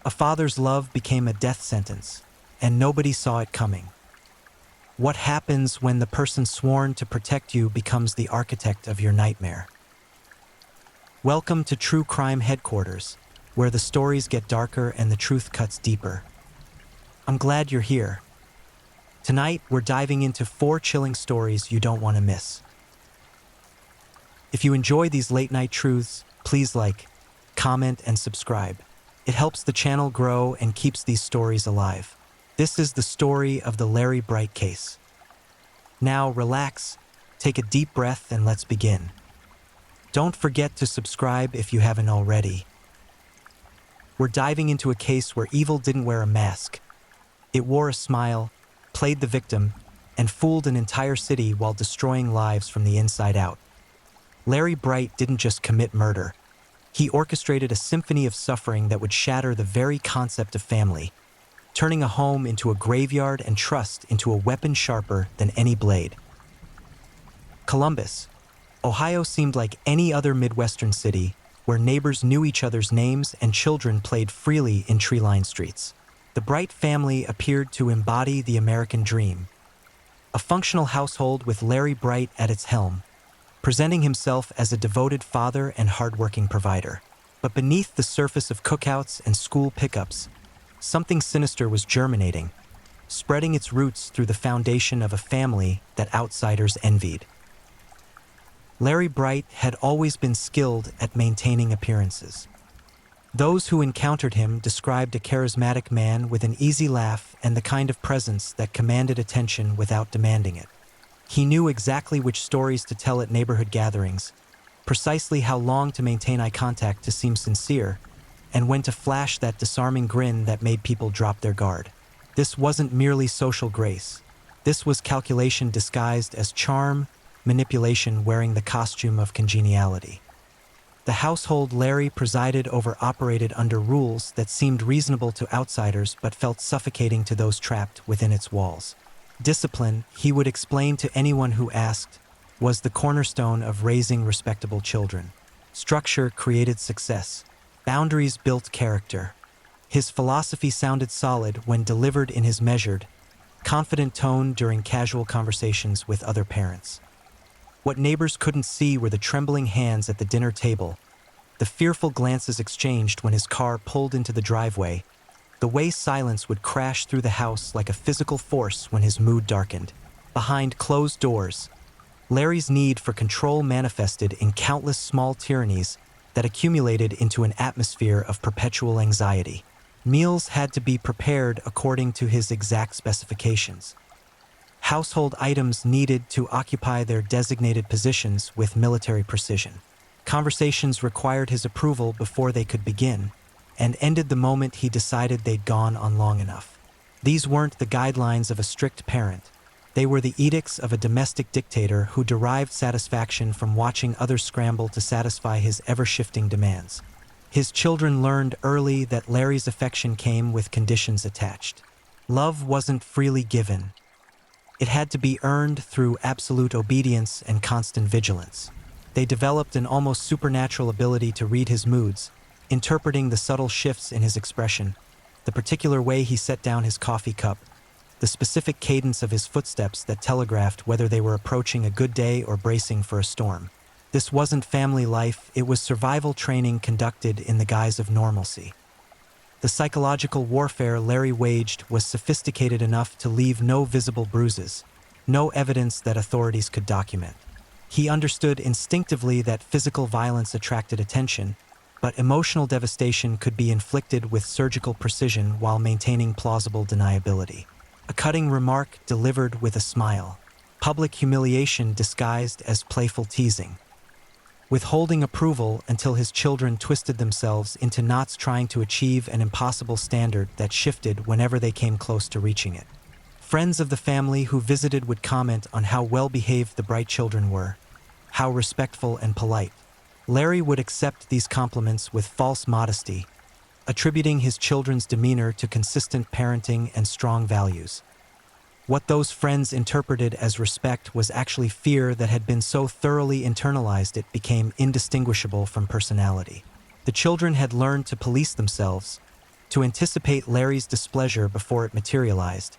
A father's love became a death sentence, and nobody saw it coming. What happens when the person sworn to protect you becomes the architect of your nightmare? Welcome to True Crime Headquarters, where the stories get darker and the truth cuts deeper. I'm glad you're here. Tonight, we're diving into 4 chilling stories you don't want to miss. If you enjoy these late-night truths, please like, comment, and subscribe. It helps the channel grow and keeps these stories alive. This is the story of the Larry Bright case. Now, relax, take a deep breath, and let's begin. Don't forget to subscribe if you haven't already. We're diving into a case where evil didn't wear a mask. It wore a smile, played the victim, and fooled an entire city while destroying lives from the inside out. Larry Bright didn't just commit murder. He orchestrated a symphony of suffering that would shatter the very concept of family, turning a home into a graveyard and trust into a weapon sharper than any blade. Columbus, Ohio seemed like any other Midwestern city where neighbors knew each other's names and children played freely in tree-lined streets. The Bright family appeared to embody the American dream. A functional household with Larry Bright at its helm, presenting himself as a devoted father and hardworking provider. But beneath the surface of cookouts and school pickups, something sinister was germinating, spreading its roots through the foundation of a family that outsiders envied. Larry Bright had always been skilled at maintaining appearances. Those who encountered him described a charismatic man with an easy laugh and the kind of presence that commanded attention without demanding it. He knew exactly which stories to tell at neighborhood gatherings, precisely how long to maintain eye contact to seem sincere, and when to flash that disarming grin that made people drop their guard. This wasn't merely social grace. This was calculation disguised as charm, manipulation wearing the costume of congeniality. The household Larry presided over operated under rules that seemed reasonable to outsiders but felt suffocating to those trapped within its walls. Discipline, he would explain to anyone who asked, was the cornerstone of raising respectable children. Structure created success. Boundaries built character. His philosophy sounded solid when delivered in his measured, confident tone during casual conversations with other parents. What neighbors couldn't see were the trembling hands at the dinner table, the fearful glances exchanged when his car pulled into the driveway, the way silence would crash through the house like a physical force when his mood darkened. Behind closed doors, Larry's need for control manifested in countless small tyrannies that accumulated into an atmosphere of perpetual anxiety. Meals had to be prepared according to his exact specifications. Household items needed to occupy their designated positions with military precision. Conversations required his approval before they could begin, and ended the moment he decided they'd gone on long enough. These weren't the guidelines of a strict parent. They were the edicts of a domestic dictator who derived satisfaction from watching others scramble to satisfy his ever-shifting demands. His children learned early that Larry's affection came with conditions attached. Love wasn't freely given. It had to be earned through absolute obedience and constant vigilance. They developed an almost supernatural ability to read his moods, interpreting the subtle shifts in his expression, the particular way he set down his coffee cup, the specific cadence of his footsteps that telegraphed whether they were approaching a good day or bracing for a storm. This wasn't family life, it was survival training conducted in the guise of normalcy. The psychological warfare Larry waged was sophisticated enough to leave no visible bruises, no evidence that authorities could document. He understood instinctively that physical violence attracted attention, but emotional devastation could be inflicted with surgical precision while maintaining plausible deniability. A cutting remark delivered with a smile. Public humiliation disguised as playful teasing. Withholding approval until his children twisted themselves into knots trying to achieve an impossible standard that shifted whenever they came close to reaching it. Friends of the family who visited would comment on how well-behaved the Bright children were, how respectful and polite. Larry would accept these compliments with false modesty, attributing his children's demeanor to consistent parenting and strong values. What those friends interpreted as respect was actually fear that had been so thoroughly internalized it became indistinguishable from personality. The children had learned to police themselves, to anticipate Larry's displeasure before it materialized,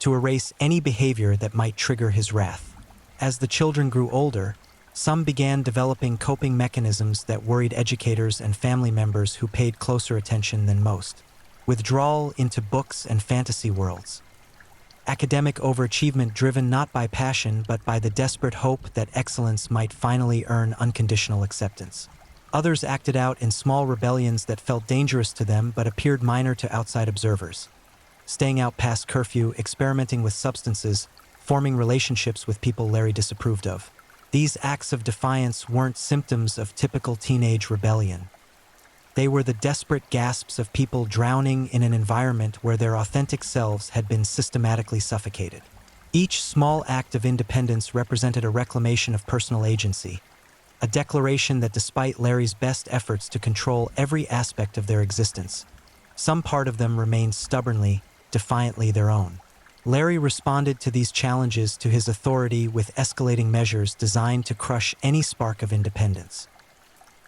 to erase any behavior that might trigger his wrath. As the children grew older, some began developing coping mechanisms that worried educators and family members who paid closer attention than most. Withdrawal into books and fantasy worlds. Academic overachievement driven not by passion but by the desperate hope that excellence might finally earn unconditional acceptance. Others acted out in small rebellions that felt dangerous to them but appeared minor to outside observers. Staying out past curfew, experimenting with substances, forming relationships with people Larry disapproved of. These acts of defiance weren't symptoms of typical teenage rebellion. They were the desperate gasps of people drowning in an environment where their authentic selves had been systematically suffocated. Each small act of independence represented a reclamation of personal agency, a declaration that despite Larry's best efforts to control every aspect of their existence, some part of them remained stubbornly, defiantly their own. Larry responded to these challenges to his authority with escalating measures designed to crush any spark of independence.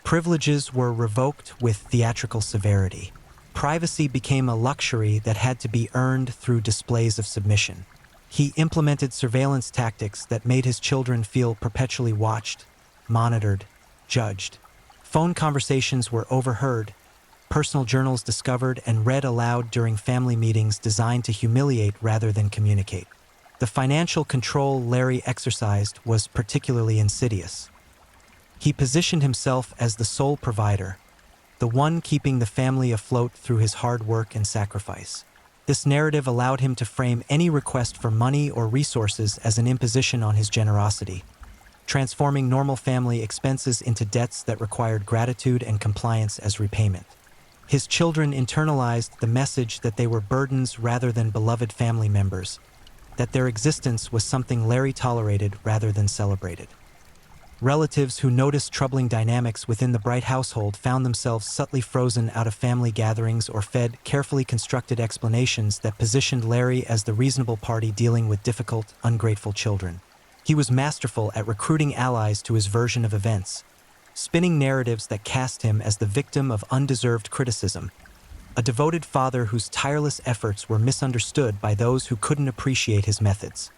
Privileges were revoked with theatrical severity. Privacy became a luxury that had to be earned through displays of submission. He implemented surveillance tactics that made his children feel perpetually watched, monitored, judged. Phone conversations were overheard, personal journals discovered and read aloud during family meetings designed to humiliate rather than communicate. The financial control Larry exercised was particularly insidious. He positioned himself as the sole provider, the one keeping the family afloat through his hard work and sacrifice. This narrative allowed him to frame any request for money or resources as an imposition on his generosity, transforming normal family expenses into debts that required gratitude and compliance as repayment. His children internalized the message that they were burdens rather than beloved family members, that their existence was something Larry tolerated rather than celebrated. Relatives who noticed troubling dynamics within the Bright household found themselves subtly frozen out of family gatherings or fed carefully constructed explanations that positioned Larry as the reasonable party dealing with difficult, ungrateful children. He was masterful at recruiting allies to his version of events, spinning narratives that cast him as the victim of undeserved criticism, a devoted father whose tireless efforts were misunderstood by those who couldn't appreciate his methods.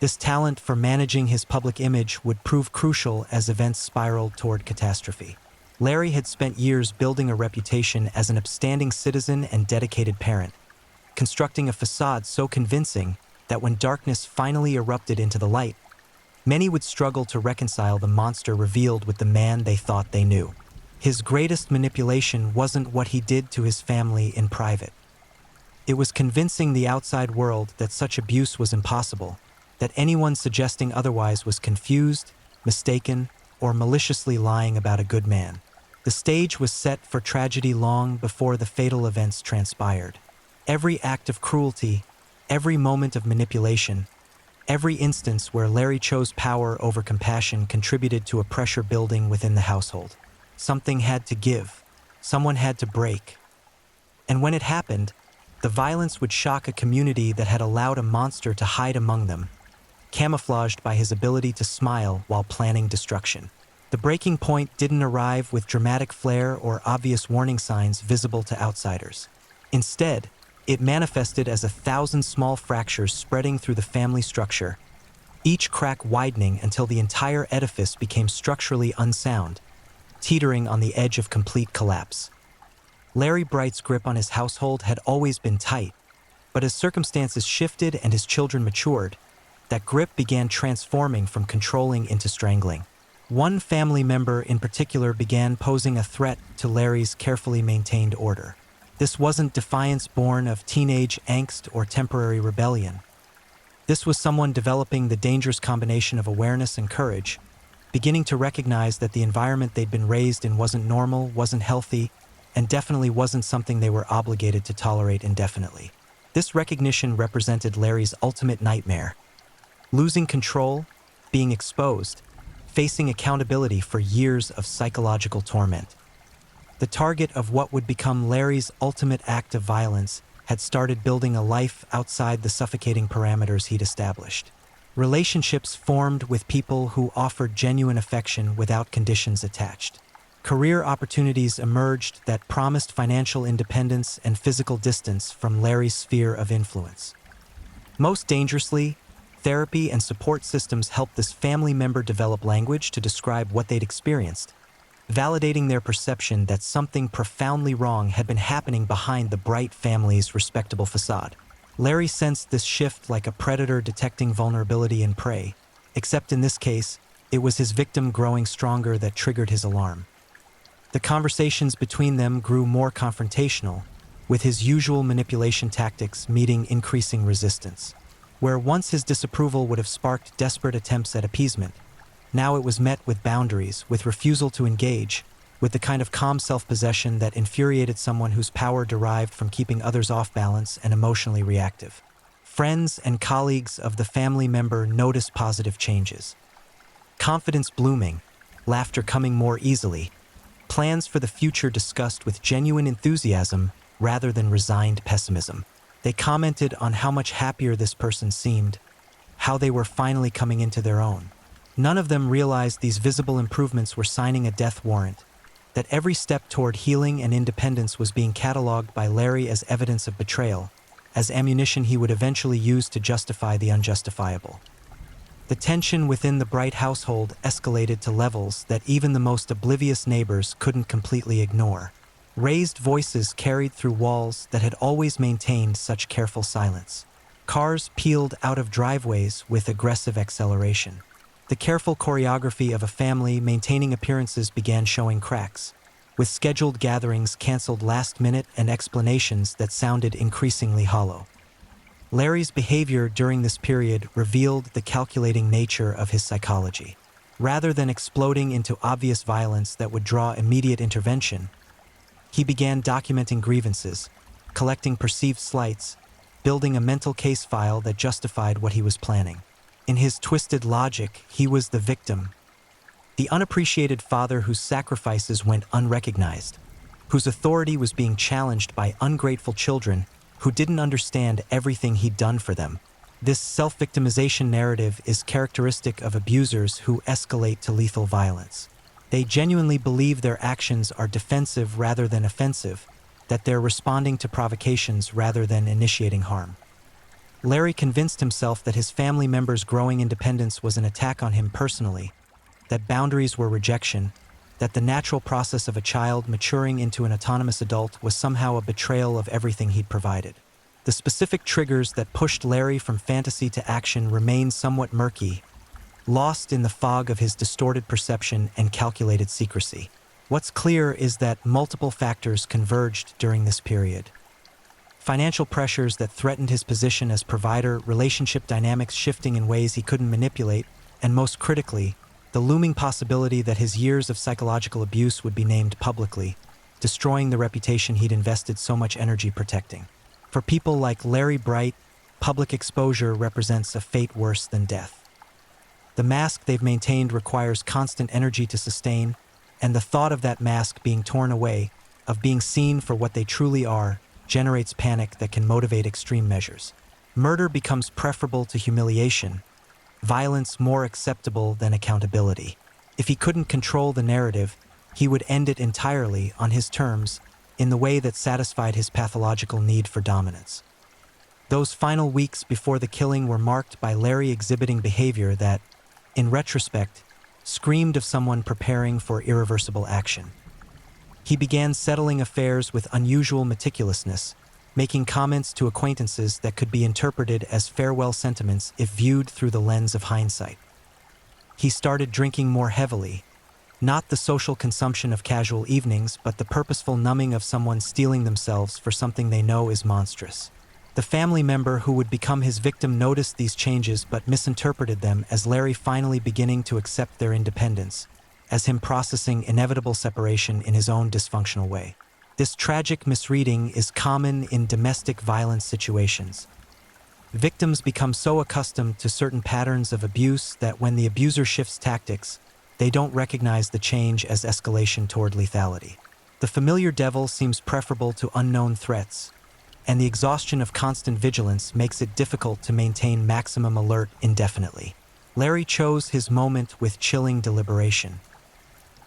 This talent for managing his public image would prove crucial as events spiraled toward catastrophe. Larry had spent years building a reputation as an upstanding citizen and dedicated parent, constructing a facade so convincing that when darkness finally erupted into the light, many would struggle to reconcile the monster revealed with the man they thought they knew. His greatest manipulation wasn't what he did to his family in private. It was convincing the outside world that such abuse was impossible, that anyone suggesting otherwise was confused, mistaken, or maliciously lying about a good man. The stage was set for tragedy long before the fatal events transpired. Every act of cruelty, every moment of manipulation, every instance where Larry chose power over compassion contributed to a pressure building within the household. Something had to give. Someone had to break. And when it happened, the violence would shock a community that had allowed a monster to hide among them, camouflaged by his ability to smile while planning destruction. The breaking point didn't arrive with dramatic flair or obvious warning signs visible to outsiders. Instead, it manifested as 1,000 small fractures spreading through the family structure, each crack widening until the entire edifice became structurally unsound, teetering on the edge of complete collapse. Larry Bright's grip on his household had always been tight, but as circumstances shifted and his children matured, that grip began transforming from controlling into strangling. One family member in particular began posing a threat to Larry's carefully maintained order. This wasn't defiance born of teenage angst or temporary rebellion. This was someone developing the dangerous combination of awareness and courage, beginning to recognize that the environment they'd been raised in wasn't normal, wasn't healthy, and definitely wasn't something they were obligated to tolerate indefinitely. This recognition represented Larry's ultimate nightmare. Losing control, being exposed, facing accountability for years of psychological torment. The target of what would become Larry's ultimate act of violence had started building a life outside the suffocating parameters he'd established. Relationships formed with people who offered genuine affection without conditions attached. Career opportunities emerged that promised financial independence and physical distance from Larry's sphere of influence. Most dangerously, therapy and support systems helped this family member develop language to describe what they'd experienced, validating their perception that something profoundly wrong had been happening behind the Bright family's respectable facade. Larry sensed this shift like a predator detecting vulnerability in prey, except in this case, it was his victim growing stronger that triggered his alarm. The conversations between them grew more confrontational, with his usual manipulation tactics meeting increasing resistance. Where once his disapproval would have sparked desperate attempts at appeasement, now it was met with boundaries, with refusal to engage, with the kind of calm self-possession that infuriated someone whose power derived from keeping others off balance and emotionally reactive. Friends and colleagues of the family member noticed positive changes. Confidence blooming, laughter coming more easily, plans for the future discussed with genuine enthusiasm rather than resigned pessimism. They commented on how much happier this person seemed, how they were finally coming into their own. None of them realized these visible improvements were signing a death warrant, that every step toward healing and independence was being cataloged by Larry as evidence of betrayal, as ammunition he would eventually use to justify the unjustifiable. The tension within the Bright household escalated to levels that even the most oblivious neighbors couldn't completely ignore. Raised voices carried through walls that had always maintained such careful silence. Cars peeled out of driveways with aggressive acceleration. The careful choreography of a family maintaining appearances began showing cracks, with scheduled gatherings canceled last minute and explanations that sounded increasingly hollow. Larry's behavior during this period revealed the calculating nature of his psychology. Rather than exploding into obvious violence that would draw immediate intervention, he began documenting grievances, collecting perceived slights, building a mental case file that justified what he was planning. In his twisted logic, he was the victim, the unappreciated father whose sacrifices went unrecognized, whose authority was being challenged by ungrateful children who didn't understand everything he'd done for them. This self-victimization narrative is characteristic of abusers who escalate to lethal violence. They genuinely believe their actions are defensive rather than offensive, that they're responding to provocations rather than initiating harm. Larry convinced himself that his family members' growing independence was an attack on him personally, that boundaries were rejection, that the natural process of a child maturing into an autonomous adult was somehow a betrayal of everything he'd provided. The specific triggers that pushed Larry from fantasy to action remain somewhat murky, lost in the fog of his distorted perception and calculated secrecy. What's clear is that multiple factors converged during this period. Financial pressures that threatened his position as provider, relationship dynamics shifting in ways he couldn't manipulate, and most critically, the looming possibility that his years of psychological abuse would be named publicly, destroying the reputation he'd invested so much energy protecting. For people like Larry Bright, public exposure represents a fate worse than death. The mask they've maintained requires constant energy to sustain, and the thought of that mask being torn away, of being seen for what they truly are, generates panic that can motivate extreme measures. Murder becomes preferable to humiliation, violence more acceptable than accountability. If he couldn't control the narrative, he would end it entirely on his terms, in the way that satisfied his pathological need for dominance. Those final weeks before the killing were marked by Larry exhibiting behavior that, in retrospect, screamed of someone preparing for irreversible action. He began settling affairs with unusual meticulousness, making comments to acquaintances that could be interpreted as farewell sentiments if viewed through the lens of hindsight. He started drinking more heavily, not the social consumption of casual evenings, but the purposeful numbing of someone steeling themselves for something they know is monstrous. The family member who would become his victim noticed these changes but misinterpreted them as Larry finally beginning to accept their independence, as him processing inevitable separation in his own dysfunctional way. This tragic misreading is common in domestic violence situations. Victims become so accustomed to certain patterns of abuse that when the abuser shifts tactics, they don't recognize the change as escalation toward lethality. The familiar devil seems preferable to unknown threats, and the exhaustion of constant vigilance makes it difficult to maintain maximum alert indefinitely. Larry chose his moment with chilling deliberation.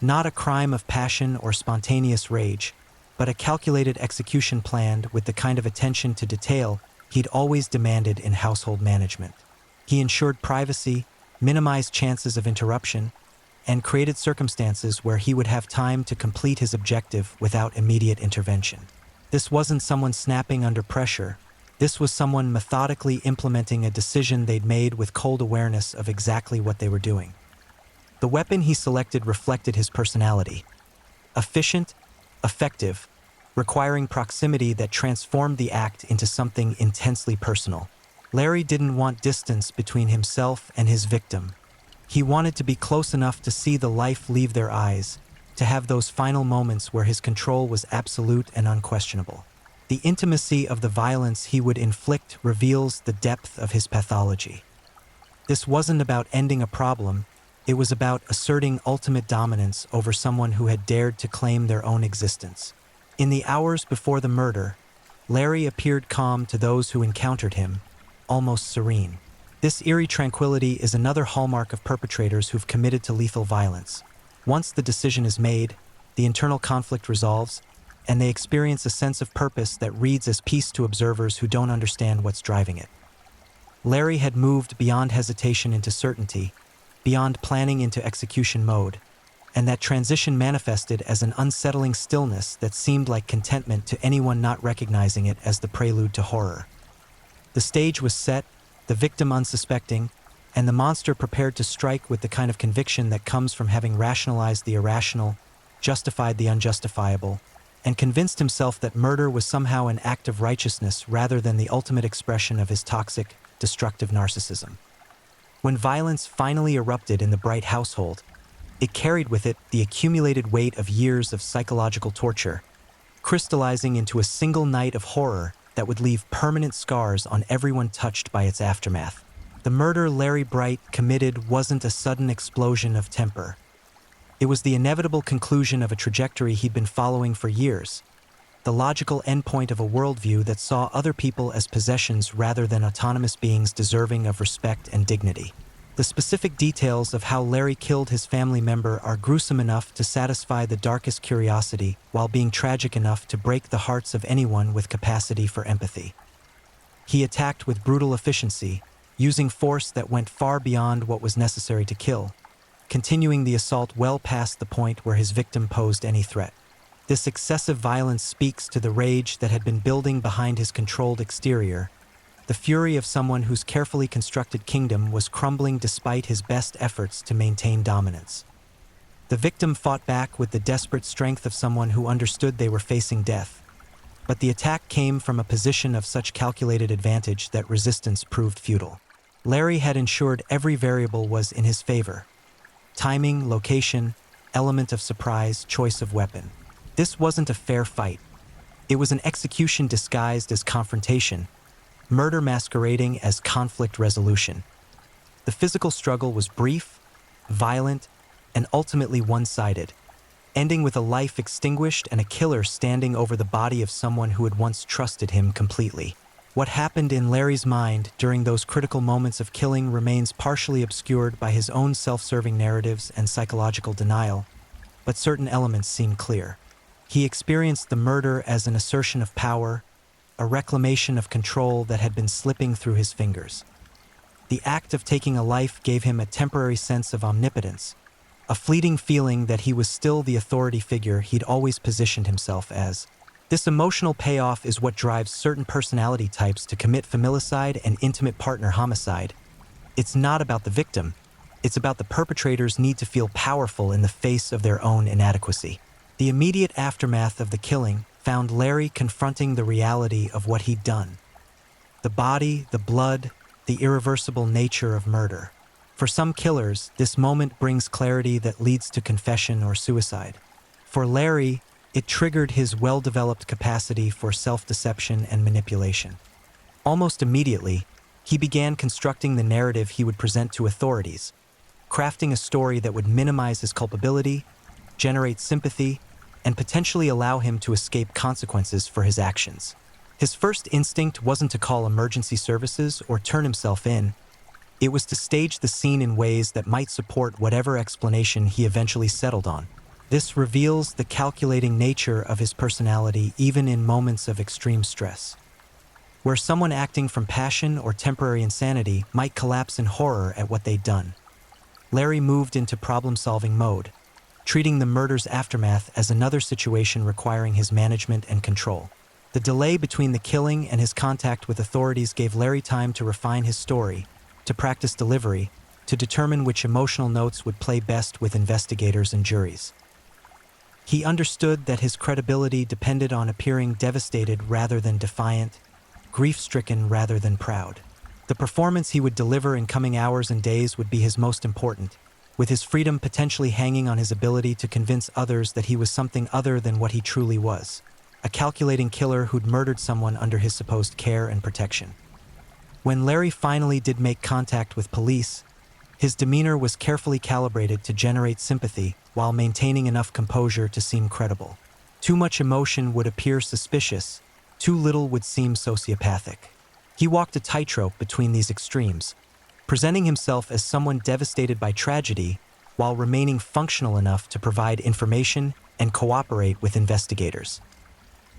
Not a crime of passion or spontaneous rage, but a calculated execution planned with the kind of attention to detail he'd always demanded in household management. He ensured privacy, minimized chances of interruption, and created circumstances where he would have time to complete his objective without immediate intervention. This wasn't someone snapping under pressure. This was someone methodically implementing a decision they'd made with cold awareness of exactly what they were doing. The weapon he selected reflected his personality. Efficient, effective, requiring proximity that transformed the act into something intensely personal. Larry didn't want distance between himself and his victim. He wanted to be close enough to see the life leave their eyes, to have those final moments where his control was absolute and unquestionable. The intimacy of the violence he would inflict reveals the depth of his pathology. This wasn't about ending a problem, it was about asserting ultimate dominance over someone who had dared to claim their own existence. In the hours before the murder, Larry appeared calm to those who encountered him, almost serene. This eerie tranquility is another hallmark of perpetrators who've committed to lethal violence. Once the decision is made, the internal conflict resolves, and they experience a sense of purpose that reads as peace to observers who don't understand what's driving it. Larry had moved beyond hesitation into certainty, beyond planning into execution mode, and that transition manifested as an unsettling stillness that seemed like contentment to anyone not recognizing it as the prelude to horror. The stage was set, the victim unsuspecting, and the monster prepared to strike with the kind of conviction that comes from having rationalized the irrational, justified the unjustifiable, and convinced himself that murder was somehow an act of righteousness rather than the ultimate expression of his toxic, destructive narcissism. When violence finally erupted in the Bright household, it carried with it the accumulated weight of years of psychological torture, crystallizing into a single night of horror that would leave permanent scars on everyone touched by its aftermath. The murder Larry Bright committed wasn't a sudden explosion of temper. It was the inevitable conclusion of a trajectory he'd been following for years, the logical endpoint of a worldview that saw other people as possessions rather than autonomous beings deserving of respect and dignity. The specific details of how Larry killed his family member are gruesome enough to satisfy the darkest curiosity while being tragic enough to break the hearts of anyone with capacity for empathy. He attacked with brutal efficiency, using force that went far beyond what was necessary to kill, continuing the assault well past the point where his victim posed any threat. This excessive violence speaks to the rage that had been building behind his controlled exterior, the fury of someone whose carefully constructed kingdom was crumbling despite his best efforts to maintain dominance. The victim fought back with the desperate strength of someone who understood they were facing death, but the attack came from a position of such calculated advantage that resistance proved futile. Larry had ensured every variable was in his favor: timing, location, element of surprise, choice of weapon. This wasn't a fair fight. It was an execution disguised as confrontation, murder masquerading as conflict resolution. The physical struggle was brief, violent, and ultimately one-sided, ending with a life extinguished and a killer standing over the body of someone who had once trusted him completely. What happened in Larry's mind during those critical moments of killing remains partially obscured by his own self-serving narratives and psychological denial, but certain elements seem clear. He experienced the murder as an assertion of power, a reclamation of control that had been slipping through his fingers. The act of taking a life gave him a temporary sense of omnipotence, a fleeting feeling that he was still the authority figure he'd always positioned himself as. This emotional payoff is what drives certain personality types to commit familicide and intimate partner homicide. It's not about the victim, it's about the perpetrator's need to feel powerful in the face of their own inadequacy. The immediate aftermath of the killing found Larry confronting the reality of what he'd done. The body, the blood, the irreversible nature of murder. For some killers, this moment brings clarity that leads to confession or suicide. For Larry, it triggered his well-developed capacity for self-deception and manipulation. Almost immediately, he began constructing the narrative he would present to authorities, crafting a story that would minimize his culpability, generate sympathy, and potentially allow him to escape consequences for his actions. His first instinct wasn't to call emergency services or turn himself in. It was to stage the scene in ways that might support whatever explanation he eventually settled on. This reveals the calculating nature of his personality even in moments of extreme stress. Where someone acting from passion or temporary insanity might collapse in horror at what they'd done, Larry moved into problem-solving mode, treating the murder's aftermath as another situation requiring his management and control. The delay between the killing and his contact with authorities gave Larry time to refine his story, to practice delivery, to determine which emotional notes would play best with investigators and juries. He understood that his credibility depended on appearing devastated rather than defiant, grief-stricken rather than proud. The performance he would deliver in coming hours and days would be his most important, with his freedom potentially hanging on his ability to convince others that he was something other than what he truly was, a calculating killer who'd murdered someone under his supposed care and protection. When Larry finally did make contact with police, his demeanor was carefully calibrated to generate sympathy while maintaining enough composure to seem credible. Too much emotion would appear suspicious, too little would seem sociopathic. He walked a tightrope between these extremes, presenting himself as someone devastated by tragedy while remaining functional enough to provide information and cooperate with investigators.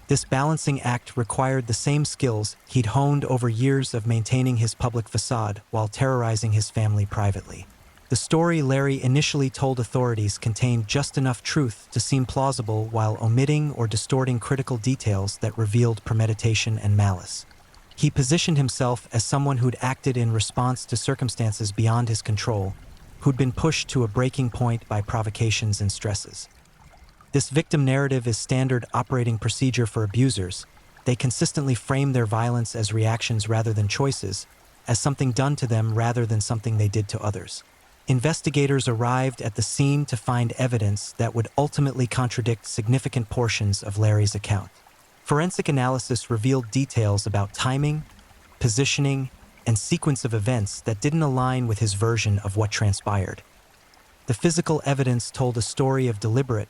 This balancing act required the same skills he'd honed over years of maintaining his public facade while terrorizing his family privately. The story Larry initially told authorities contained just enough truth to seem plausible while omitting or distorting critical details that revealed premeditation and malice. He positioned himself as someone who'd acted in response to circumstances beyond his control, who'd been pushed to a breaking point by provocations and stresses. This victim narrative is standard operating procedure for abusers. They consistently frame their violence as reactions rather than choices, as something done to them rather than something they did to others. Investigators arrived at the scene to find evidence that would ultimately contradict significant portions of Larry's account. Forensic analysis revealed details about timing, positioning, and sequence of events that didn't align with his version of what transpired. The physical evidence told a story of deliberate,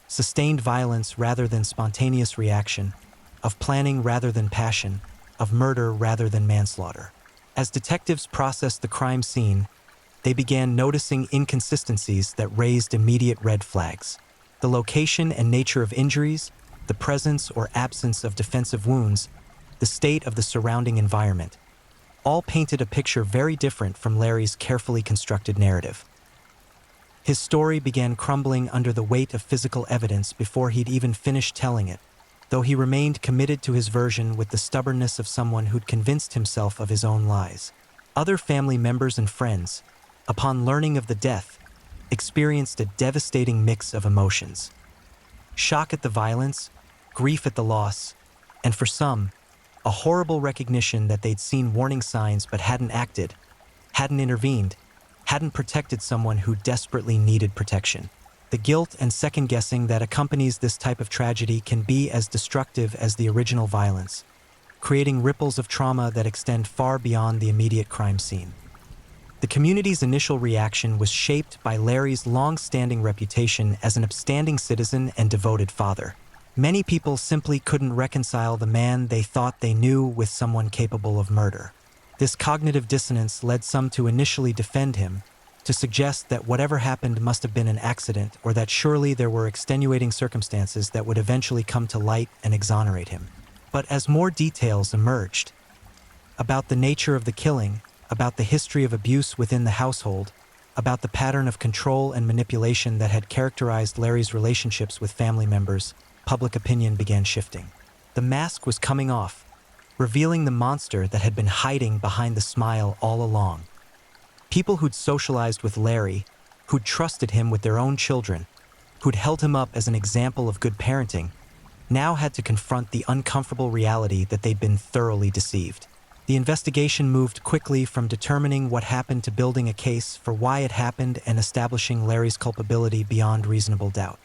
sustained violence rather than spontaneous reaction, of planning rather than passion, of murder rather than manslaughter. As detectives processed the crime scene, they began noticing inconsistencies that raised immediate red flags. The location and nature of injuries, the presence or absence of defensive wounds, the state of the surrounding environment, all painted a picture very different from Larry's carefully constructed narrative. His story began crumbling under the weight of physical evidence before he'd even finished telling it, though he remained committed to his version with the stubbornness of someone who'd convinced himself of his own lies. Other family members and friends, upon learning of the death, experienced a devastating mix of emotions. Shock at the violence, grief at the loss, and for some, a horrible recognition that they'd seen warning signs but hadn't acted, hadn't intervened, hadn't protected someone who desperately needed protection. The guilt and second-guessing that accompanies this type of tragedy can be as destructive as the original violence, creating ripples of trauma that extend far beyond the immediate crime scene. The community's initial reaction was shaped by Larry's long-standing reputation as an upstanding citizen and devoted father. Many people simply couldn't reconcile the man they thought they knew with someone capable of murder. This cognitive dissonance led some to initially defend him, to suggest that whatever happened must have been an accident or that surely there were extenuating circumstances that would eventually come to light and exonerate him. But as more details emerged about the nature of the killing, about the history of abuse within the household, about the pattern of control and manipulation that had characterized Larry's relationships with family members, public opinion began shifting. The mask was coming off, revealing the monster that had been hiding behind the smile all along. People who'd socialized with Larry, who'd trusted him with their own children, who'd held him up as an example of good parenting, now had to confront the uncomfortable reality that they'd been thoroughly deceived. The investigation moved quickly from determining what happened to building a case for why it happened and establishing Larry's culpability beyond reasonable doubt.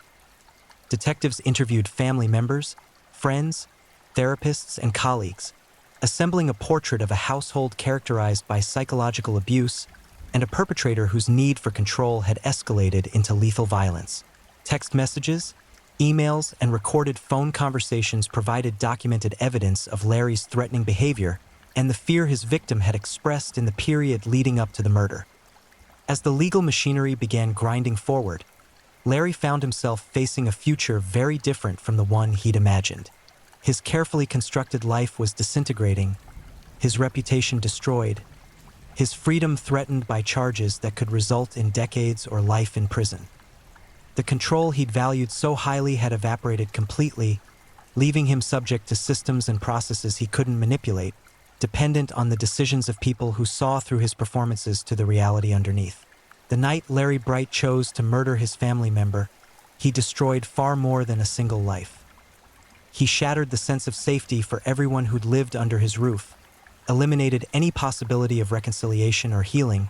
Detectives interviewed family members, friends, therapists, and colleagues, assembling a portrait of a household characterized by psychological abuse and a perpetrator whose need for control had escalated into lethal violence. Text messages, emails, and recorded phone conversations provided documented evidence of Larry's threatening behavior and the fear his victim had expressed in the period leading up to the murder. As the legal machinery began grinding forward, Larry found himself facing a future very different from the one he'd imagined. His carefully constructed life was disintegrating, his reputation destroyed, his freedom threatened by charges that could result in decades or life in prison. The control he'd valued so highly had evaporated completely, leaving him subject to systems and processes he couldn't manipulate, dependent on the decisions of people who saw through his performances to the reality underneath. The night Larry Bright chose to murder his family member, he destroyed far more than a single life. He shattered the sense of safety for everyone who'd lived under his roof, eliminated any possibility of reconciliation or healing,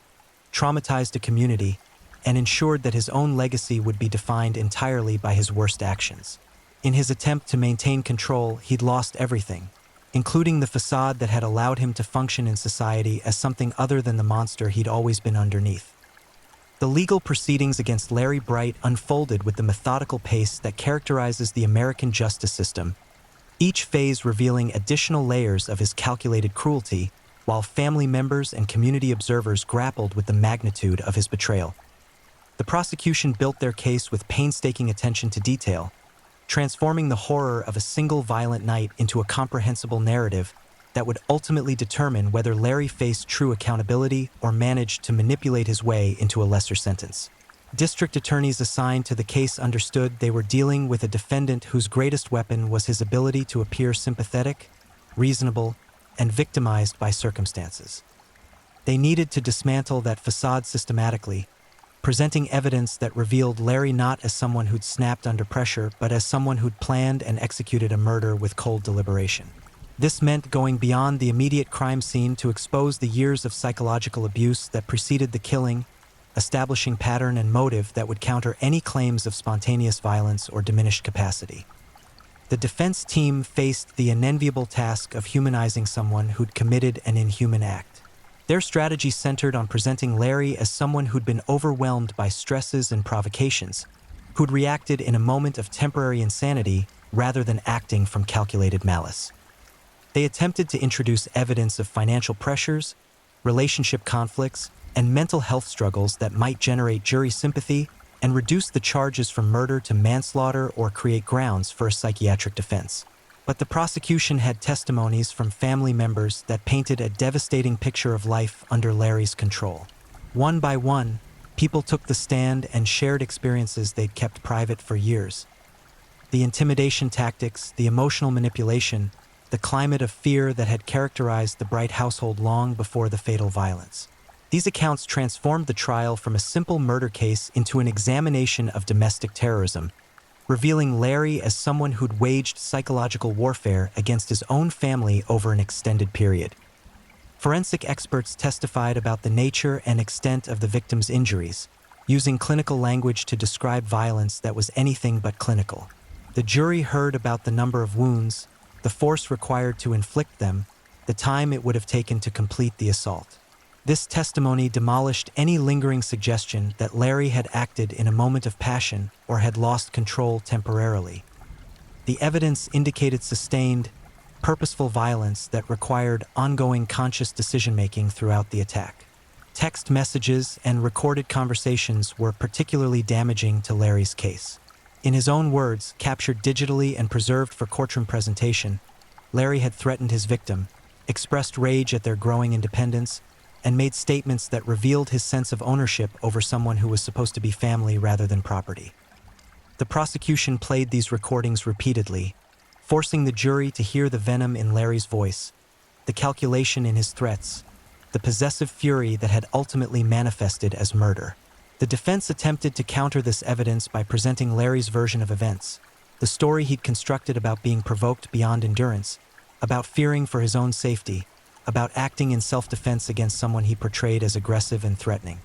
traumatized a community, and ensured that his own legacy would be defined entirely by his worst actions. In his attempt to maintain control, he'd lost everything, including the facade that had allowed him to function in society as something other than the monster he'd always been underneath. The legal proceedings against Larry Bright unfolded with the methodical pace that characterizes the American justice system, each phase revealing additional layers of his calculated cruelty, while family members and community observers grappled with the magnitude of his betrayal. The prosecution built their case with painstaking attention to detail, transforming the horror of a single violent night into a comprehensible narrative that would ultimately determine whether Larry faced true accountability or managed to manipulate his way into a lesser sentence. District attorneys assigned to the case understood they were dealing with a defendant whose greatest weapon was his ability to appear sympathetic, reasonable, and victimized by circumstances. They needed to dismantle that facade systematically, presenting evidence that revealed Larry not as someone who'd snapped under pressure, but as someone who'd planned and executed a murder with cold deliberation. This meant going beyond the immediate crime scene to expose the years of psychological abuse that preceded the killing, establishing pattern and motive that would counter any claims of spontaneous violence or diminished capacity. The defense team faced the unenviable task of humanizing someone who'd committed an inhuman act. Their strategy centered on presenting Larry as someone who'd been overwhelmed by stresses and provocations, who'd reacted in a moment of temporary insanity rather than acting from calculated malice. They attempted to introduce evidence of financial pressures, relationship conflicts, and mental health struggles that might generate jury sympathy and reduce the charges from murder to manslaughter or create grounds for a psychiatric defense. But the prosecution had testimonies from family members that painted a devastating picture of life under Larry's control. One by one, people took the stand and shared experiences they'd kept private for years. The intimidation tactics, the emotional manipulation, the climate of fear that had characterized the Bright household long before the fatal violence. These accounts transformed the trial from a simple murder case into an examination of domestic terrorism, revealing Larry as someone who'd waged psychological warfare against his own family over an extended period. Forensic experts testified about the nature and extent of the victim's injuries, using clinical language to describe violence that was anything but clinical. The jury heard about the number of wounds, the force required to inflict them, the time it would have taken to complete the assault. This testimony demolished any lingering suggestion that Larry had acted in a moment of passion or had lost control temporarily. The evidence indicated sustained, purposeful violence that required ongoing conscious decision-making throughout the attack. Text messages and recorded conversations were particularly damaging to Larry's case. In his own words, captured digitally and preserved for courtroom presentation, Larry had threatened his victim, expressed rage at their growing independence, and made statements that revealed his sense of ownership over someone who was supposed to be family rather than property. The prosecution played these recordings repeatedly, forcing the jury to hear the venom in Larry's voice, the calculation in his threats, the possessive fury that had ultimately manifested as murder. The defense attempted to counter this evidence by presenting Larry's version of events, the story he'd constructed about being provoked beyond endurance, about fearing for his own safety, about acting in self-defense against someone he portrayed as aggressive and threatening.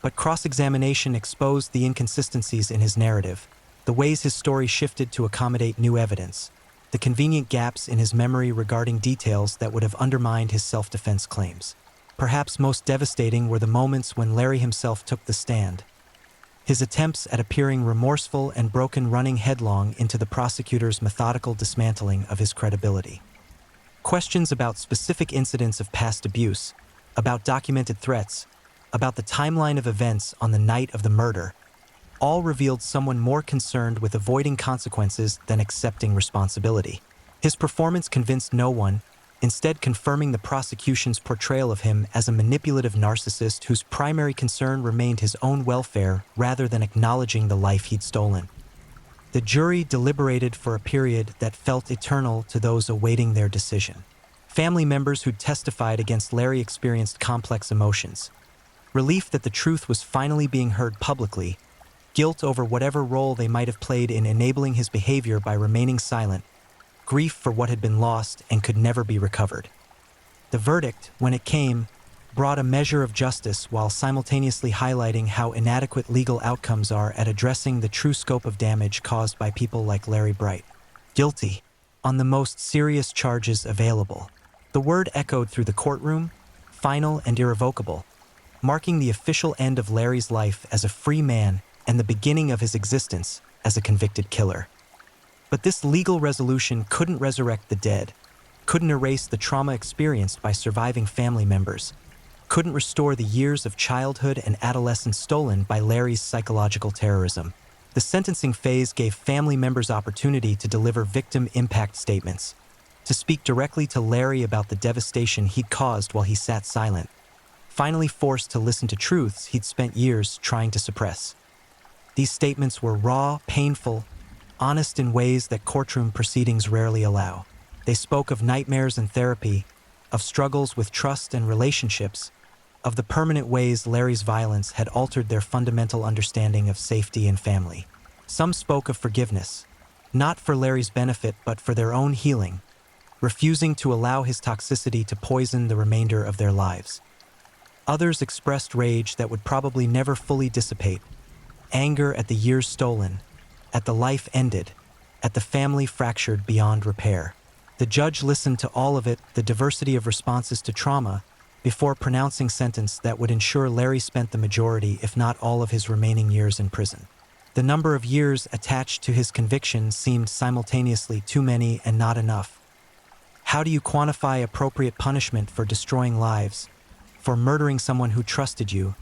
But cross-examination exposed the inconsistencies in his narrative, the ways his story shifted to accommodate new evidence, the convenient gaps in his memory regarding details that would have undermined his self-defense claims. Perhaps most devastating were the moments when Larry himself took the stand, his attempts at appearing remorseful and broken running headlong into the prosecutor's methodical dismantling of his credibility. Questions about specific incidents of past abuse, about documented threats, about the timeline of events on the night of the murder, all revealed someone more concerned with avoiding consequences than accepting responsibility. His performance convinced no one, instead confirming the prosecution's portrayal of him as a manipulative narcissist whose primary concern remained his own welfare rather than acknowledging the life he'd stolen. The jury deliberated for a period that felt eternal to those awaiting their decision. Family members who'd testified against Larry experienced complex emotions. Relief that the truth was finally being heard publicly, guilt over whatever role they might have played in enabling his behavior by remaining silent, grief for what had been lost and could never be recovered. The verdict, when it came, brought a measure of justice while simultaneously highlighting how inadequate legal outcomes are at addressing the true scope of damage caused by people like Larry Bright. Guilty, on the most serious charges available. The word echoed through the courtroom, final and irrevocable, marking the official end of Larry's life as a free man and the beginning of his existence as a convicted killer. But this legal resolution couldn't resurrect the dead, couldn't erase the trauma experienced by surviving family members, couldn't restore the years of childhood and adolescence stolen by Larry's psychological terrorism. The sentencing phase gave family members opportunity to deliver victim impact statements, to speak directly to Larry about the devastation he'd caused while he sat silent, finally forced to listen to truths he'd spent years trying to suppress. These statements were raw, painful, honest in ways that courtroom proceedings rarely allow. They spoke of nightmares and therapy, of struggles with trust and relationships, of the permanent ways Larry's violence had altered their fundamental understanding of safety and family. Some spoke of forgiveness, not for Larry's benefit but for their own healing, refusing to allow his toxicity to poison the remainder of their lives. Others expressed rage that would probably never fully dissipate, anger at the years stolen, at the life ended, at the family fractured beyond repair. The judge listened to all of it, the diversity of responses to trauma, before pronouncing sentence that would ensure Larry spent the majority, if not all, of his remaining years in prison. The number of years attached to his conviction seemed simultaneously too many and not enough. How do you quantify appropriate punishment for destroying lives, for murdering someone who trusted you,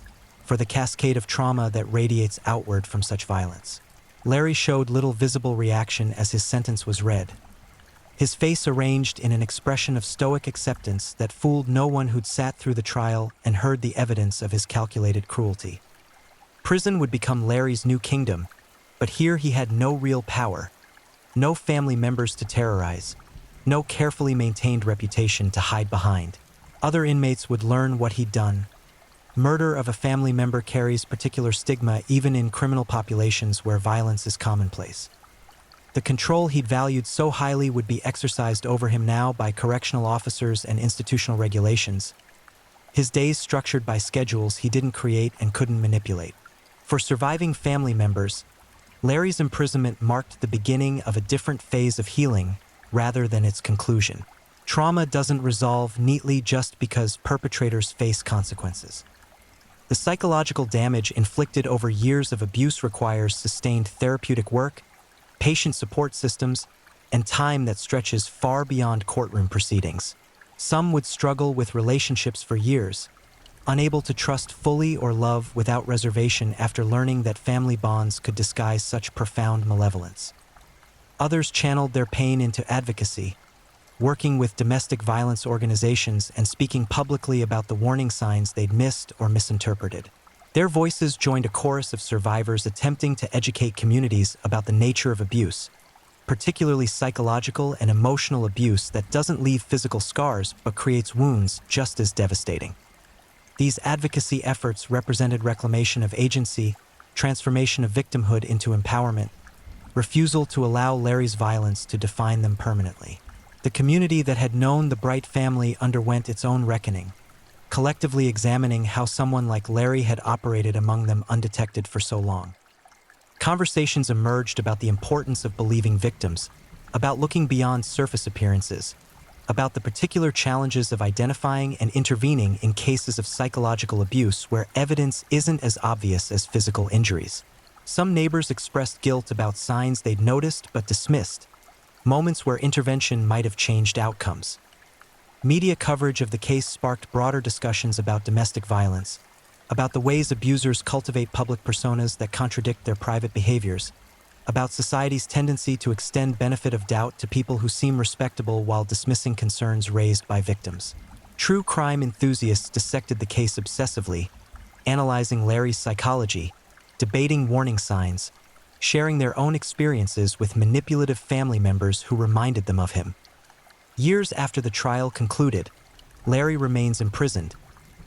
for the cascade of trauma that radiates outward from such violence? Larry showed little visible reaction as his sentence was read, his face arranged in an expression of stoic acceptance that fooled no one who'd sat through the trial and heard the evidence of his calculated cruelty. Prison would become Larry's new kingdom, but here he had no real power, no family members to terrorize, no carefully maintained reputation to hide behind. Other inmates would learn what he'd done. Murder of a family member carries particular stigma even in criminal populations where violence is commonplace. The control he'd valued so highly would be exercised over him now by correctional officers and institutional regulations, his days structured by schedules he didn't create and couldn't manipulate. For surviving family members, Larry's imprisonment marked the beginning of a different phase of healing rather than its conclusion. Trauma doesn't resolve neatly just because perpetrators face consequences. The psychological damage inflicted over years of abuse requires sustained therapeutic work, patient support systems, and time that stretches far beyond courtroom proceedings. Some would struggle with relationships for years, unable to trust fully or love without reservation after learning that family bonds could disguise such profound malevolence. Others channeled their pain into advocacy, working with domestic violence organizations and speaking publicly about the warning signs they'd missed or misinterpreted. Their voices joined a chorus of survivors attempting to educate communities about the nature of abuse, particularly psychological and emotional abuse that doesn't leave physical scars but creates wounds just as devastating. These advocacy efforts represented reclamation of agency, transformation of victimhood into empowerment, refusal to allow Larry's violence to define them permanently. The community that had known the Bright family underwent its own reckoning, collectively examining how someone like Larry had operated among them undetected for so long. Conversations emerged about the importance of believing victims, about looking beyond surface appearances, about the particular challenges of identifying and intervening in cases of psychological abuse where evidence isn't as obvious as physical injuries. Some neighbors expressed guilt about signs they'd noticed but dismissed, moments where intervention might have changed outcomes. Media coverage of the case sparked broader discussions about domestic violence, about the ways abusers cultivate public personas that contradict their private behaviors, about society's tendency to extend benefit of doubt to people who seem respectable while dismissing concerns raised by victims. True crime enthusiasts dissected the case obsessively, analyzing Larry's psychology, debating warning signs, sharing their own experiences with manipulative family members who reminded them of him. Years after the trial concluded, Larry remains imprisoned,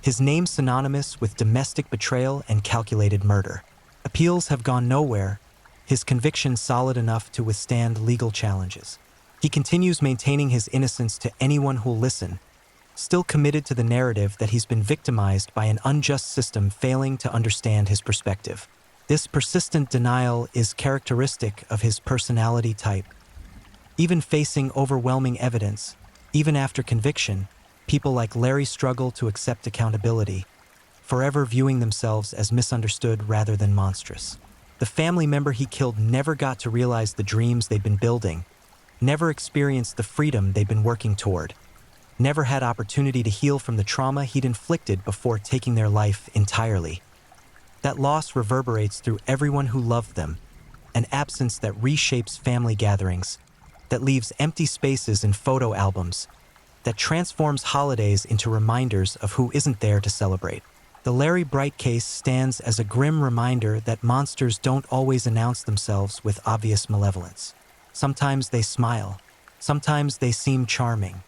his name synonymous with domestic betrayal and calculated murder. Appeals have gone nowhere, his conviction solid enough to withstand legal challenges. He continues maintaining his innocence to anyone who'll listen, still committed to the narrative that he's been victimized by an unjust system failing to understand his perspective. This persistent denial is characteristic of his personality type. Even facing overwhelming evidence, even after conviction, people like Larry struggle to accept accountability, forever viewing themselves as misunderstood rather than monstrous. The family member he killed never got to realize the dreams they'd been building, never experienced the freedom they'd been working toward, never had opportunity to heal from the trauma he'd inflicted before taking their life entirely. That loss reverberates through everyone who loved them, an absence that reshapes family gatherings, that leaves empty spaces in photo albums, that transforms holidays into reminders of who isn't there to celebrate. The Larry Bright case stands as a grim reminder that monsters don't always announce themselves with obvious malevolence. Sometimes they smile. Sometimes they seem charming.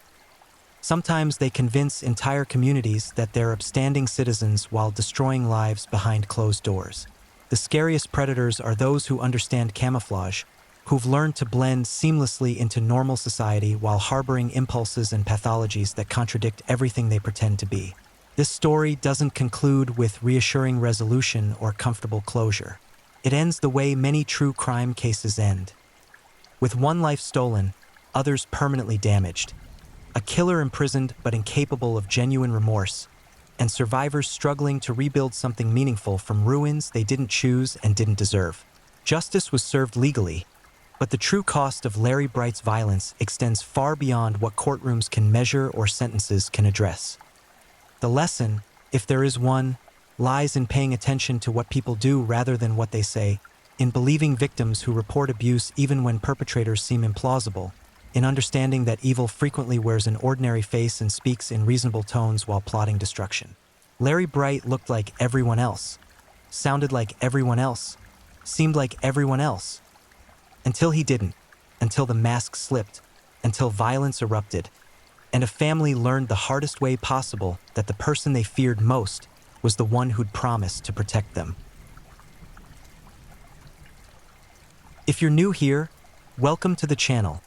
Sometimes they convince entire communities that they're upstanding citizens while destroying lives behind closed doors. The scariest predators are those who understand camouflage, who've learned to blend seamlessly into normal society while harboring impulses and pathologies that contradict everything they pretend to be. This story doesn't conclude with reassuring resolution or comfortable closure. It ends the way many true crime cases end. With one life stolen, others permanently damaged, a killer imprisoned but incapable of genuine remorse, and survivors struggling to rebuild something meaningful from ruins they didn't choose and didn't deserve. Justice was served legally, but the true cost of Larry Bright's violence extends far beyond what courtrooms can measure or sentences can address. The lesson, if there is one, lies in paying attention to what people do rather than what they say, in believing victims who report abuse even when perpetrators seem implausible, in understanding that evil frequently wears an ordinary face and speaks in reasonable tones while plotting destruction. Larry Bright looked like everyone else, sounded like everyone else, seemed like everyone else. Until he didn't, until the mask slipped, until violence erupted, and a family learned the hardest way possible that the person they feared most was the one who'd promised to protect them. If you're new here, welcome to the channel,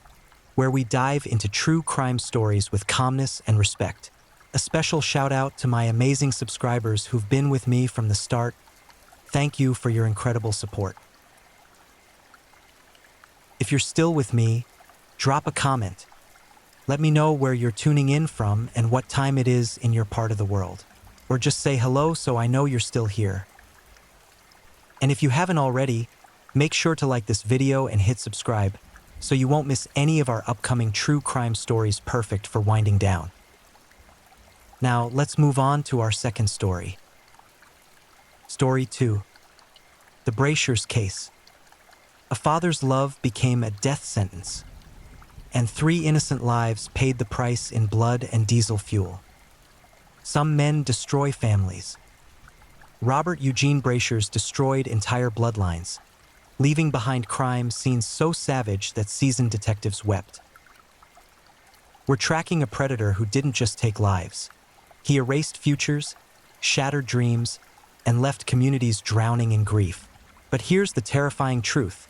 where we dive into true crime stories with calmness and respect. A special shout out to my amazing subscribers who've been with me from the start. Thank you for your incredible support. If you're still with me, drop a comment. Let me know where you're tuning in from and what time it is in your part of the world. Or just say hello so I know you're still here. And if you haven't already, make sure to like this video and hit subscribe so you won't miss any of our upcoming true crime stories perfect for winding down. Now, let's move on to our second story. Story 2. The Brashers Case. A father's love became a death sentence, and 3 innocent lives paid the price in blood and diesel fuel. Some men destroy families. Robert Eugene Brashers destroyed entire bloodlines, leaving behind crime scenes so savage that seasoned detectives wept. We're tracking a predator who didn't just take lives. He erased futures, shattered dreams, and left communities drowning in grief. But here's the terrifying truth.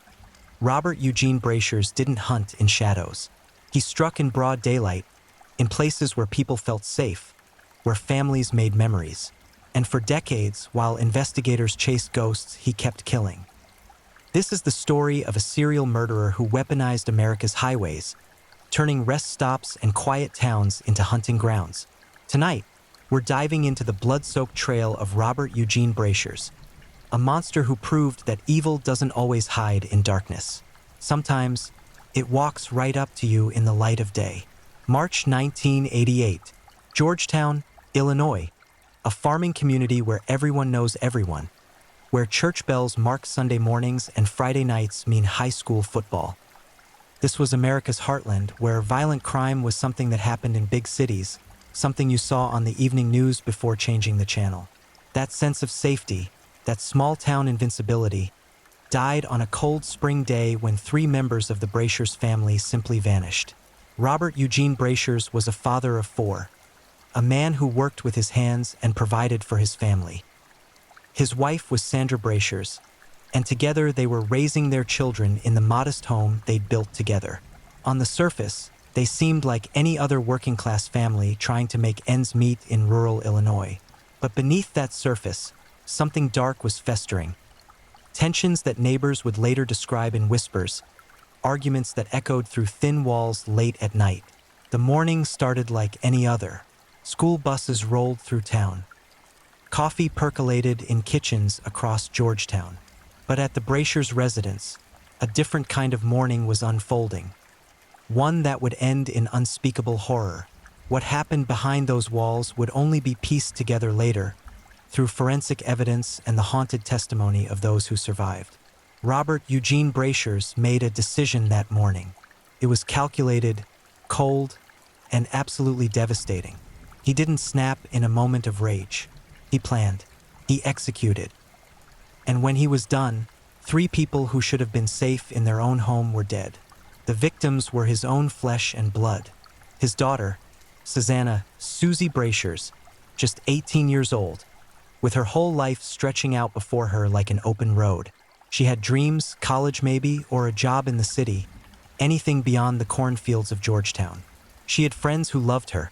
Robert Eugene Brashers didn't hunt in shadows. He struck in broad daylight, in places where people felt safe, where families made memories. And for decades, while investigators chased ghosts, he kept killing. This is the story of a serial murderer who weaponized America's highways, turning rest stops and quiet towns into hunting grounds. Tonight, we're diving into the blood-soaked trail of Robert Eugene Brashers, a monster who proved that evil doesn't always hide in darkness. Sometimes, it walks right up to you in the light of day. March 1988, Georgetown, Illinois. a farming community where everyone knows everyone, where church bells mark Sunday mornings and Friday nights mean high school football. This was America's heartland, where violent crime was something that happened in big cities, something you saw on the evening news before changing the channel. That sense of safety, that small-town invincibility, died on a cold spring day when 3 members of the Brashers family simply vanished. Robert Eugene Brashers was a father of 4, a man who worked with his hands and provided for his family. His wife was Sandra Brashers, and together they were raising their children in the modest home they'd built together. On the surface, they seemed like any other working-class family trying to make ends meet in rural Illinois. But beneath that surface, something dark was festering. Tensions that neighbors would later describe in whispers, arguments that echoed through thin walls late at night. The morning started like any other. School buses rolled through town. Coffee percolated in kitchens across Georgetown. But at the Brashers' residence, a different kind of morning was unfolding. One that would end in unspeakable horror. What happened behind those walls would only be pieced together later, through forensic evidence and the haunted testimony of those who survived. Robert Eugene Brashers made a decision that morning. It was calculated, cold, and absolutely devastating. He didn't snap in a moment of rage. He planned. He executed. And when he was done, 3 people who should have been safe in their own home were dead. The victims were his own flesh and blood. His daughter, Susie Brashers, just 18 years old, with her whole life stretching out before her like an open road. She had dreams, college maybe, or a job in the city, anything beyond the cornfields of Georgetown. She had friends who loved her,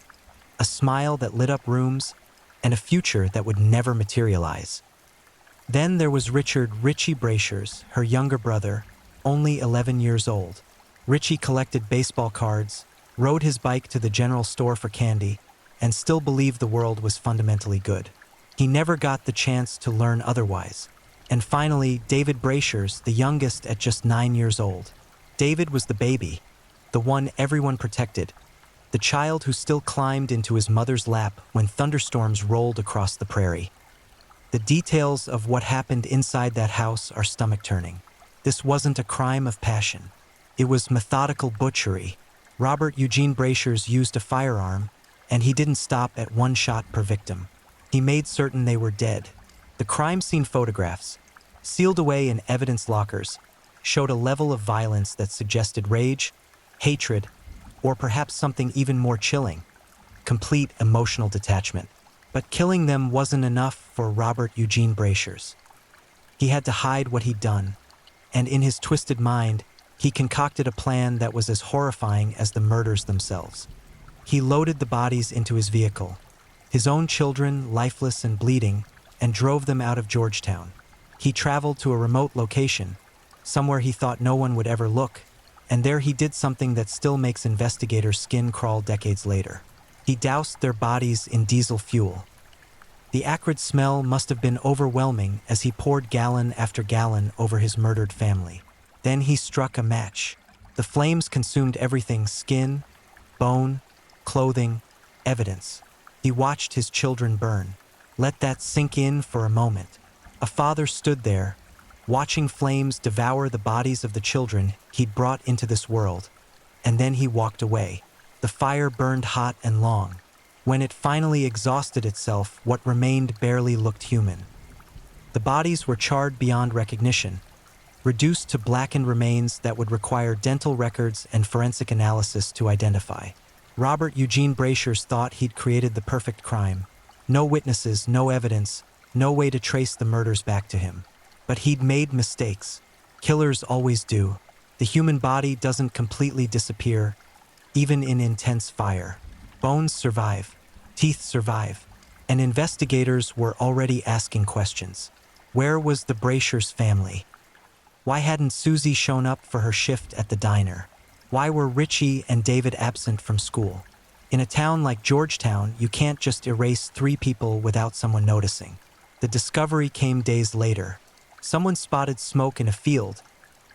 a smile that lit up rooms, and a future that would never materialize. Then there was Richie Brashers, her younger brother, only 11 years old. Richie collected baseball cards, rode his bike to the general store for candy, and still believed the world was fundamentally good. He never got the chance to learn otherwise. And finally, David Brashers, the youngest at just 9 years old. David was the baby, the one everyone protected, the child who still climbed into his mother's lap when thunderstorms rolled across the prairie. The details of what happened inside that house are stomach-turning. This wasn't a crime of passion. It was methodical butchery. Robert Eugene Brashers used a firearm, and he didn't stop at 1 shot per victim. He made certain they were dead. The crime scene photographs, sealed away in evidence lockers, showed a level of violence that suggested rage, hatred, or perhaps something even more chilling, complete emotional detachment. But killing them wasn't enough for Robert Eugene Brashers. He had to hide what he'd done, and in his twisted mind, he concocted a plan that was as horrifying as the murders themselves. He loaded the bodies into his vehicle, his own children lifeless and bleeding, and drove them out of Georgetown. He traveled to a remote location, somewhere he thought no one would ever look, and there he did something that still makes investigators' skin crawl decades later. He doused their bodies in diesel fuel. The acrid smell must have been overwhelming as he poured gallon after gallon over his murdered family. Then he struck a match. The flames consumed everything: skin, bone, clothing, evidence. He watched his children burn. Let that sink in for a moment. A father stood there, watching flames devour the bodies of the children he'd brought into this world, and then he walked away. The fire burned hot and long. When it finally exhausted itself, what remained barely looked human. The bodies were charred beyond recognition, reduced to blackened remains that would require dental records and forensic analysis to identify. Robert Eugene Brashers thought he'd created the perfect crime. No witnesses, no evidence, no way to trace the murders back to him. But he'd made mistakes. Killers always do. The human body doesn't completely disappear, even in intense fire. Bones survive, teeth survive, and investigators were already asking questions. Where was the Brashers family? Why hadn't Susie shown up for her shift at the diner? Why were Richie and David absent from school? In a town like Georgetown, you can't just erase 3 people without someone noticing. The discovery came days later. Someone spotted smoke in a field,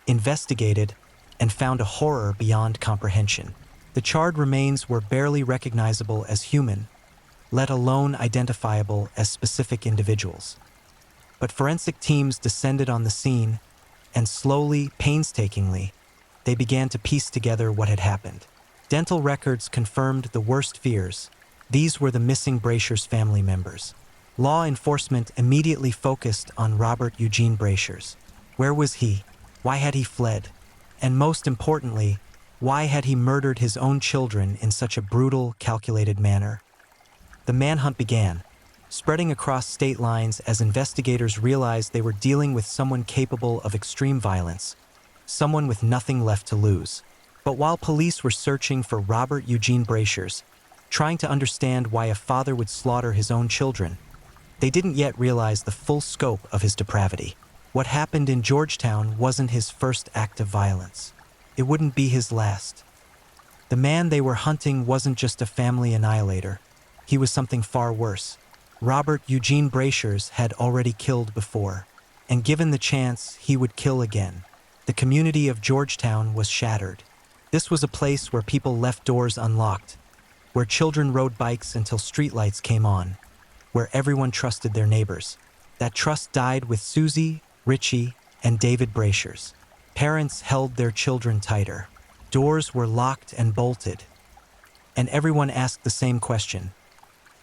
investigated, and found a horror beyond comprehension. The charred remains were barely recognizable as human, let alone identifiable as specific individuals. But forensic teams descended on the scene, and slowly, painstakingly, they began to piece together what had happened. Dental records confirmed the worst fears. These were the missing Brasher's family members. Law enforcement immediately focused on Robert Eugene Brasher's. Where was he? Why had he fled? And most importantly, why had he murdered his own children in such a brutal, calculated manner? The manhunt began, spreading across state lines as investigators realized they were dealing with someone capable of extreme violence, someone with nothing left to lose. But while police were searching for Robert Eugene Brasher's, trying to understand why a father would slaughter his own children, they didn't yet realize the full scope of his depravity. What happened in Georgetown wasn't his first act of violence. It wouldn't be his last. The man they were hunting wasn't just a family annihilator. He was something far worse. Robert Eugene Brasher's had already killed before, and given the chance, he would kill again. The community of Georgetown was shattered. This was a place where people left doors unlocked, where children rode bikes until streetlights came on, where everyone trusted their neighbors. That trust died with Susie, Richie, and David Brasher's. Parents held their children tighter. Doors were locked and bolted. And everyone asked the same question: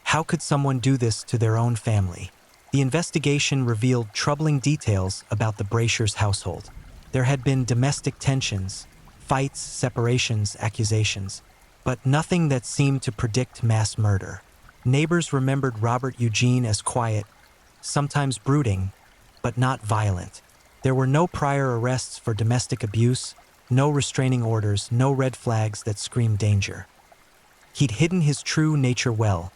how could someone do this to their own family? The investigation revealed troubling details about the Brasher's household. There had been domestic tensions, fights, separations, accusations, but nothing that seemed to predict mass murder. Neighbors remembered Robert Eugene as quiet, sometimes brooding, but not violent. There were no prior arrests for domestic abuse, no restraining orders, no red flags that screamed danger. He'd hidden his true nature well,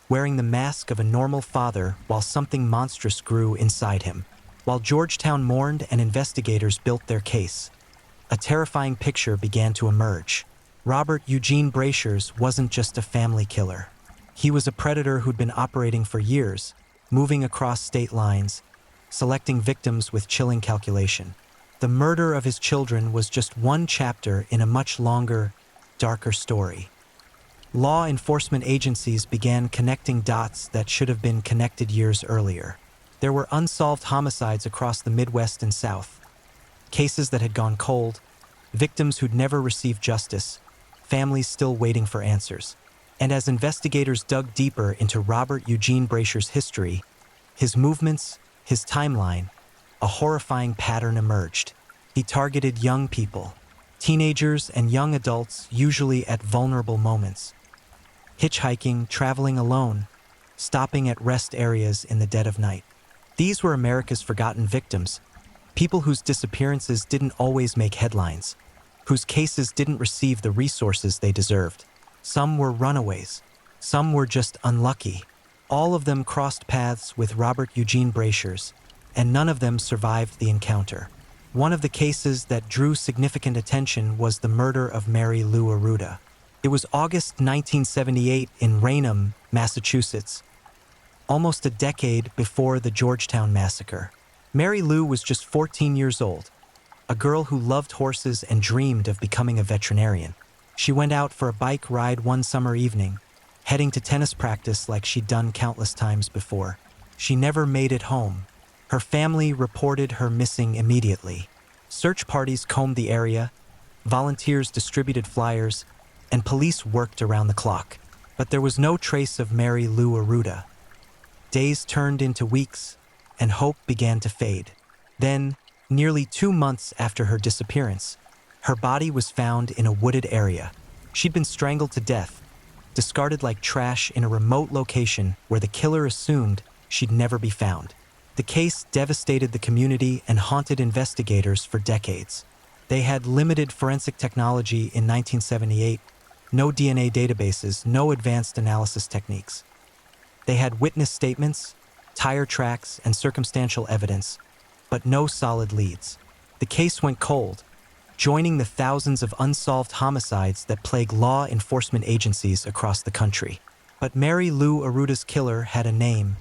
wearing the mask of a normal father while something monstrous grew inside him. While Georgetown mourned and investigators built their case, a terrifying picture began to emerge. Robert Eugene Brasher's wasn't just a family killer. He was a predator who'd been operating for years, moving across state lines, selecting victims with chilling calculation. The murder of his children was just one chapter in a much longer, darker story. Law enforcement agencies began connecting dots that should have been connected years earlier. There were unsolved homicides across the Midwest and South, cases that had gone cold, victims who'd never received justice, families still waiting for answers. And as investigators dug deeper into Robert Eugene Brasher's history, his movements, his timeline, a horrifying pattern emerged. He targeted young people, teenagers and young adults, usually at vulnerable moments. Hitchhiking, traveling alone, stopping at rest areas in the dead of night. These were America's forgotten victims, people whose disappearances didn't always make headlines, whose cases didn't receive the resources they deserved. Some were runaways, some were just unlucky. All of them crossed paths with Robert Eugene Brasher's, and none of them survived the encounter. One of the cases that drew significant attention was the murder of Mary Lou Arruda. It was August 1978 in Raynham, Massachusetts, almost a decade before the Georgetown massacre. Mary Lou was just 14 years old, a girl who loved horses and dreamed of becoming a veterinarian. She went out for a bike ride one summer evening, heading to tennis practice like she'd done countless times before. She never made it home. Her family reported her missing immediately. Search parties combed the area, volunteers distributed flyers, and police worked around the clock. But there was no trace of Mary Lou Arruda. Days turned into weeks, and hope began to fade. Then, nearly 2 months after her disappearance, her body was found in a wooded area. She'd been strangled to death, discarded like trash in a remote location where the killer assumed she'd never be found. The case devastated the community and haunted investigators for decades. They had limited forensic technology in 1978, no DNA databases, no advanced analysis techniques. They had witness statements, tire tracks, and circumstantial evidence, but no solid leads. The case went cold, joining the thousands of unsolved homicides that plague law enforcement agencies across the country. But Mary Lou Arruda's killer had a name: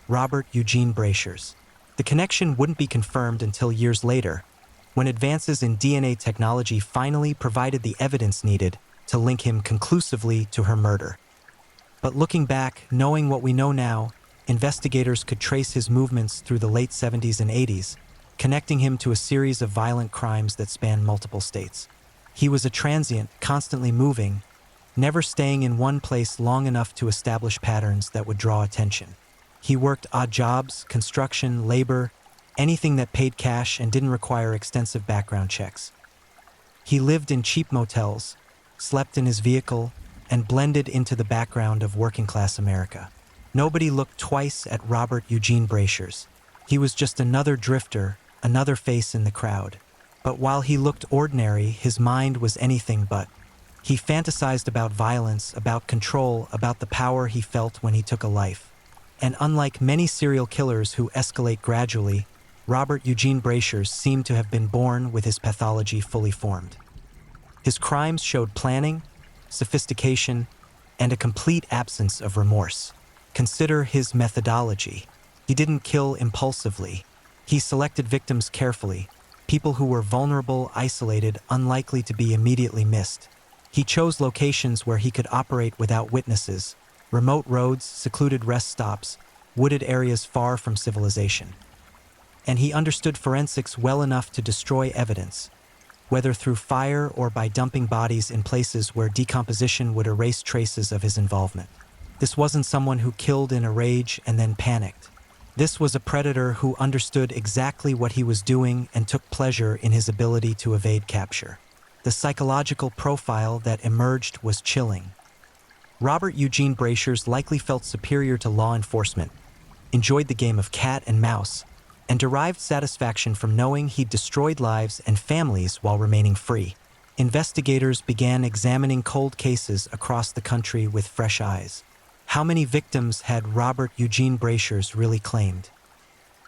Robert Eugene Brasher's. The connection wouldn't be confirmed until years later, when advances in DNA technology finally provided the evidence needed to link him conclusively to her murder. But looking back, knowing what we know now, investigators could trace his movements through the late 70s and 80s, connecting him to a series of violent crimes that spanned multiple states. He was a transient, constantly moving, never staying in one place long enough to establish patterns that would draw attention. He worked odd jobs, construction, labor, anything that paid cash and didn't require extensive background checks. He lived in cheap motels, slept in his vehicle, and blended into the background of working-class America. Nobody looked twice at Robert Eugene Brasher's. He was just another drifter, another face in the crowd. But while he looked ordinary, his mind was anything but. He fantasized about violence, about control, about the power he felt when he took a life. And unlike many serial killers who escalate gradually, Robert Eugene Brasher's seemed to have been born with his pathology fully formed. His crimes showed planning, sophistication, and a complete absence of remorse. Consider his methodology. He didn't kill impulsively. He selected victims carefully, people who were vulnerable, isolated, unlikely to be immediately missed. He chose locations where he could operate without witnesses, remote roads, secluded rest stops, wooded areas far from civilization. And he understood forensics well enough to destroy evidence, whether through fire or by dumping bodies in places where decomposition would erase traces of his involvement. This wasn't someone who killed in a rage and then panicked. This was a predator who understood exactly what he was doing and took pleasure in his ability to evade capture. The psychological profile that emerged was chilling. Robert Eugene Brasher's likely felt superior to law enforcement, enjoyed the game of cat and mouse, and derived satisfaction from knowing he'd destroyed lives and families while remaining free. Investigators began examining cold cases across the country with fresh eyes. How many victims had Robert Eugene Brasher's really claimed?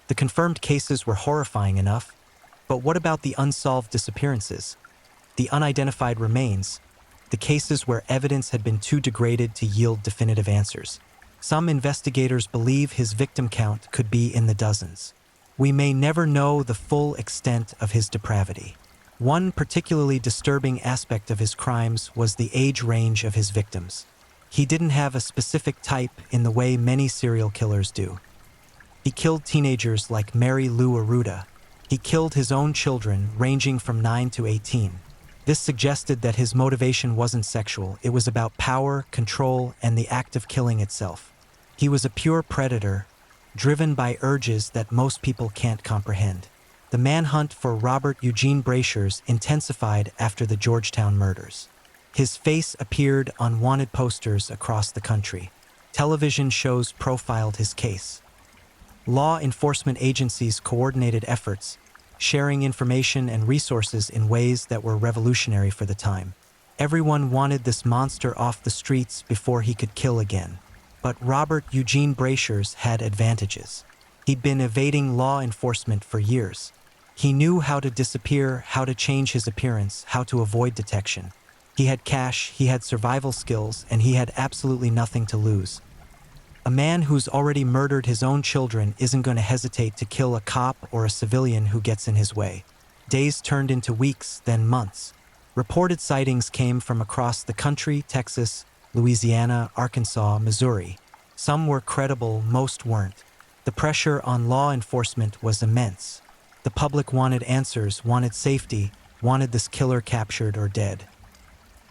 The confirmed cases were horrifying enough, but what about the unsolved disappearances? The unidentified remains, the cases where evidence had been too degraded to yield definitive answers. Some investigators believe his victim count could be in the dozens. We may never know the full extent of his depravity. One particularly disturbing aspect of his crimes was the age range of his victims. He didn't have a specific type in the way many serial killers do. He killed teenagers like Mary Lou Aruda. He killed his own children, ranging from 9 to 18. This suggested that his motivation wasn't sexual, it was about power, control, and the act of killing itself. He was a pure predator, driven by urges that most people can't comprehend. The manhunt for Robert Eugene Brasher's intensified after the Georgetown murders. His face appeared on wanted posters across the country. Television shows profiled his case. Law enforcement agencies coordinated efforts, sharing information and resources in ways that were revolutionary for the time. Everyone wanted this monster off the streets before he could kill again. But Robert Eugene Brasher's had advantages. He'd been evading law enforcement for years. He knew how to disappear, how to change his appearance, how to avoid detection. He had cash, he had survival skills, and he had absolutely nothing to lose. A man who's already murdered his own children isn't going to hesitate to kill a cop or a civilian who gets in his way. Days turned into weeks, then months. Reported sightings came from across the country, Texas, Louisiana, Arkansas, Missouri. Some were credible, most weren't. The pressure on law enforcement was immense. The public wanted answers, wanted safety, wanted this killer captured or dead.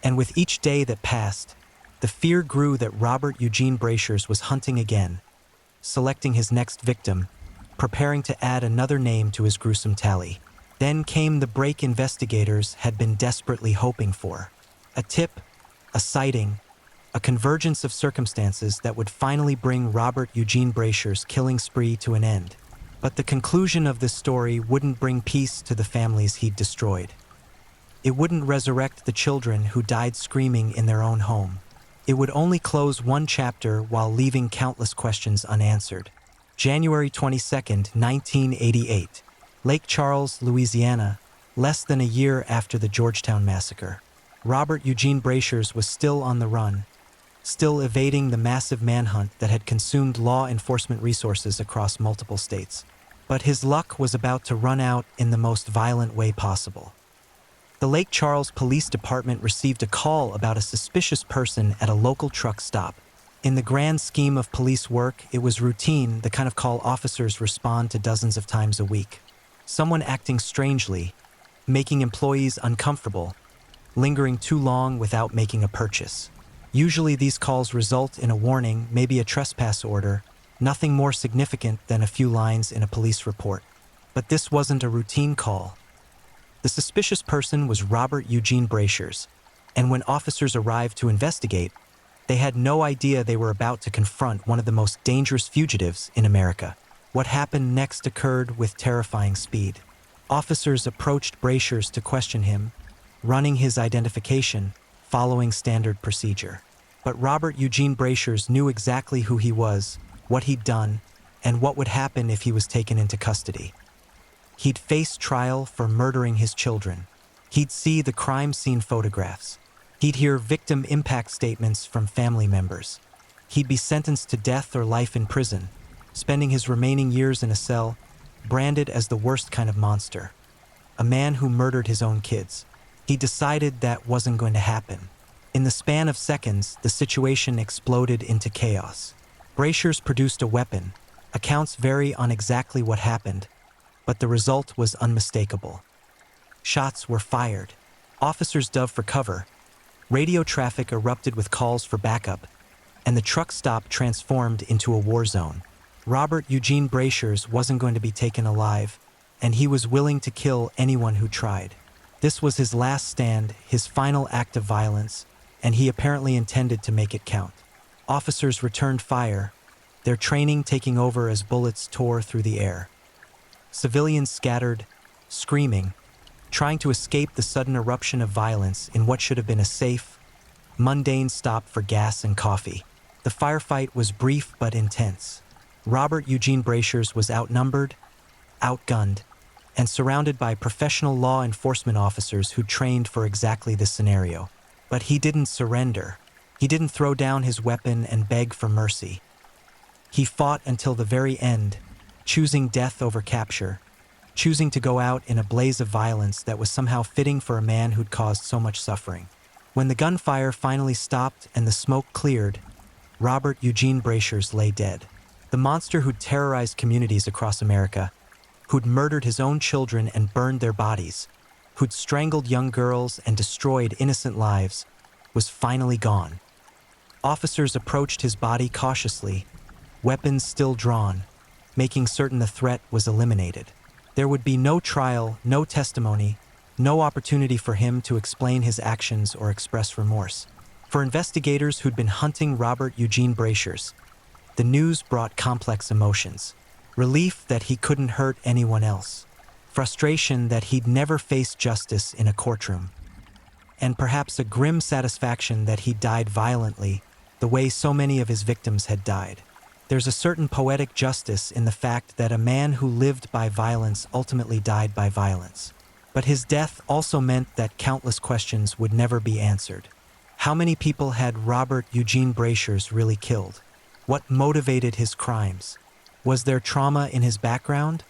And with each day that passed, the fear grew that Robert Eugene Brasher's was hunting again, selecting his next victim, preparing to add another name to his gruesome tally. Then came the break investigators had been desperately hoping for. A tip, a sighting, a convergence of circumstances that would finally bring Robert Eugene Brasher's killing spree to an end. But the conclusion of this story wouldn't bring peace to the families he'd destroyed. It wouldn't resurrect the children who died screaming in their own home. It would only close one chapter while leaving countless questions unanswered. January 22, 1988. Lake Charles, Louisiana, less than a year after the Georgetown massacre. Robert Eugene Brasher's was still on the run, still evading the massive manhunt that had consumed law enforcement resources across multiple states. But his luck was about to run out in the most violent way possible. The Lake Charles Police Department received a call about a suspicious person at a local truck stop. In the grand scheme of police work, it was routine, the kind of call officers respond to dozens of times a week. Someone acting strangely, making employees uncomfortable, lingering too long without making a purchase. Usually these calls result in a warning, maybe a trespass order, nothing more significant than a few lines in a police report. But this wasn't a routine call. The suspicious person was Robert Eugene Brashers, and when officers arrived to investigate, they had no idea they were about to confront one of the most dangerous fugitives in America. What happened next occurred with terrifying speed. Officers approached Brashers to question him, running his identification, following standard procedure. But Robert Eugene Brashers knew exactly who he was, what he'd done, and what would happen if he was taken into custody. He'd face trial for murdering his children. He'd see the crime scene photographs. He'd hear victim impact statements from family members. He'd be sentenced to death or life in prison, spending his remaining years in a cell, branded as the worst kind of monster. A man who murdered his own kids. He decided that wasn't going to happen. In the span of seconds, the situation exploded into chaos. Brashers produced a weapon. Accounts vary on exactly what happened, but the result was unmistakable. Shots were fired. Officers dove for cover. Radio traffic erupted with calls for backup, and the truck stop transformed into a war zone. Robert Eugene Brashers wasn't going to be taken alive, and he was willing to kill anyone who tried. This was his last stand, his final act of violence, and he apparently intended to make it count. Officers returned fire, their training taking over as bullets tore through the air. Civilians scattered, screaming, trying to escape the sudden eruption of violence in what should have been a safe, mundane stop for gas and coffee. The firefight was brief but intense. Robert Eugene Brashers was outnumbered, outgunned, and surrounded by professional law enforcement officers who trained for exactly this scenario. But he didn't surrender. He didn't throw down his weapon and beg for mercy. He fought until the very end, choosing death over capture, choosing to go out in a blaze of violence that was somehow fitting for a man who'd caused so much suffering. When the gunfire finally stopped and the smoke cleared, Robert Eugene Brashers lay dead. The monster who'd terrorized communities across America, who'd murdered his own children and burned their bodies, who'd strangled young girls and destroyed innocent lives, was finally gone. Officers approached his body cautiously, weapons still drawn, making certain the threat was eliminated. There would be no trial, no testimony, no opportunity for him to explain his actions or express remorse. For investigators who'd been hunting Robert Eugene Brashers, the news brought complex emotions. Relief that he couldn't hurt anyone else. Frustration that he'd never face justice in a courtroom. And perhaps a grim satisfaction that he died violently, the way so many of his victims had died. There's a certain poetic justice in the fact that a man who lived by violence ultimately died by violence. But his death also meant that countless questions would never be answered. How many people had Robert Eugene Brashers really killed? What motivated his crimes? Was there trauma in his background?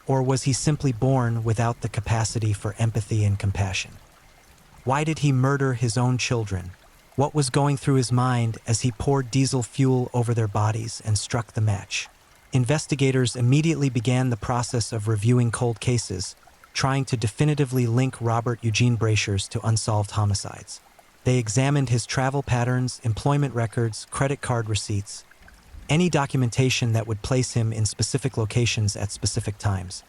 Or was he simply born without the capacity for empathy and compassion? Why did he murder his own children? What was going through his mind as he poured diesel fuel over their bodies and struck the match? Investigators immediately began the process of reviewing cold cases, trying to definitively link Robert Eugene Brashers to unsolved homicides. They examined his travel patterns, employment records, credit card receipts, any documentation that would place him in specific locations at specific times.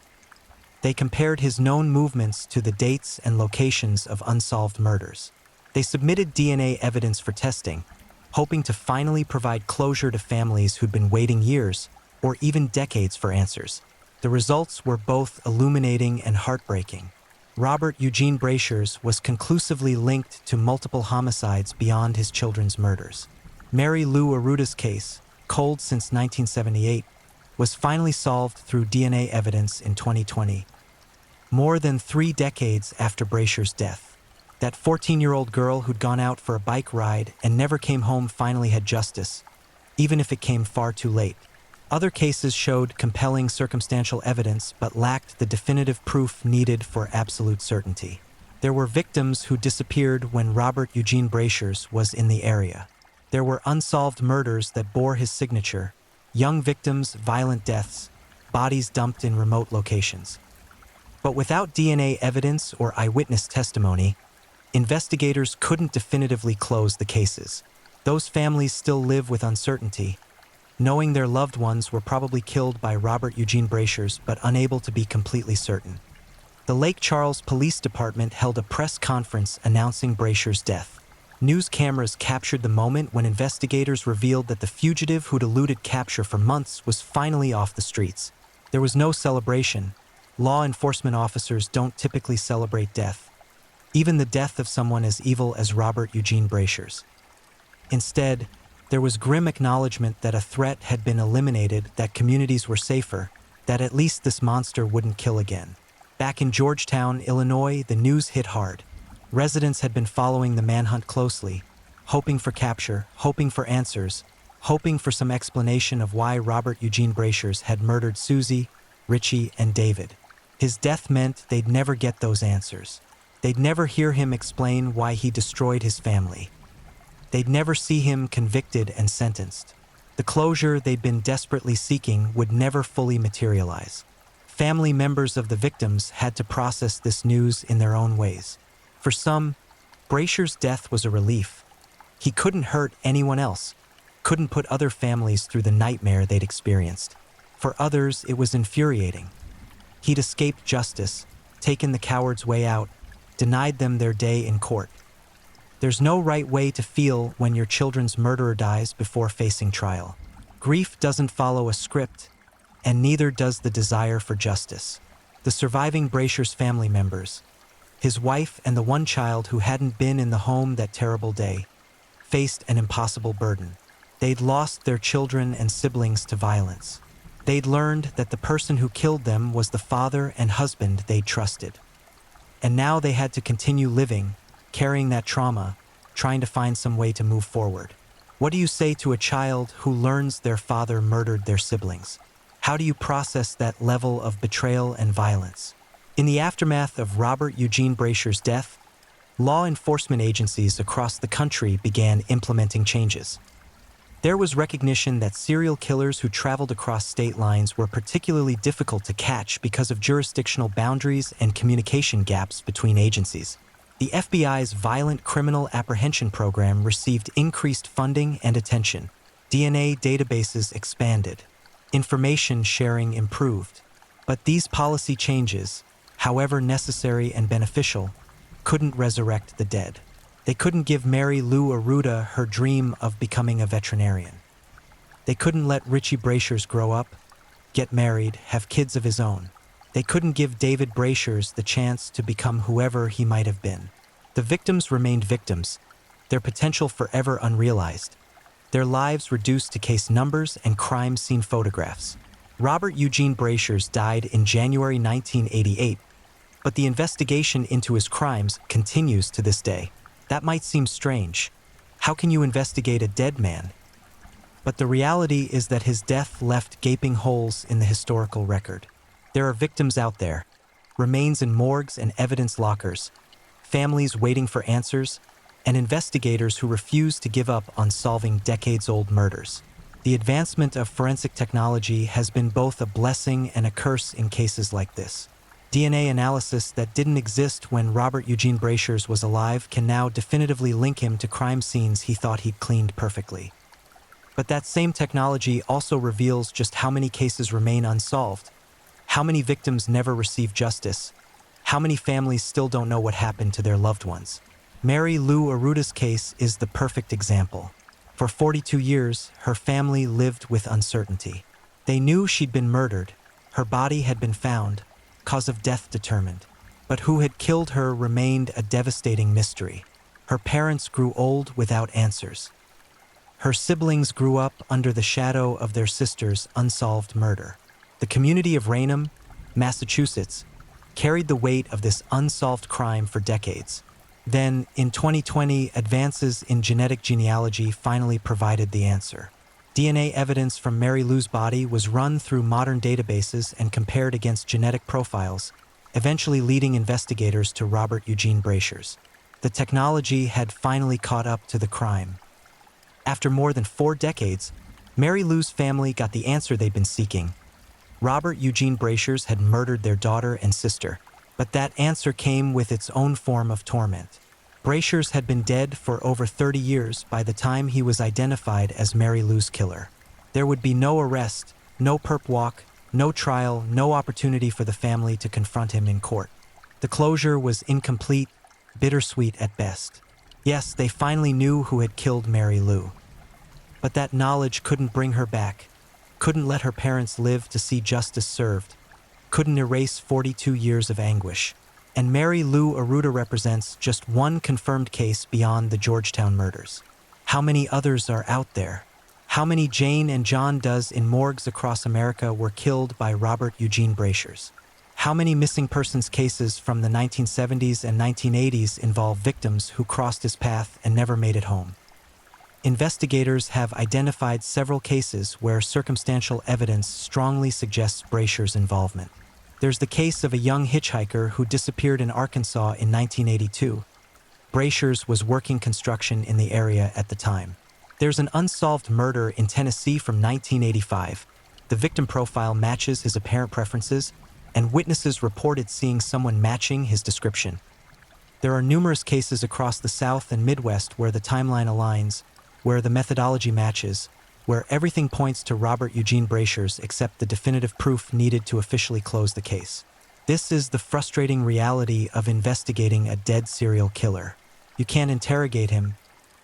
They compared his known movements to the dates and locations of unsolved murders. They submitted DNA evidence for testing, hoping to finally provide closure to families who'd been waiting years or even decades for answers. The results were both illuminating and heartbreaking. Robert Eugene Brashers was conclusively linked to multiple homicides beyond his children's murders. Mary Lou Arruda's case, cold since 1978, was finally solved through DNA evidence in 2020. More than 3 decades after Brashers' death, that 14-year-old girl who'd gone out for a bike ride and never came home finally had justice, even if it came far too late. Other cases showed compelling circumstantial evidence but lacked the definitive proof needed for absolute certainty. There were victims who disappeared when Robert Eugene Brashers was in the area. There were unsolved murders that bore his signature, young victims, violent deaths, bodies dumped in remote locations. But without DNA evidence or eyewitness testimony, investigators couldn't definitively close the cases. Those families still live with uncertainty, knowing their loved ones were probably killed by Robert Eugene Brasher's but unable to be completely certain. The Lake Charles Police Department held a press conference announcing Brasher's death. News cameras captured the moment when investigators revealed that the fugitive who'd eluded capture for months was finally off the streets. There was no celebration. Law enforcement officers don't typically celebrate death, even the death of someone as evil as Robert Eugene Brasher's. Instead, there was grim acknowledgement that a threat had been eliminated, that communities were safer, that at least this monster wouldn't kill again. Back in Georgetown, Illinois, the news hit hard. Residents had been following the manhunt closely, hoping for capture, hoping for answers, hoping for some explanation of why Robert Eugene Brasher's had murdered Susie, Richie, and David. His death meant they'd never get those answers. They'd never hear him explain why he destroyed his family. They'd never see him convicted and sentenced. The closure they'd been desperately seeking would never fully materialize. Family members of the victims had to process this news in their own ways. For some, Brasher's death was a relief. He couldn't hurt anyone else, couldn't put other families through the nightmare they'd experienced. For others, it was infuriating. He'd escaped justice, taken the coward's way out, denied them their day in court. There's no right way to feel when your children's murderer dies before facing trial. Grief doesn't follow a script, and neither does the desire for justice. The surviving Brasher's family members, his wife and the one child who hadn't been in the home that terrible day, faced an impossible burden. They'd lost their children and siblings to violence. They'd learned that the person who killed them was the father and husband they'd trusted. And now they had to continue living, carrying that trauma, trying to find some way to move forward. What do you say to a child who learns their father murdered their siblings? How do you process that level of betrayal and violence? In the aftermath of Robert Eugene Brasher's death, law enforcement agencies across the country began implementing changes. There was recognition that serial killers who traveled across state lines were particularly difficult to catch because of jurisdictional boundaries and communication gaps between agencies. The FBI's Violent Criminal Apprehension Program received increased funding and attention. DNA databases expanded. Information sharing improved. But these policy changes, however necessary and beneficial, couldn't resurrect the dead. They couldn't give Mary Lou Arruda her dream of becoming a veterinarian. They couldn't let Richie Brasher's grow up, get married, have kids of his own. They couldn't give David Brasher's the chance to become whoever he might have been. The victims remained victims, their potential forever unrealized, their lives reduced to case numbers and crime scene photographs. Robert Eugene Brasher's died in January 1988, but the investigation into his crimes continues to this day. That might seem strange. How can you investigate a dead man? But the reality is that his death left gaping holes in the historical record. There are victims out there, remains in morgues and evidence lockers, families waiting for answers, and investigators who refuse to give up on solving decades-old murders. The advancement of forensic technology has been both a blessing and a curse in cases like this. DNA analysis that didn't exist when Robert Eugene Brasher's was alive can now definitively link him to crime scenes he thought he'd cleaned perfectly. But that same technology also reveals just how many cases remain unsolved, how many victims never receive justice, how many families still don't know what happened to their loved ones. Mary Lou Arruda's case is the perfect example. For 42 years, her family lived with uncertainty. They knew she'd been murdered, her body had been found, cause of death determined. But who had killed her remained a devastating mystery. Her parents grew old without answers. Her siblings grew up under the shadow of their sister's unsolved murder. The community of Raynham, Massachusetts, carried the weight of this unsolved crime for decades. Then, in 2020, advances in genetic genealogy finally provided the answer. DNA evidence from Mary Lou's body was run through modern databases and compared against genetic profiles, eventually leading investigators to Robert Eugene Brasher's. The technology had finally caught up to the crime. After more than 4 decades, Mary Lou's family got the answer they'd been seeking. Robert Eugene Brashers had murdered their daughter and sister, but that answer came with its own form of torment. Brashers had been dead for over 30 years by the time he was identified as Mary Lou's killer. There would be no arrest, no perp walk, no trial, no opportunity for the family to confront him in court. The closure was incomplete, bittersweet at best. Yes, they finally knew who had killed Mary Lou. But that knowledge couldn't bring her back, couldn't let her parents live to see justice served, couldn't erase 42 years of anguish. And Mary Lou Arruda represents just one confirmed case beyond the Georgetown murders. How many others are out there? How many Jane and John Does in morgues across America were killed by Robert Eugene Brashers? How many missing persons cases from the 1970s and 1980s involve victims who crossed his path and never made it home? Investigators have identified several cases where circumstantial evidence strongly suggests Brashers' involvement. There's the case of a young hitchhiker who disappeared in Arkansas in 1982. Brashers was working construction in the area at the time. There's an unsolved murder in Tennessee from 1985. The victim profile matches his apparent preferences, and witnesses reported seeing someone matching his description. There are numerous cases across the South and Midwest where the timeline aligns, where the methodology matches, where everything points to Robert Eugene Brashers except the definitive proof needed to officially close the case. This is the frustrating reality of investigating a dead serial killer. You can't interrogate him,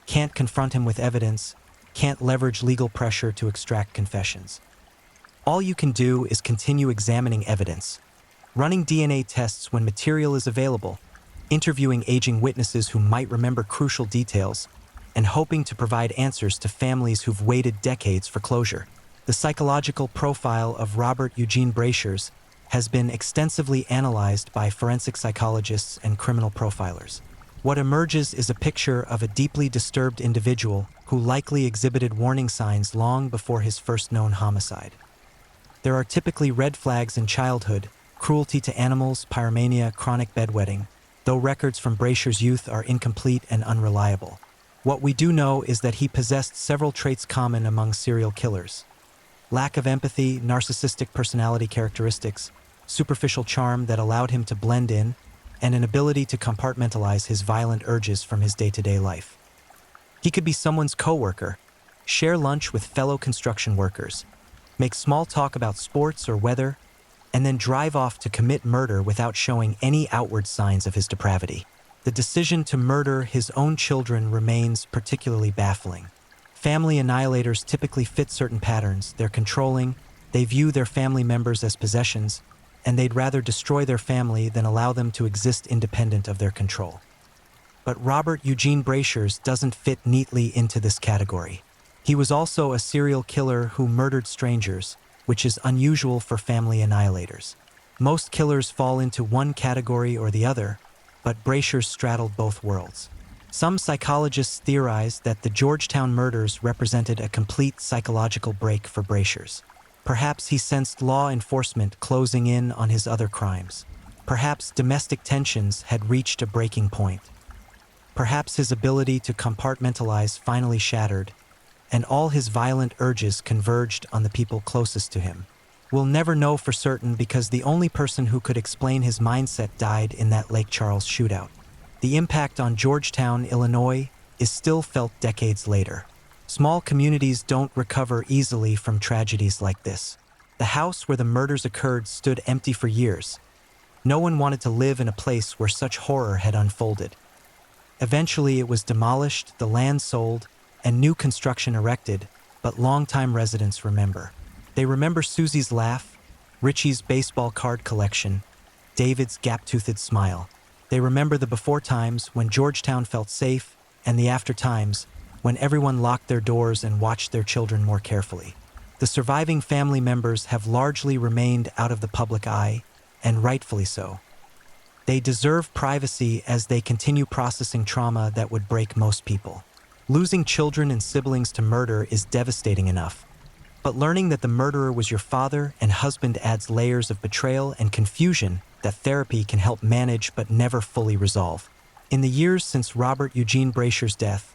can't confront him with evidence, can't leverage legal pressure to extract confessions. All you can do is continue examining evidence, running DNA tests when material is available, interviewing aging witnesses who might remember crucial details, and hoping to provide answers to families who've waited decades for closure. The psychological profile of Robert Eugene Brashers has been extensively analyzed by forensic psychologists and criminal profilers. What emerges is a picture of a deeply disturbed individual who likely exhibited warning signs long before his first known homicide. There are typically red flags in childhood: cruelty to animals, pyromania, chronic bedwetting, though records from Brashers' youth are incomplete and unreliable. What we do know is that he possessed several traits common among serial killers: lack of empathy, narcissistic personality characteristics, superficial charm that allowed him to blend in, and an ability to compartmentalize his violent urges from his day-to-day life. He could be someone's coworker, share lunch with fellow construction workers, make small talk about sports or weather, and then drive off to commit murder without showing any outward signs of his depravity. The decision to murder his own children remains particularly baffling. Family annihilators typically fit certain patterns. They're controlling, they view their family members as possessions, and they'd rather destroy their family than allow them to exist independent of their control. But Robert Eugene Brashers doesn't fit neatly into this category. He was also a serial killer who murdered strangers, which is unusual for family annihilators. Most killers fall into one category or the other, but Brashers straddled both worlds. Some psychologists theorize that the Georgetown murders represented a complete psychological break for Brashers. Perhaps he sensed law enforcement closing in on his other crimes. Perhaps domestic tensions had reached a breaking point. Perhaps his ability to compartmentalize finally shattered, and all his violent urges converged on the people closest to him. We'll never know for certain because the only person who could explain his mindset died in that Lake Charles shootout. The impact on Georgetown, Illinois, is still felt decades later. Small communities don't recover easily from tragedies like this. The house where the murders occurred stood empty for years. No one wanted to live in a place where such horror had unfolded. Eventually, it was demolished, the land sold, and new construction erected, but longtime residents remember. They remember Susie's laugh, Richie's baseball card collection, David's gap-toothed smile. They remember the before times when Georgetown felt safe, and the after times when everyone locked their doors and watched their children more carefully. The surviving family members have largely remained out of the public eye, and rightfully so. They deserve privacy as they continue processing trauma that would break most people. Losing children and siblings to murder is devastating enough, but learning that the murderer was your father and husband adds layers of betrayal and confusion that therapy can help manage but never fully resolve. In the years since Robert Eugene Brashers' death,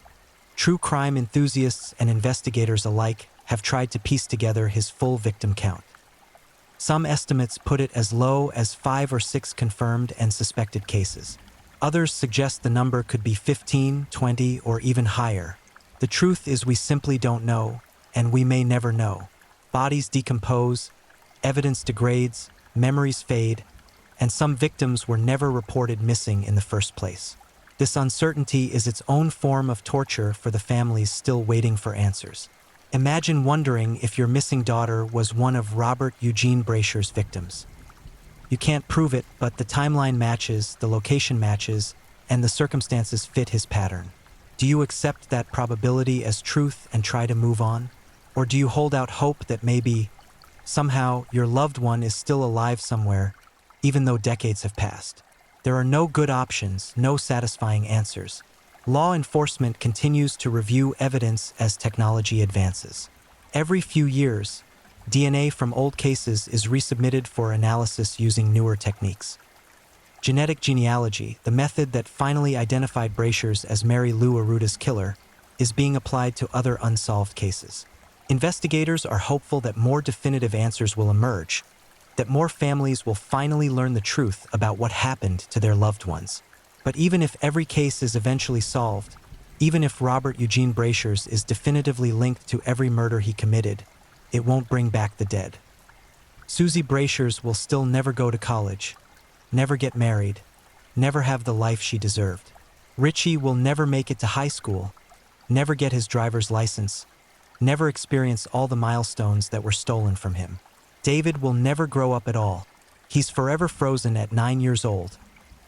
True crime enthusiasts and investigators alike have tried to piece together his full victim count. Some estimates put it as low as 5 or 6 confirmed and suspected cases. Others suggest the number could be 15, 20, or even higher. The truth is we simply don't know, and we may never know. Bodies decompose, evidence degrades, memories fade, and some victims were never reported missing in the first place. This uncertainty is its own form of torture for the families still waiting for answers. Imagine wondering if your missing daughter was one of Robert Eugene Brasher's victims. You can't prove it, but the timeline matches, the location matches, and the circumstances fit his pattern. Do you accept that probability as truth and try to move on? Or do you hold out hope that maybe, somehow, your loved one is still alive somewhere, even though decades have passed? There are no good options, no satisfying answers. Law enforcement continues to review evidence as technology advances. Every few years, DNA from old cases is resubmitted for analysis using newer techniques. Genetic genealogy, the method that finally identified Brasher's as Mary Lou Arruda's killer, is being applied to other unsolved cases. Investigators are hopeful that more definitive answers will emerge, that more families will finally learn the truth about what happened to their loved ones. But even if every case is eventually solved, even if Robert Eugene Brasher's is definitively linked to every murder he committed, it won't bring back the dead. Susie Brasher's will still never go to college, never get married, never have the life she deserved. Richie will never make it to high school, never get his driver's license, never experience all the milestones that were stolen from him. David will never grow up at all. He's forever frozen at 9 years old,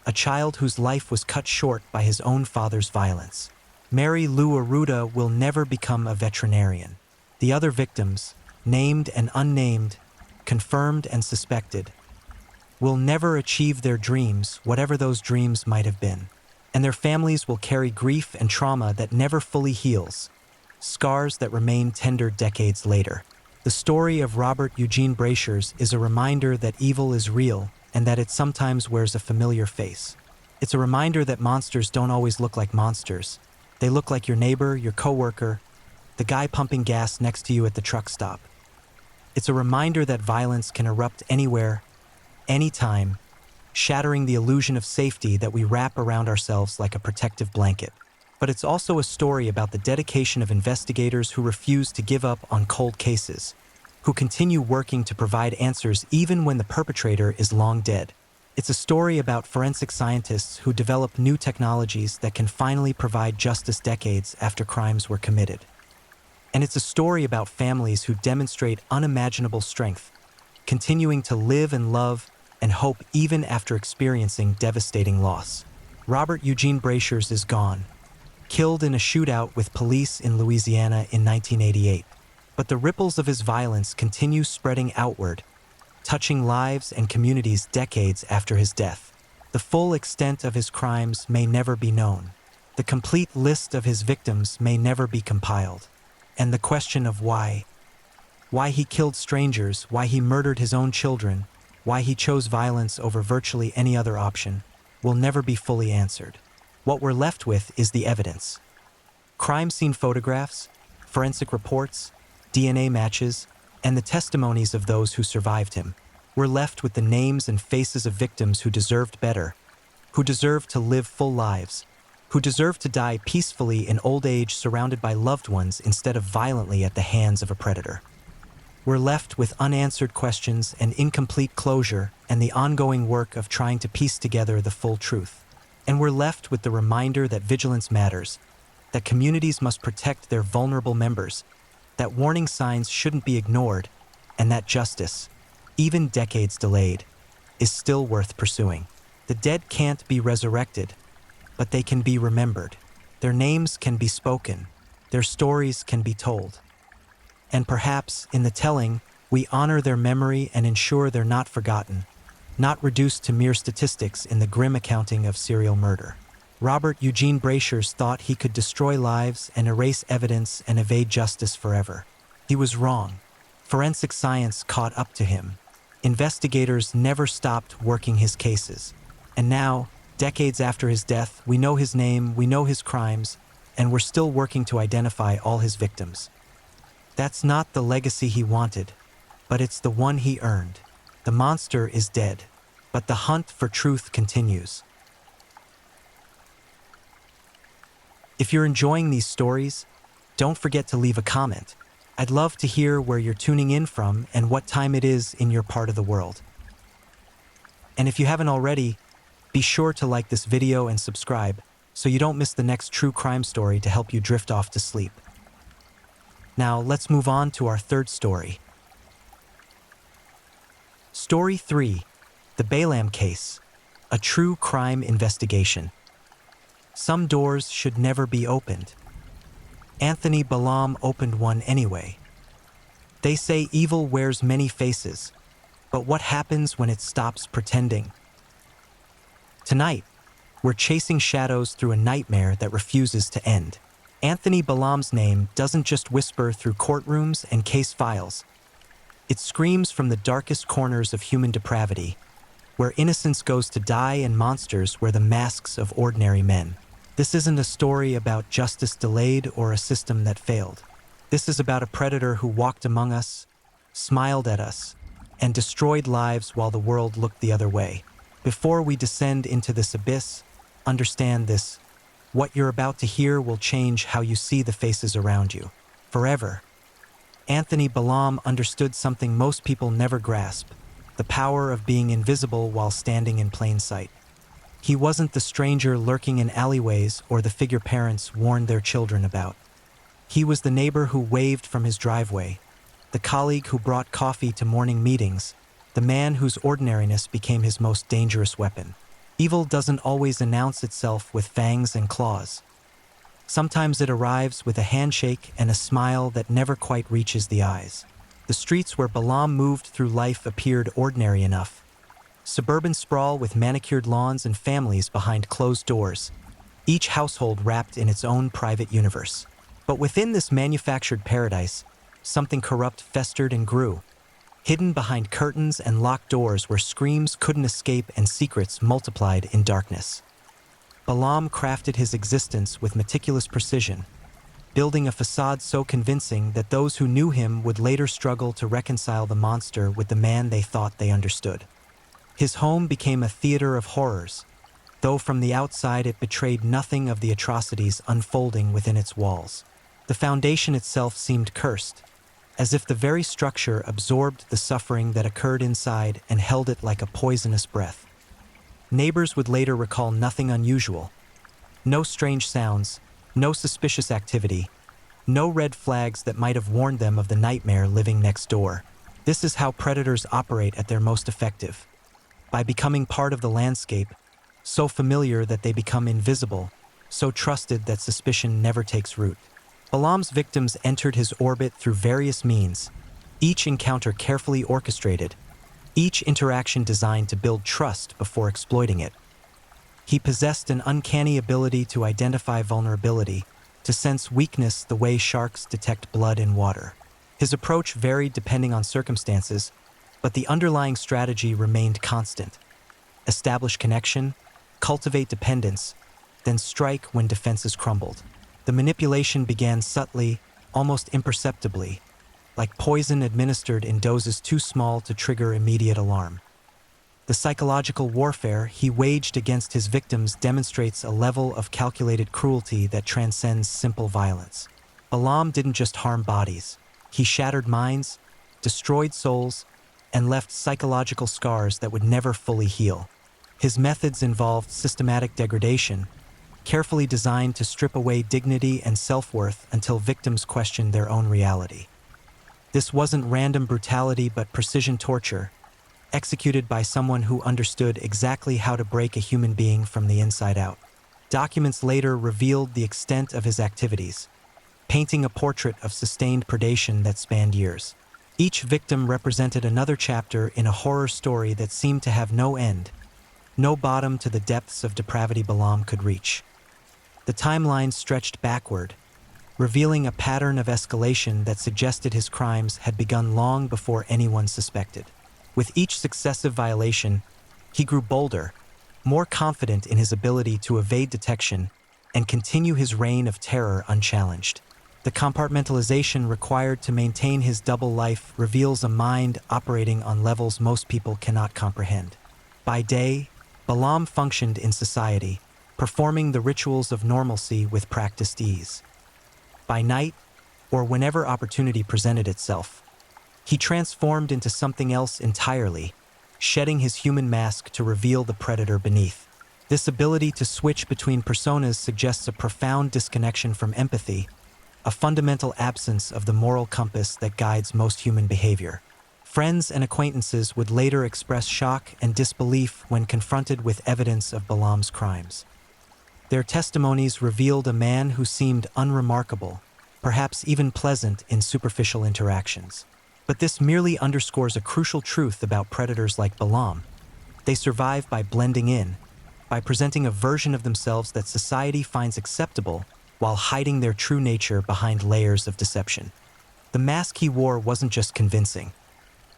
a child whose life was cut short by his own father's violence. Mary Lou Arruda will never become a veterinarian. The other victims, named and unnamed, confirmed and suspected, will never achieve their dreams, whatever those dreams might have been. And their families will carry grief and trauma that never fully heals, scars that remain tender decades later. The story of Robert Eugene Brasher's is a reminder that evil is real and that it sometimes wears a familiar face. It's a reminder that monsters don't always look like monsters. They look like your neighbor, your coworker, the guy pumping gas next to you at the truck stop. It's a reminder that violence can erupt anywhere, anytime, shattering the illusion of safety that we wrap around ourselves like a protective blanket. But it's also a story about the dedication of investigators who refuse to give up on cold cases, who continue working to provide answers even when the perpetrator is long dead. It's a story about forensic scientists who develop new technologies that can finally provide justice decades after crimes were committed. And it's a story about families who demonstrate unimaginable strength, continuing to live and love and hope even after experiencing devastating loss. Robert Eugene Brasher's is gone, killed in a shootout with police in Louisiana in 1988. But the ripples of his violence continue spreading outward, touching lives and communities decades after his death. The full extent of his crimes may never be known. The complete list of his victims may never be compiled. And the question of why he killed strangers, why he murdered his own children, why he chose violence over virtually any other option, will never be fully answered. What we're left with is the evidence. Crime scene photographs, forensic reports, DNA matches, and the testimonies of those who survived him. We're left with the names and faces of victims who deserved better, who deserved to live full lives, who deserved to die peacefully in old age surrounded by loved ones instead of violently at the hands of a predator. We're left with unanswered questions and incomplete closure and the ongoing work of trying to piece together the full truth. And we're left with the reminder that vigilance matters, that communities must protect their vulnerable members, that warning signs shouldn't be ignored, and that justice, even decades delayed, is still worth pursuing. The dead can't be resurrected, but they can be remembered. Their names can be spoken. Their stories can be told. And perhaps, in the telling, we honor their memory and ensure they're not forgotten, not reduced to mere statistics in the grim accounting of serial murder. Robert Eugene Brasher's thought he could destroy lives and erase evidence and evade justice forever. He was wrong. Forensic science caught up to him. Investigators never stopped working his cases. And now, decades after his death, we know his name, we know his crimes, and we're still working to identify all his victims. That's not the legacy he wanted, but it's the one he earned. The monster is dead, but the hunt for truth continues. If you're enjoying these stories, don't forget to leave a comment. I'd love to hear where you're tuning in from and what time it is in your part of the world. And if you haven't already, be sure to like this video and subscribe so you don't miss the next true crime story to help you drift off to sleep. Now, let's move on to our third story. Story 3, The Balaam Case, a true crime investigation. Some doors should never be opened. Anthony Balaam opened one anyway. They say evil wears many faces, but what happens when it stops pretending? Tonight, we're chasing shadows through a nightmare that refuses to end. Anthony Balaam's name doesn't just whisper through courtrooms and case files. It screams from the darkest corners of human depravity, where innocence goes to die and monsters wear the masks of ordinary men. This isn't a story about justice delayed or a system that failed. This is about a predator who walked among us, smiled at us, and destroyed lives while the world looked the other way. Before we descend into this abyss, understand this: what you're about to hear will change how you see the faces around you, forever. Anthony Balaam understood something most people never grasp: the power of being invisible while standing in plain sight. He wasn't the stranger lurking in alleyways or the figure parents warned their children about. He was the neighbor who waved from his driveway, the colleague who brought coffee to morning meetings, the man whose ordinariness became his most dangerous weapon. Evil doesn't always announce itself with fangs and claws. Sometimes it arrives with a handshake and a smile that never quite reaches the eyes. The streets where Balaam moved through life appeared ordinary enough. Suburban sprawl with manicured lawns and families behind closed doors, each household wrapped in its own private universe. But within this manufactured paradise, something corrupt festered and grew. Hidden behind curtains and locked doors where screams couldn't escape and secrets multiplied in darkness. Balaam crafted his existence with meticulous precision, building a facade so convincing that those who knew him would later struggle to reconcile the monster with the man they thought they understood. His home became a theater of horrors, though from the outside it betrayed nothing of the atrocities unfolding within its walls. The foundation itself seemed cursed, as if the very structure absorbed the suffering that occurred inside and held it like a poisonous breath. Neighbors would later recall nothing unusual. No strange sounds, no suspicious activity, no red flags that might have warned them of the nightmare living next door. This is how predators operate at their most effective. By becoming part of the landscape, so familiar that they become invisible, so trusted that suspicion never takes root. Balaam's victims entered his orbit through various means, each encounter carefully orchestrated, each interaction designed to build trust before exploiting it. He possessed an uncanny ability to identify vulnerability, to sense weakness the way sharks detect blood in water. His approach varied depending on circumstances, but the underlying strategy remained constant. Establish connection, cultivate dependence, then strike when defenses crumbled. The manipulation began subtly, almost imperceptibly, like poison administered in doses too small to trigger immediate alarm. The psychological warfare he waged against his victims demonstrates a level of calculated cruelty that transcends simple violence. Balaam didn't just harm bodies. He shattered minds, destroyed souls, and left psychological scars that would never fully heal. His methods involved systematic degradation, carefully designed to strip away dignity and self-worth until victims questioned their own reality. This wasn't random brutality but precision torture, executed by someone who understood exactly how to break a human being from the inside out. Documents later revealed the extent of his activities, painting a portrait of sustained predation that spanned years. Each victim represented another chapter in a horror story that seemed to have no end, no bottom to the depths of depravity Balaam could reach. The timeline stretched backward, revealing a pattern of escalation that suggested his crimes had begun long before anyone suspected. With each successive violation, he grew bolder, more confident in his ability to evade detection and continue his reign of terror unchallenged. The compartmentalization required to maintain his double life reveals a mind operating on levels most people cannot comprehend. By day, Balaam functioned in society, performing the rituals of normalcy with practiced ease. By night, or whenever opportunity presented itself, he transformed into something else entirely, shedding his human mask to reveal the predator beneath. This ability to switch between personas suggests a profound disconnection from empathy, a fundamental absence of the moral compass that guides most human behavior. Friends and acquaintances would later express shock and disbelief when confronted with evidence of Balaam's crimes. Their testimonies revealed a man who seemed unremarkable, perhaps even pleasant in superficial interactions. But this merely underscores a crucial truth about predators like Balaam. They survive by blending in, by presenting a version of themselves that society finds acceptable while hiding their true nature behind layers of deception. The mask he wore wasn't just convincing.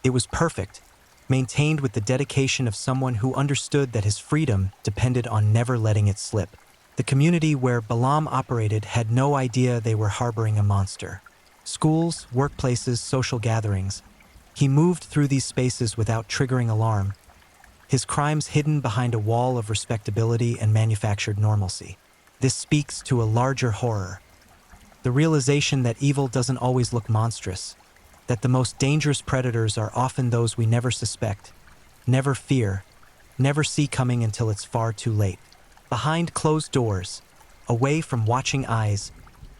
It was perfect, maintained with the dedication of someone who understood that his freedom depended on never letting it slip. The community where Balaam operated had no idea they were harboring a monster. Schools, workplaces, social gatherings. He moved through these spaces without triggering alarm, his crimes hidden behind a wall of respectability and manufactured normalcy. This speaks to a larger horror. The realization that evil doesn't always look monstrous, that the most dangerous predators are often those we never suspect, never fear, never see coming until it's far too late. Behind closed doors, away from watching eyes,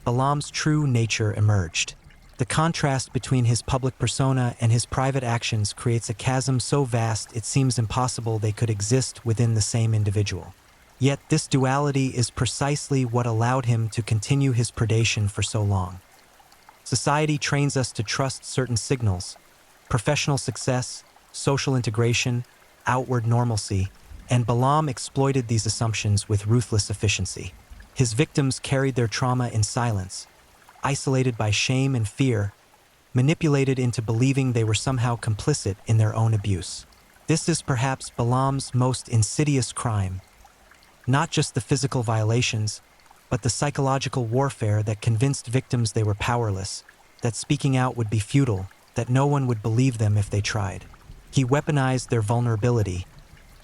Balaam's true nature emerged. The contrast between his public persona and his private actions creates a chasm so vast it seems impossible they could exist within the same individual. Yet this duality is precisely what allowed him to continue his predation for so long. Society trains us to trust certain signals: professional success, social integration, outward normalcy, and Balaam exploited these assumptions with ruthless efficiency. His victims carried their trauma in silence, isolated by shame and fear, manipulated into believing they were somehow complicit in their own abuse. This is perhaps Balaam's most insidious crime. Not just the physical violations, but the psychological warfare that convinced victims they were powerless, that speaking out would be futile, that no one would believe them if they tried. He weaponized their vulnerability,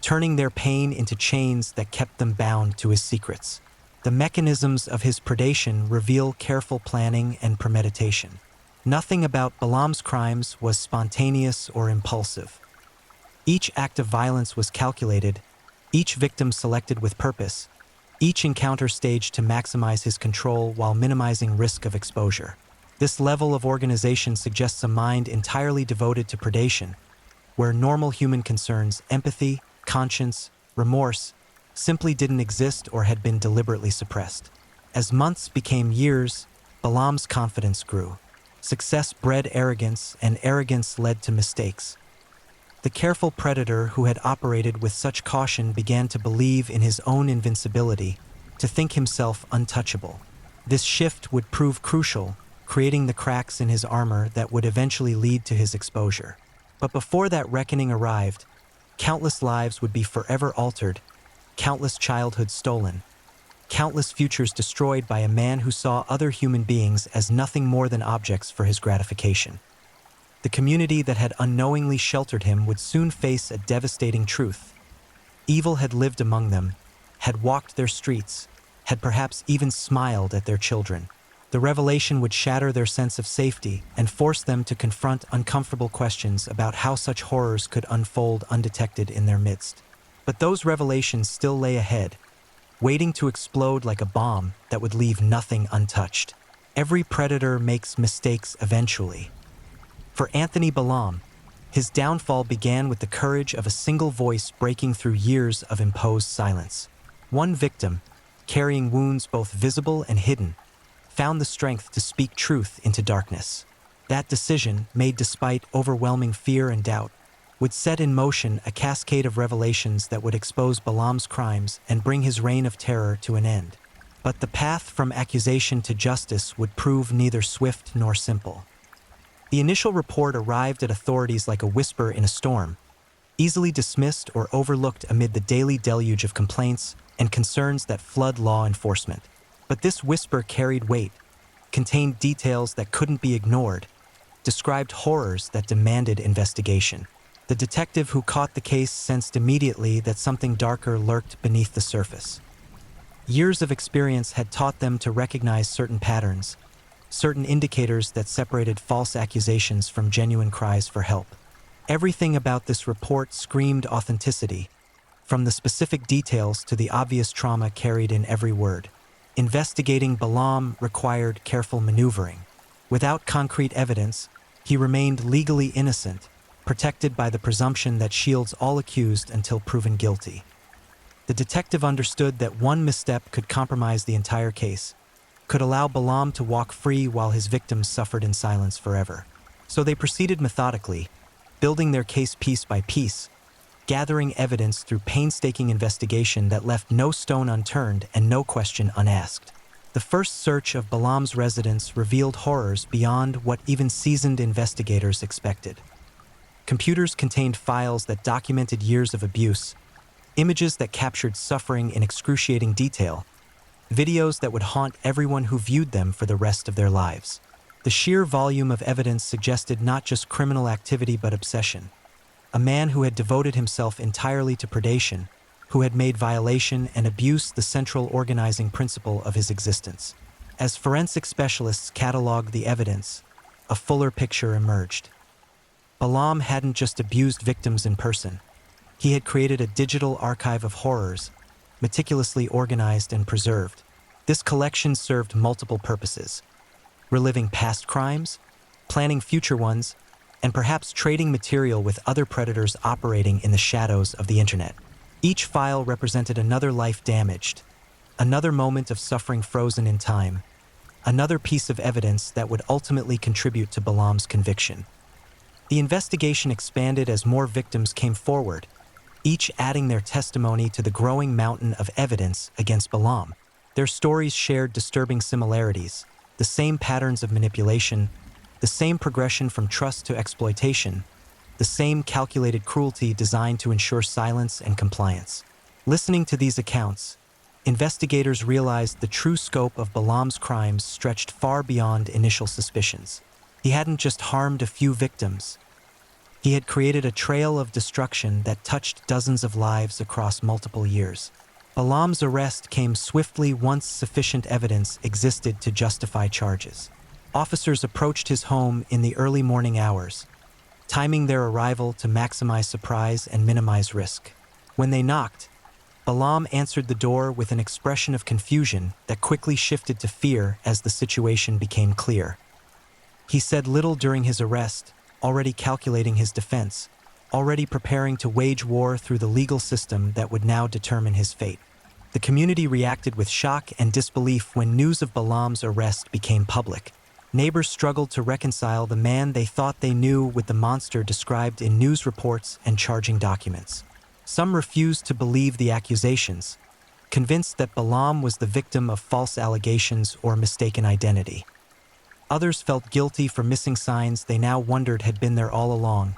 turning their pain into chains that kept them bound to his secrets. The mechanisms of his predation reveal careful planning and premeditation. Nothing about Balaam's crimes was spontaneous or impulsive. Each act of violence was calculated, each victim selected with purpose, each encounter staged to maximize his control while minimizing risk of exposure. This level of organization suggests a mind entirely devoted to predation, where normal human concerns, empathy, conscience, remorse, simply didn't exist or had been deliberately suppressed. As months became years, Balaam's confidence grew. Success bred arrogance, and arrogance led to mistakes. The careful predator who had operated with such caution began to believe in his own invincibility, to think himself untouchable. This shift would prove crucial, creating the cracks in his armor that would eventually lead to his exposure. But before that reckoning arrived, countless lives would be forever altered, countless childhoods stolen, countless futures destroyed by a man who saw other human beings as nothing more than objects for his gratification. The community that had unknowingly sheltered him would soon face a devastating truth. Evil had lived among them, had walked their streets, had perhaps even smiled at their children. The revelation would shatter their sense of safety and force them to confront uncomfortable questions about how such horrors could unfold undetected in their midst. But those revelations still lay ahead, waiting to explode like a bomb that would leave nothing untouched. Every predator makes mistakes eventually. For Anthony Balaam, his downfall began with the courage of a single voice breaking through years of imposed silence. One victim, carrying wounds both visible and hidden, found the strength to speak truth into darkness. That decision, made despite overwhelming fear and doubt, would set in motion a cascade of revelations that would expose Balaam's crimes and bring his reign of terror to an end. But the path from accusation to justice would prove neither swift nor simple. The initial report arrived at authorities like a whisper in a storm, easily dismissed or overlooked amid the daily deluge of complaints and concerns that flood law enforcement. But this whisper carried weight, contained details that couldn't be ignored, described horrors that demanded investigation. The detective who caught the case sensed immediately that something darker lurked beneath the surface. Years of experience had taught them to recognize certain patterns, certain indicators that separated false accusations from genuine cries for help. Everything about this report screamed authenticity, from the specific details to the obvious trauma carried in every word. Investigating Balam required careful maneuvering. Without concrete evidence, he remained legally innocent, protected by the presumption that shields all accused until proven guilty. The detective understood that one misstep could compromise the entire case, could allow Balam to walk free while his victims suffered in silence forever. So they proceeded methodically, building their case piece by piece, gathering evidence through painstaking investigation that left no stone unturned and no question unasked. The first search of Balam's residence revealed horrors beyond what even seasoned investigators expected. Computers contained files that documented years of abuse, images that captured suffering in excruciating detail, videos that would haunt everyone who viewed them for the rest of their lives. The sheer volume of evidence suggested not just criminal activity but obsession. A man who had devoted himself entirely to predation, who had made violation and abuse the central organizing principle of his existence. As forensic specialists cataloged the evidence, a fuller picture emerged. Balam hadn't just abused victims in person. He had created a digital archive of horrors, meticulously organized and preserved. This collection served multiple purposes: reliving past crimes, planning future ones, and perhaps trading material with other predators operating in the shadows of the internet. Each file represented another life damaged, another moment of suffering frozen in time, another piece of evidence that would ultimately contribute to Balam's conviction. The investigation expanded as more victims came forward, each adding their testimony to the growing mountain of evidence against Balam. Their stories shared disturbing similarities, the same patterns of manipulation, the same progression from trust to exploitation, the same calculated cruelty designed to ensure silence and compliance. Listening to these accounts, investigators realized the true scope of Balam's crimes stretched far beyond initial suspicions. He hadn't just harmed a few victims. He had created a trail of destruction that touched dozens of lives across multiple years. Balam's arrest came swiftly once sufficient evidence existed to justify charges. Officers approached his home in the early morning hours, timing their arrival to maximize surprise and minimize risk. When they knocked, Balam answered the door with an expression of confusion that quickly shifted to fear as the situation became clear. He said little during his arrest, already calculating his defense, already preparing to wage war through the legal system that would now determine his fate. The community reacted with shock and disbelief when news of Balam's arrest became public. Neighbors struggled to reconcile the man they thought they knew with the monster described in news reports and charging documents. Some refused to believe the accusations, convinced that Balam was the victim of false allegations or mistaken identity. Others felt guilty for missing signs they now wondered had been there all along,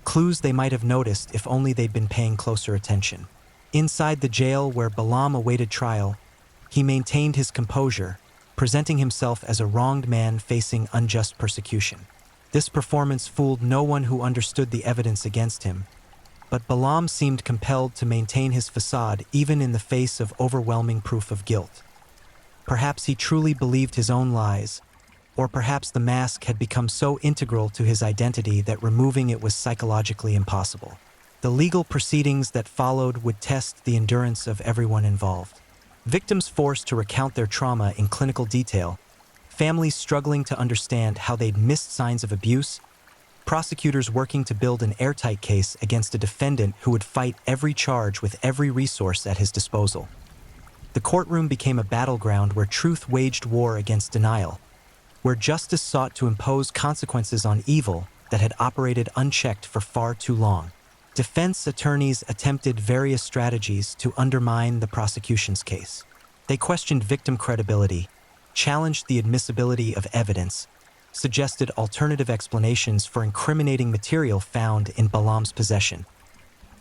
clues they might have noticed if only they'd been paying closer attention. Inside the jail where Balam awaited trial, he maintained his composure, presenting himself as a wronged man facing unjust persecution. This performance fooled no one who understood the evidence against him, but Balam seemed compelled to maintain his facade even in the face of overwhelming proof of guilt. Perhaps he truly believed his own lies, or perhaps the mask had become so integral to his identity that removing it was psychologically impossible. The legal proceedings that followed would test the endurance of everyone involved. Victims forced to recount their trauma in clinical detail, families struggling to understand how they'd missed signs of abuse, prosecutors working to build an airtight case against a defendant who would fight every charge with every resource at his disposal. The courtroom became a battleground where truth waged war against denial, where justice sought to impose consequences on evil that had operated unchecked for far too long. Defense attorneys attempted various strategies to undermine the prosecution's case. They questioned victim credibility, challenged the admissibility of evidence, suggested alternative explanations for incriminating material found in Balam's possession.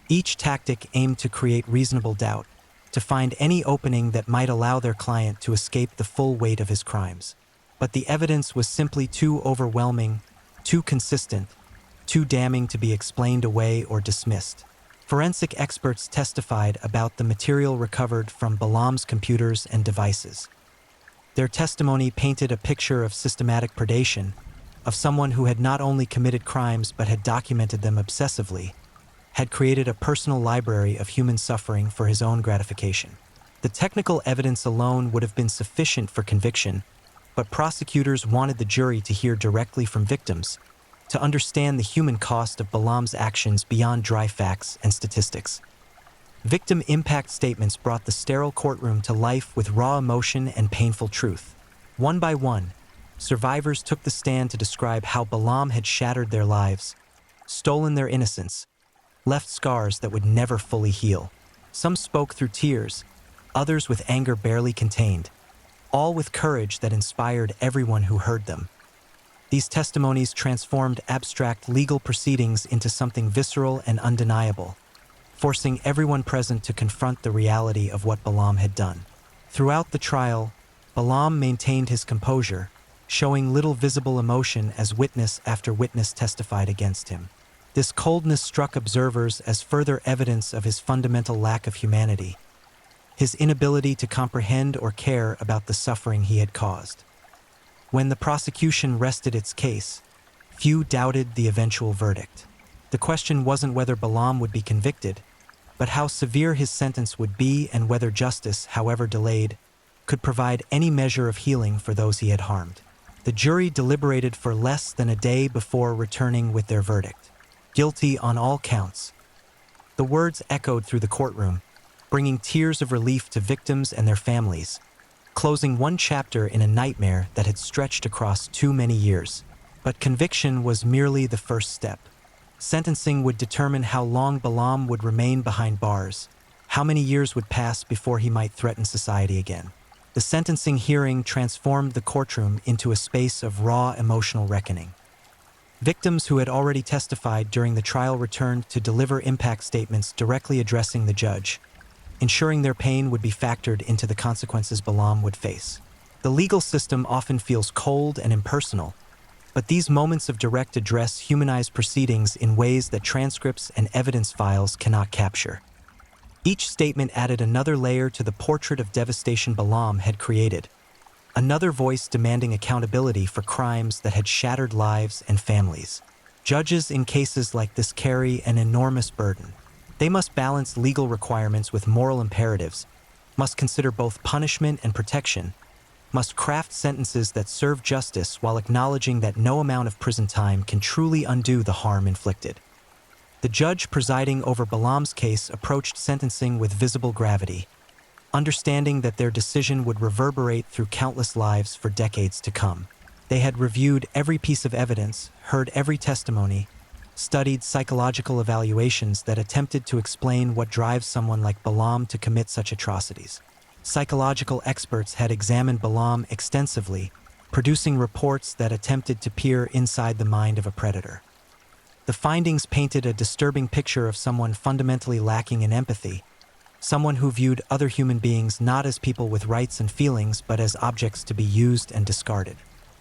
Each tactic aimed to create reasonable doubt, to find any opening that might allow their client to escape the full weight of his crimes. But the evidence was simply too overwhelming, too consistent, too damning to be explained away or dismissed. Forensic experts testified about the material recovered from Balaam's computers and devices. Their testimony painted a picture of systematic predation, of someone who had not only committed crimes but had documented them obsessively, had created a personal library of human suffering for his own gratification. The technical evidence alone would have been sufficient for conviction, but prosecutors wanted the jury to hear directly from victims, to understand the human cost of Balaam's actions beyond dry facts and statistics. Victim impact statements brought the sterile courtroom to life with raw emotion and painful truth. One by one, survivors took the stand to describe how Balaam had shattered their lives, stolen their innocence, left scars that would never fully heal. Some spoke through tears, others with anger barely contained, all with courage that inspired everyone who heard them. These testimonies transformed abstract legal proceedings into something visceral and undeniable, forcing everyone present to confront the reality of what Balaam had done. Throughout the trial, Balaam maintained his composure, showing little visible emotion as witness after witness testified against him. This coldness struck observers as further evidence of his fundamental lack of humanity, his inability to comprehend or care about the suffering he had caused. When the prosecution rested its case, few doubted the eventual verdict. The question wasn't whether Balaam would be convicted, but how severe his sentence would be and whether justice, however delayed, could provide any measure of healing for those he had harmed. The jury deliberated for less than a day before returning with their verdict. Guilty on all counts. The words echoed through the courtroom, bringing tears of relief to victims and their families, closing one chapter in a nightmare that had stretched across too many years. But conviction was merely the first step. Sentencing would determine how long Balaam would remain behind bars, how many years would pass before he might threaten society again. The sentencing hearing transformed the courtroom into a space of raw emotional reckoning. Victims who had already testified during the trial returned to deliver impact statements directly addressing the judge, ensuring their pain would be factored into the consequences Balaam would face. The legal system often feels cold and impersonal, but these moments of direct address humanize proceedings in ways that transcripts and evidence files cannot capture. Each statement added another layer to the portrait of devastation Balaam had created, another voice demanding accountability for crimes that had shattered lives and families. Judges in cases like this carry an enormous burden. They must balance legal requirements with moral imperatives, must consider both punishment and protection, must craft sentences that serve justice while acknowledging that no amount of prison time can truly undo the harm inflicted. The judge presiding over Balaam's case approached sentencing with visible gravity, understanding that their decision would reverberate through countless lives for decades to come. They had reviewed every piece of evidence, heard every testimony, studied psychological evaluations that attempted to explain what drives someone like Balaam to commit such atrocities. Psychological experts had examined Balaam extensively, producing reports that attempted to peer inside the mind of a predator. The findings painted a disturbing picture of someone fundamentally lacking in empathy, someone who viewed other human beings not as people with rights and feelings but as objects to be used and discarded.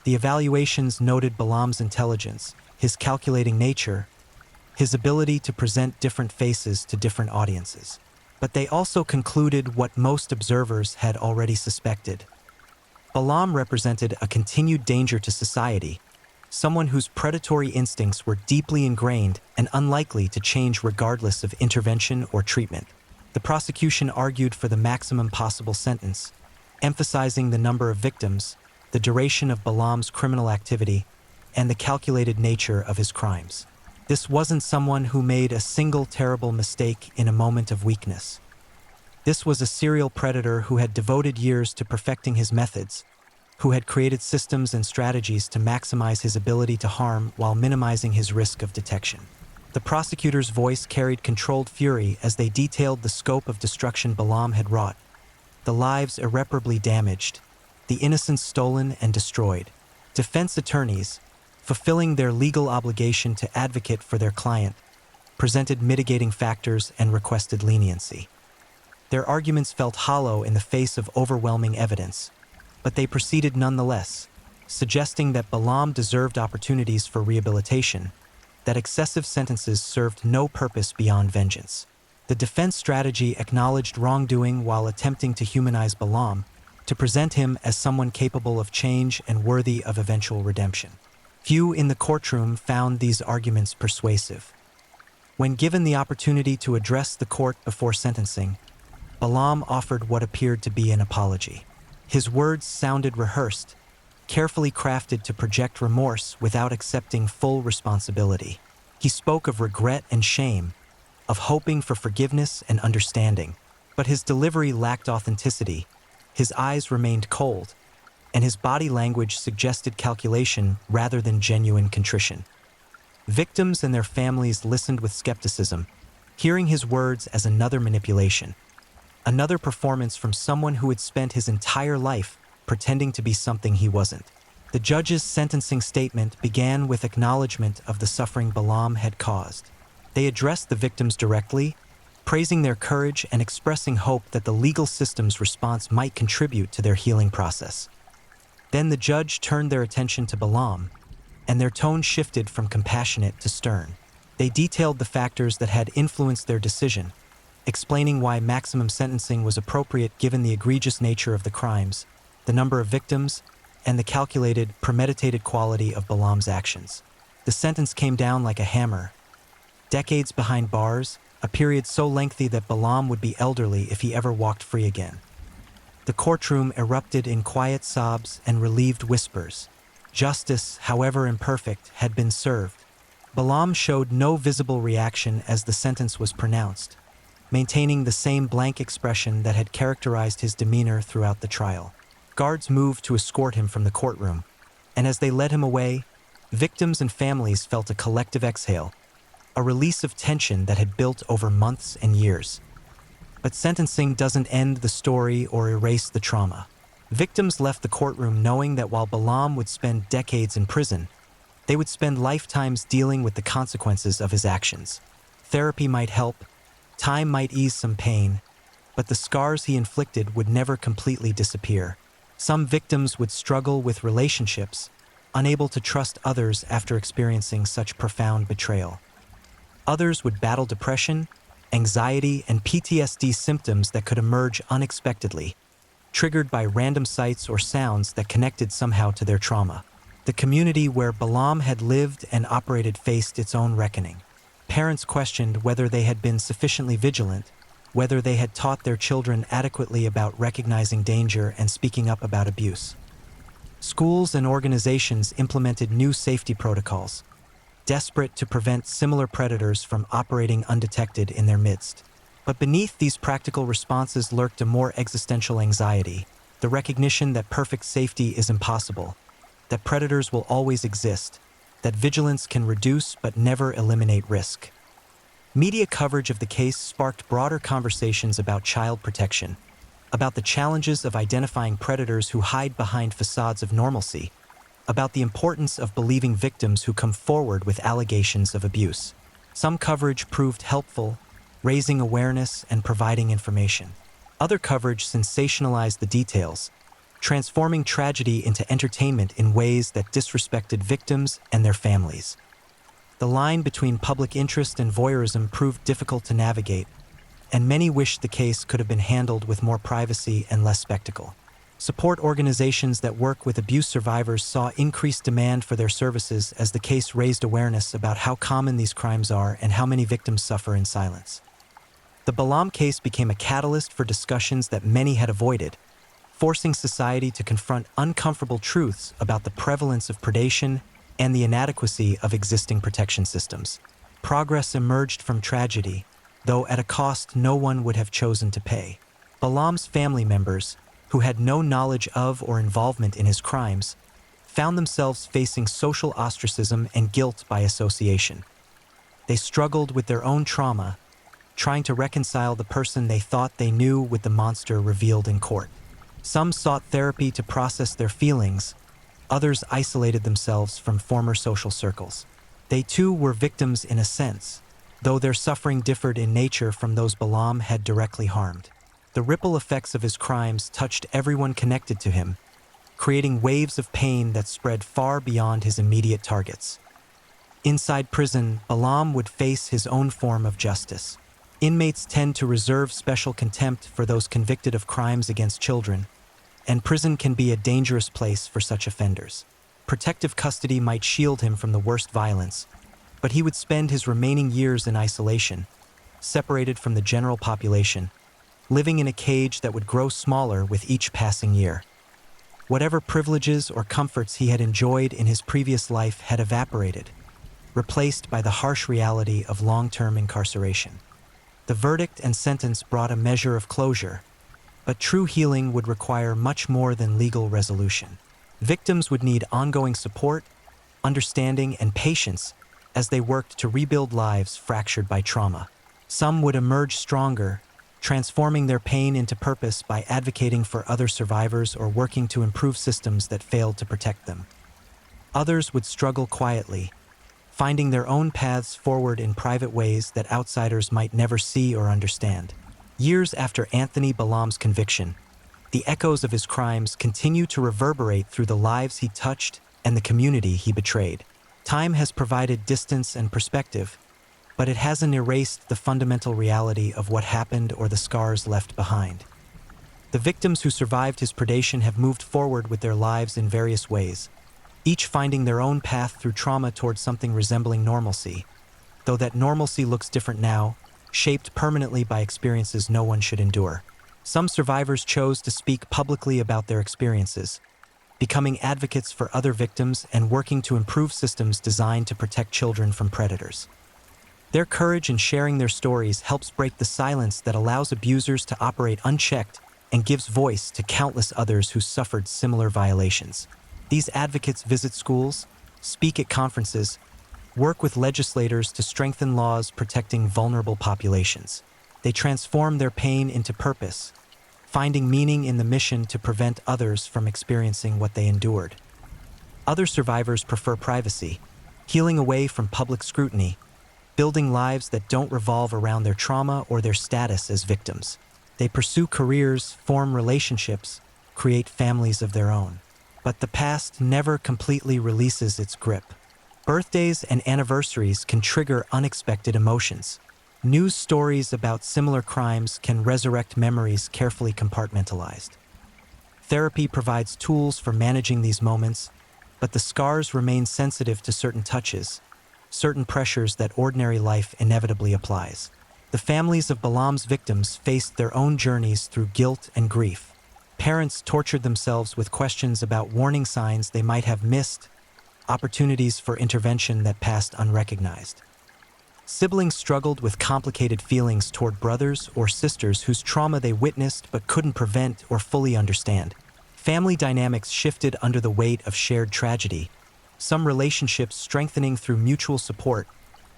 The evaluations noted Balaam's intelligence, his calculating nature, his ability to present different faces to different audiences. But they also concluded what most observers had already suspected. Balaam represented a continued danger to society, someone whose predatory instincts were deeply ingrained and unlikely to change regardless of intervention or treatment. The prosecution argued for the maximum possible sentence, emphasizing the number of victims, the duration of Balaam's criminal activity, and the calculated nature of his crimes. This wasn't someone who made a single terrible mistake in a moment of weakness. This was a serial predator who had devoted years to perfecting his methods, who had created systems and strategies to maximize his ability to harm while minimizing his risk of detection. The prosecutor's voice carried controlled fury as they detailed the scope of destruction Balaam had wrought, the lives irreparably damaged, the innocents stolen and destroyed. Defense attorneys, fulfilling their legal obligation to advocate for their client, presented mitigating factors and requested leniency. Their arguments felt hollow in the face of overwhelming evidence, but they proceeded nonetheless, suggesting that Balam deserved opportunities for rehabilitation, that excessive sentences served no purpose beyond vengeance. The defense strategy acknowledged wrongdoing while attempting to humanize Balam, to present him as someone capable of change and worthy of eventual redemption. Few in the courtroom found these arguments persuasive. When given the opportunity to address the court before sentencing, Balam offered what appeared to be an apology. His words sounded rehearsed, carefully crafted to project remorse without accepting full responsibility. He spoke of regret and shame, of hoping for forgiveness and understanding, but his delivery lacked authenticity. His eyes remained cold, and his body language suggested calculation rather than genuine contrition. Victims and their families listened with skepticism, hearing his words as another manipulation, another performance from someone who had spent his entire life pretending to be something he wasn't. The judge's sentencing statement began with acknowledgement of the suffering Balam had caused. They addressed the victims directly, praising their courage and expressing hope that the legal system's response might contribute to their healing process. Then the judge turned their attention to Balam, and their tone shifted from compassionate to stern. They detailed the factors that had influenced their decision, explaining why maximum sentencing was appropriate given the egregious nature of the crimes, the number of victims, and the calculated, premeditated quality of Balam's actions. The sentence came down like a hammer. Decades behind bars, a period so lengthy that Balam would be elderly if he ever walked free again. The courtroom erupted in quiet sobs and relieved whispers. Justice, however imperfect, had been served. Balam showed no visible reaction as the sentence was pronounced, maintaining the same blank expression that had characterized his demeanor throughout the trial. Guards moved to escort him from the courtroom, and as they led him away, victims and families felt a collective exhale, a release of tension that had built over months and years. But sentencing doesn't end the story or erase the trauma. Victims left the courtroom knowing that while Balam would spend decades in prison, they would spend lifetimes dealing with the consequences of his actions. Therapy might help, time might ease some pain, but the scars he inflicted would never completely disappear. Some victims would struggle with relationships, unable to trust others after experiencing such profound betrayal. Others would battle depression, anxiety, and PTSD symptoms that could emerge unexpectedly, triggered by random sights or sounds that connected somehow to their trauma. The community where Balam had lived and operated faced its own reckoning. Parents questioned whether they had been sufficiently vigilant, whether they had taught their children adequately about recognizing danger and speaking up about abuse. Schools and organizations implemented new safety protocols, desperate to prevent similar predators from operating undetected in their midst. But beneath these practical responses lurked a more existential anxiety, the recognition that perfect safety is impossible, that predators will always exist, that vigilance can reduce but never eliminate risk. Media coverage of the case sparked broader conversations about child protection, about the challenges of identifying predators who hide behind facades of normalcy, about the importance of believing victims who come forward with allegations of abuse. Some coverage proved helpful, raising awareness and providing information. Other coverage sensationalized the details, transforming tragedy into entertainment in ways that disrespected victims and their families. The line between public interest and voyeurism proved difficult to navigate, and many wished the case could have been handled with more privacy and less spectacle. Support organizations that work with abuse survivors saw increased demand for their services as the case raised awareness about how common these crimes are and how many victims suffer in silence. The Balam case became a catalyst for discussions that many had avoided, forcing society to confront uncomfortable truths about the prevalence of predation and the inadequacy of existing protection systems. Progress emerged from tragedy, though at a cost no one would have chosen to pay. Balam's family members, who had no knowledge of or involvement in his crimes, found themselves facing social ostracism and guilt by association. They struggled with their own trauma, trying to reconcile the person they thought they knew with the monster revealed in court. Some sought therapy to process their feelings, others isolated themselves from former social circles. They too were victims in a sense, though their suffering differed in nature from those Balam had directly harmed. The ripple effects of his crimes touched everyone connected to him, creating waves of pain that spread far beyond his immediate targets. Inside prison, Balam would face his own form of justice. Inmates tend to reserve special contempt for those convicted of crimes against children, and prison can be a dangerous place for such offenders. Protective custody might shield him from the worst violence, but he would spend his remaining years in isolation, separated from the general population, living in a cage that would grow smaller with each passing year. Whatever privileges or comforts he had enjoyed in his previous life had evaporated, replaced by the harsh reality of long-term incarceration. The verdict and sentence brought a measure of closure, but true healing would require much more than legal resolution. Victims would need ongoing support, understanding, and patience as they worked to rebuild lives fractured by trauma. Some would emerge stronger, transforming their pain into purpose by advocating for other survivors or working to improve systems that failed to protect them. Others would struggle quietly, finding their own paths forward in private ways that outsiders might never see or understand. Years after Anthony Balam's conviction, the echoes of his crimes continue to reverberate through the lives he touched and the community he betrayed. Time has provided distance and perspective, but it hasn't erased the fundamental reality of what happened or the scars left behind. The victims who survived his predation have moved forward with their lives in various ways, each finding their own path through trauma towards something resembling normalcy, though that normalcy looks different now, shaped permanently by experiences no one should endure. Some survivors chose to speak publicly about their experiences, becoming advocates for other victims and working to improve systems designed to protect children from predators. Their courage in sharing their stories helps break the silence that allows abusers to operate unchecked and gives voice to countless others who suffered similar violations. These advocates visit schools, speak at conferences, work with legislators to strengthen laws protecting vulnerable populations. They transform their pain into purpose, finding meaning in the mission to prevent others from experiencing what they endured. Other survivors prefer privacy, healing away from public scrutiny, building lives that don't revolve around their trauma or their status as victims. They pursue careers, form relationships, create families of their own. But the past never completely releases its grip. Birthdays and anniversaries can trigger unexpected emotions. News stories about similar crimes can resurrect memories carefully compartmentalized. Therapy provides tools for managing these moments, but the scars remain sensitive to certain touches, certain pressures that ordinary life inevitably applies. The families of Balam's victims faced their own journeys through guilt and grief. Parents tortured themselves with questions about warning signs they might have missed, opportunities for intervention that passed unrecognized. Siblings struggled with complicated feelings toward brothers or sisters whose trauma they witnessed but couldn't prevent or fully understand. Family dynamics shifted under the weight of shared tragedy, some relationships strengthening through mutual support,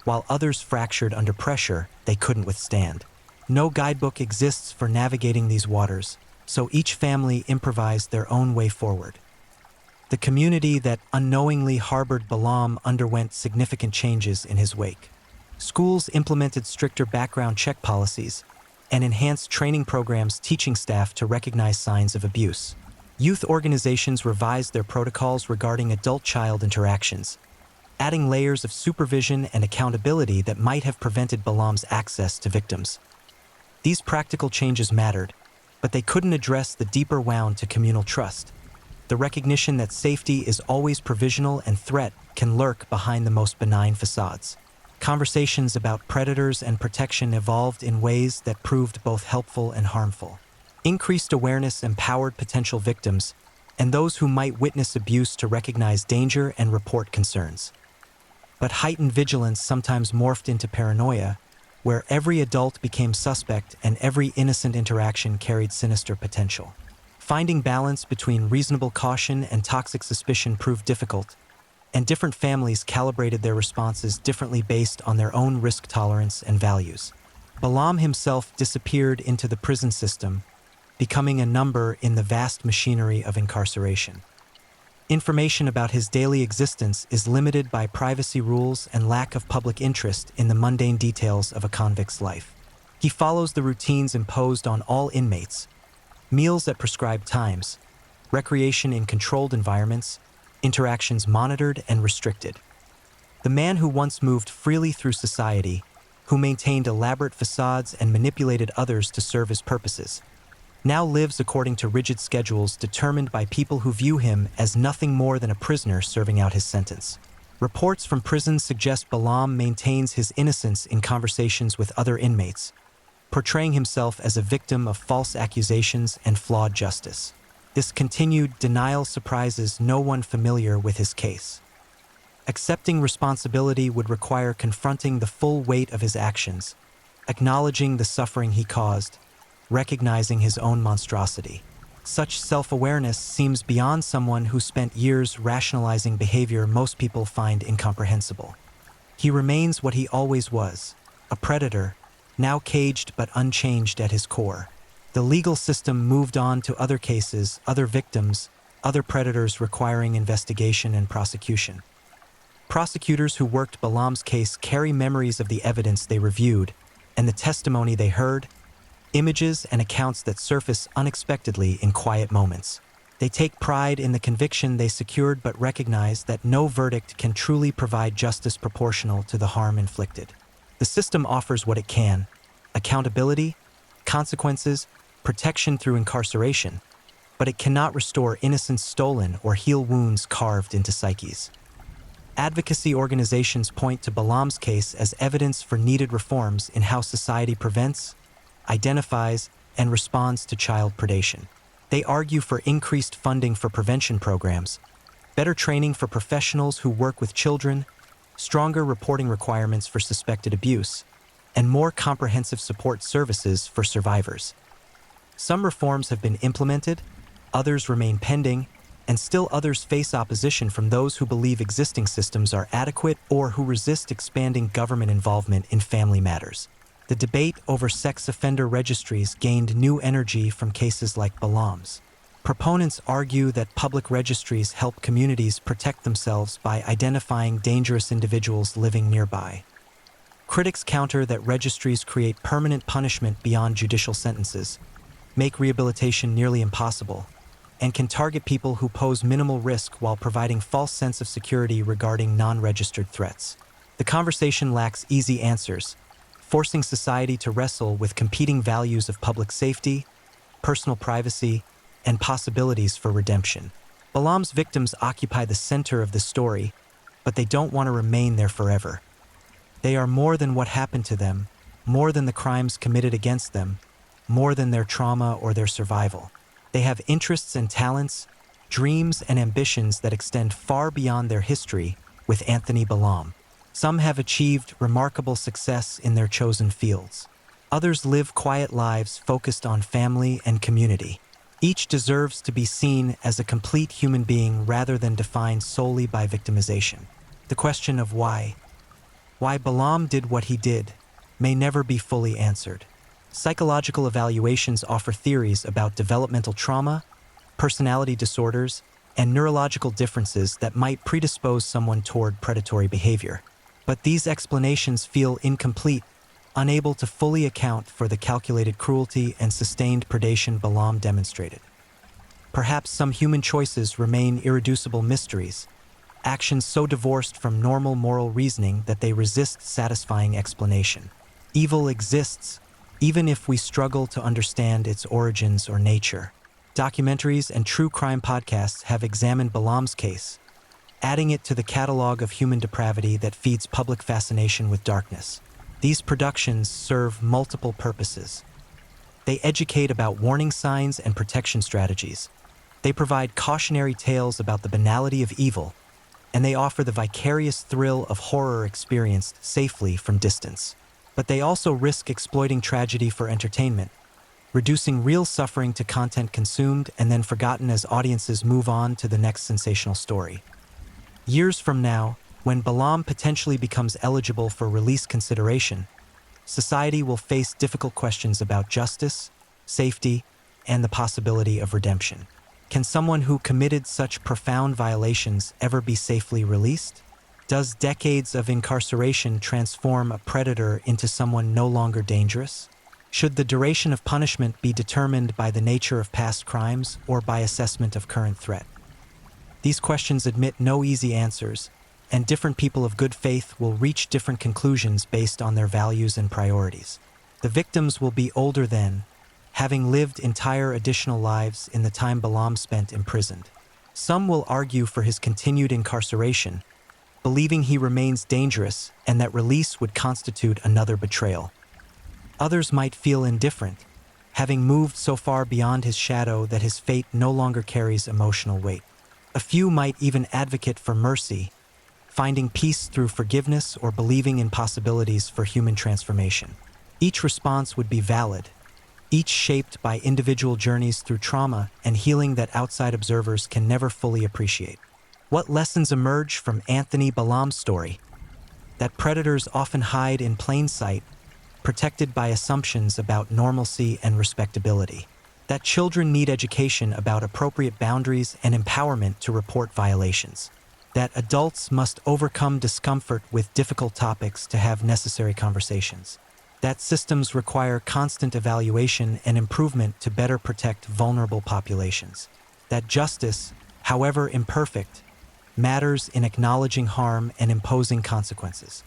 while others fractured under pressure they couldn't withstand. No guidebook exists for navigating these waters, so each family improvised their own way forward. The community that unknowingly harbored Balam underwent significant changes in his wake. Schools implemented stricter background check policies and enhanced training programs teaching staff to recognize signs of abuse. Youth organizations revised their protocols regarding adult-child interactions, adding layers of supervision and accountability that might have prevented Balam's access to victims. These practical changes mattered, but they couldn't address the deeper wound to communal trust. The recognition that safety is always provisional and threat can lurk behind the most benign facades. Conversations about predators and protection evolved in ways that proved both helpful and harmful. Increased awareness empowered potential victims and those who might witness abuse to recognize danger and report concerns. But heightened vigilance sometimes morphed into paranoia, where every adult became suspect and every innocent interaction carried sinister potential. Finding balance between reasonable caution and toxic suspicion proved difficult, and different families calibrated their responses differently based on their own risk tolerance and values. Balam himself disappeared into the prison system, becoming a number in the vast machinery of incarceration. Information about his daily existence is limited by privacy rules and lack of public interest in the mundane details of a convict's life. He follows the routines imposed on all inmates: meals at prescribed times, recreation in controlled environments, interactions monitored and restricted. The man who once moved freely through society, who maintained elaborate facades and manipulated others to serve his purposes, now lives according to rigid schedules determined by people who view him as nothing more than a prisoner serving out his sentence. Reports from prisons suggest Balaam maintains his innocence in conversations with other inmates, portraying himself as a victim of false accusations and flawed justice. This continued denial surprises no one familiar with his case. Accepting responsibility would require confronting the full weight of his actions, acknowledging the suffering he caused, recognizing his own monstrosity. Such self-awareness seems beyond someone who spent years rationalizing behavior most people find incomprehensible. He remains what he always was, a predator, now caged but unchanged at his core. The legal system moved on to other cases, other victims, other predators requiring investigation and prosecution. Prosecutors who worked Balaam's case carry memories of the evidence they reviewed and the testimony they heard, images and accounts that surface unexpectedly in quiet moments. They take pride in the conviction they secured but recognize that no verdict can truly provide justice proportional to the harm inflicted. The system offers what it can: accountability, consequences, protection through incarceration, but it cannot restore innocence stolen or heal wounds carved into psyches. Advocacy organizations point to Balaam's case as evidence for needed reforms in how society prevents, identifies, and responds to child predation. They argue for increased funding for prevention programs, better training for professionals who work with children, stronger reporting requirements for suspected abuse, and more comprehensive support services for survivors. Some reforms have been implemented, others remain pending, and still others face opposition from those who believe existing systems are adequate or who resist expanding government involvement in family matters. The debate over sex offender registries gained new energy from cases like Balaam's. Proponents argue that public registries help communities protect themselves by identifying dangerous individuals living nearby. Critics counter that registries create permanent punishment beyond judicial sentences, make rehabilitation nearly impossible, and can target people who pose minimal risk while providing false sense of security regarding non-registered threats. The conversation lacks easy answers, forcing society to wrestle with competing values of public safety, personal privacy, and possibilities for redemption. Balaam's victims occupy the center of the story, but they don't want to remain there forever. They are more than what happened to them, more than the crimes committed against them, more than their trauma or their survival. They have interests and talents, dreams and ambitions that extend far beyond their history with Anthony Balaam. Some have achieved remarkable success in their chosen fields. Others live quiet lives focused on family and community. Each deserves to be seen as a complete human being rather than defined solely by victimization. The question of why Balaam did what he did, may never be fully answered. Psychological evaluations offer theories about developmental trauma, personality disorders, and neurological differences that might predispose someone toward predatory behavior. But these explanations feel incomplete, unable to fully account for the calculated cruelty and sustained predation Balaam demonstrated. Perhaps some human choices remain irreducible mysteries, actions so divorced from normal moral reasoning that they resist satisfying explanation. Evil exists, even if we struggle to understand its origins or nature. Documentaries and true crime podcasts have examined Balaam's case, adding it to the catalog of human depravity that feeds public fascination with darkness. These productions serve multiple purposes. They educate about warning signs and protection strategies. They provide cautionary tales about the banality of evil, and they offer the vicarious thrill of horror experienced safely from distance. But they also risk exploiting tragedy for entertainment, reducing real suffering to content consumed and then forgotten as audiences move on to the next sensational story. Years from now, when Balaam potentially becomes eligible for release consideration, society will face difficult questions about justice, safety, and the possibility of redemption. Can someone who committed such profound violations ever be safely released? Does decades of incarceration transform a predator into someone no longer dangerous? Should the duration of punishment be determined by the nature of past crimes or by assessment of current threat? These questions admit no easy answers, and different people of good faith will reach different conclusions based on their values and priorities. The victims will be older then, having lived entire additional lives in the time Balam spent imprisoned. Some will argue for his continued incarceration, believing he remains dangerous and that release would constitute another betrayal. Others might feel indifferent, having moved so far beyond his shadow that his fate no longer carries emotional weight. A few might even advocate for mercy, finding peace through forgiveness or believing in possibilities for human transformation. Each response would be valid, each shaped by individual journeys through trauma and healing that outside observers can never fully appreciate. What lessons emerge from Anthony Balam's story? That predators often hide in plain sight, protected by assumptions about normalcy and respectability. That children need education about appropriate boundaries and empowerment to report violations. That adults must overcome discomfort with difficult topics to have necessary conversations. That systems require constant evaluation and improvement to better protect vulnerable populations. That justice, however imperfect, matters in acknowledging harm and imposing consequences.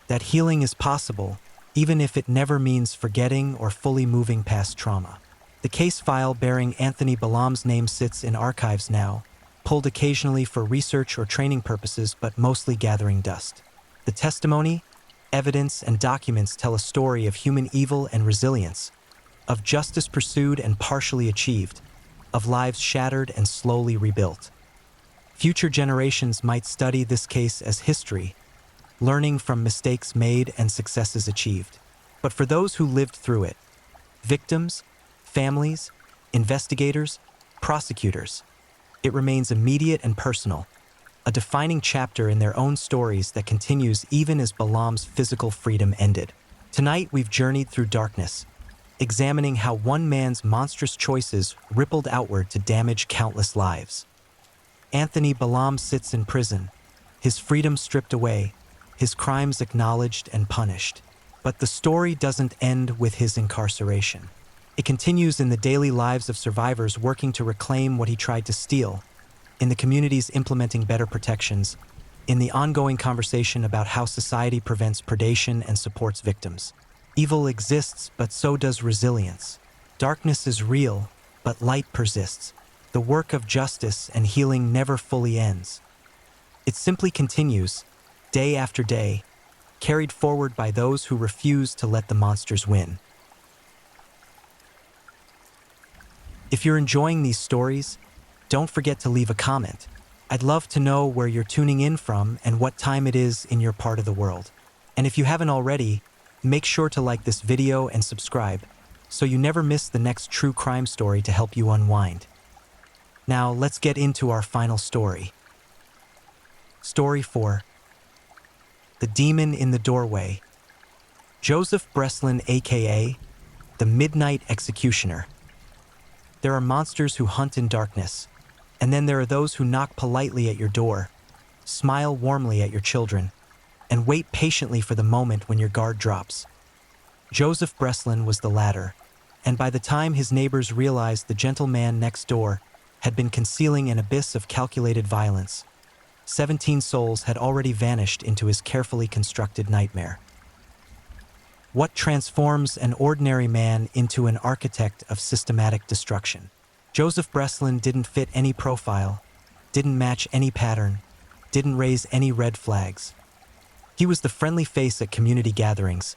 That healing is possible, even if it never means forgetting or fully moving past trauma. The case file bearing Anthony Balam's name sits in archives now, pulled occasionally for research or training purposes but mostly gathering dust. The testimony, evidence, and documents tell a story of human evil and resilience, of justice pursued and partially achieved, of lives shattered and slowly rebuilt. Future generations might study this case as history, learning from mistakes made and successes achieved. But for those who lived through it, victims, families, investigators, prosecutors, it remains immediate and personal, a defining chapter in their own stories that continues even as Balam's physical freedom ended. Tonight we've journeyed through darkness, examining how one man's monstrous choices rippled outward to damage countless lives. Anthony Balam sits in prison, his freedom stripped away, his crimes acknowledged and punished. But the story doesn't end with his incarceration. It continues in the daily lives of survivors working to reclaim what he tried to steal, in the communities implementing better protections, in the ongoing conversation about how society prevents predation and supports victims. Evil exists, but so does resilience. Darkness is real, but light persists. The work of justice and healing never fully ends. It simply continues, day after day, carried forward by those who refuse to let the monsters win. If you're enjoying these stories, don't forget to leave a comment. I'd love to know where you're tuning in from and what time it is in your part of the world. And if you haven't already, make sure to like this video and subscribe so you never miss the next true crime story to help you unwind. Now, let's get into our final story. Story 4. The Demon in the Doorway. Joseph Breslin, aka the Midnight Executioner. There are monsters who hunt in darkness, and then there are those who knock politely at your door, smile warmly at your children, and wait patiently for the moment when your guard drops. Joseph Breslin was the latter, and by the time his neighbors realized the gentle man next door had been concealing an abyss of calculated violence, 17 souls had already vanished into his carefully constructed nightmare. What transforms an ordinary man into an architect of systematic destruction? Joseph Breslin didn't fit any profile, didn't match any pattern, didn't raise any red flags. He was the friendly face at community gatherings,